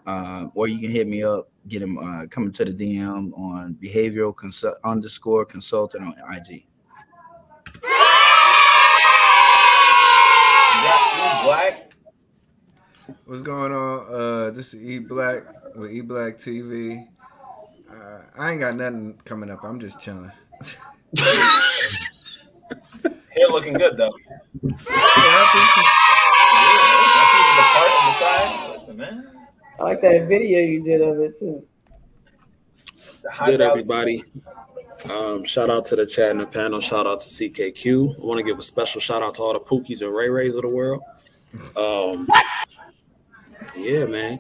Or you can hit me up, get him coming to the DM on behavioral_consultant on IG. Black. What's going on? This is E Black with E Black TV. I ain't got nothing coming up. I'm just chilling. Hair looking good though. I see the part on the side. Listen, man. I like that video you did of it too. Good, everybody. Shout out to the chat and the panel. Shout out to CKQ. I want to give a special shout out to all the Pookies and Ray Rays of the world. Yeah, man.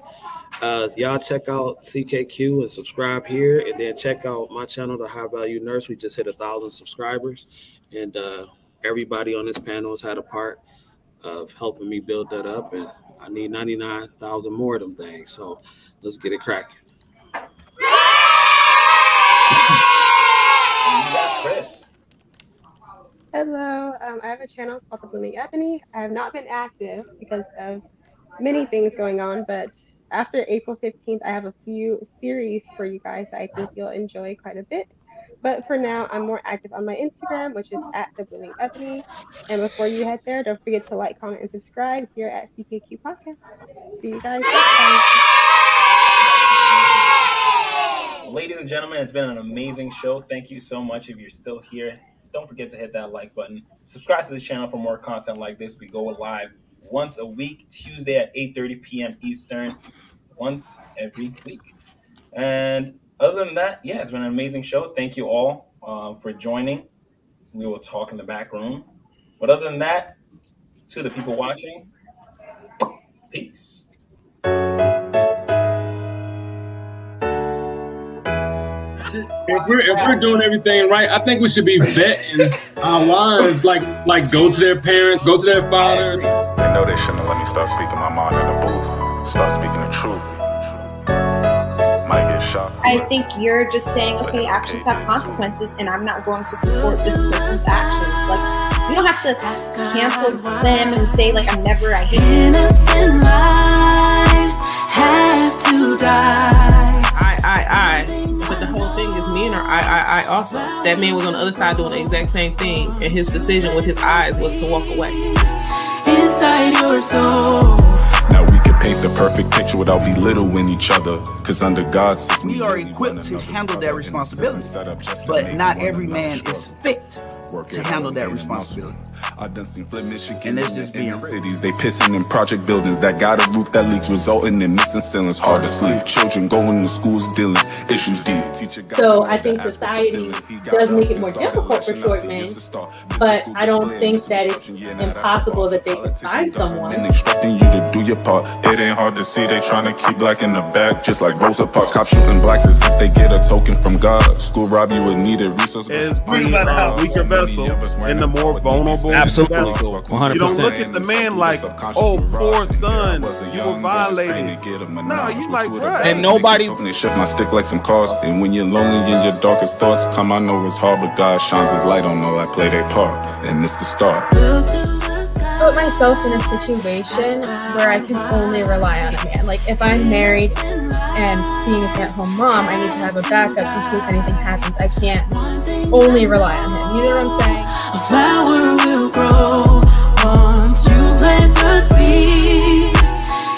Y'all check out CKQ and subscribe here, and then check out my channel, The High Value Nurse. We just hit 1,000 subscribers, and everybody on this panel has had a part of helping me build that up, and I need 99,000 more of them things. So let's get it cracking. Chris. Hello, I have a channel called The Blooming Ebony. I have not been active because of many things going on, but after April 15th, I have a few series for you guys that I think you'll enjoy quite a bit. But for now, I'm more active on my Instagram, which is at The Blooming Ebony. And before you head there, don't forget to like, comment, and subscribe here at CKQ Podcast. See you guys next time. Ladies and gentlemen, it's been an amazing show. Thank you so much. If you're still here, don't forget to hit that like button. Subscribe to this channel for more content like this. We go live once a week, Tuesday at 8:30 p.m. Eastern, once every week. And other than that, yeah, it's been an amazing show. Thank you all for joining. We will talk in the back room. But other than that, to the people watching, peace. If we're doing everything right, I think we should be vetting our lines, like go to their parents, go to their fathers. They know they shouldn't have let me start speaking my mind in the booth, start speaking the truth. Might get shot. I think you're just saying, okay, actions have consequences, and I'm not going to support this person's actions. Like, you don't have to cancel them and say, like, I'm never, I hate you. Innocent lives have to die. But the whole thing is men are I also. That man was on the other side doing the exact same thing, and his decision with his eyes was to walk away. Inside your soul. Now we can paint the perfect picture without belittling each other, because under God's system, we are equipped to handle that responsibility, but not every man is fit to handle that responsibility. I done seen Flint, Michigan, and it's just being cities. They pissing in project buildings that got a roof that leaks, resulting in missing ceilings. Hard to sleep. Children going to schools dealing issues deep. So I think society does make it more difficult for short men, but I don't think that it's impossible that they could find someone. And expecting you to do your part. It ain't hard to see they trying to keep black in the back, just like Rosa Parks. Cops shooting blacks as if they get a token from God. School rob you with needed resources. Is the weaker vessel and the more vulnerable. Absolutely, 100%. You don't look at the man like, oh, poor son, you were violated. No, you like, right. And nobody. They shift my stick like some cars. And when you're lonely in your darkest thoughts, come, I know it's hard, but God shines his light on all I play their part. And it's the start. Put myself in a situation where I can only rely on a man. Like if I'm married and being a stay-at-home mom, I need to have a backup in case anything happens. I can't only rely on him. You know what I'm saying? A flower will grow once you plant the seed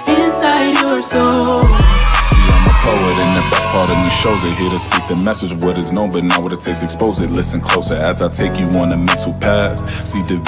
inside your soul. Poet, and the best part of me shows it. Here to speak the message of what is known, but not what it takes. Expose it, listen closer as I take you on a mental path. See the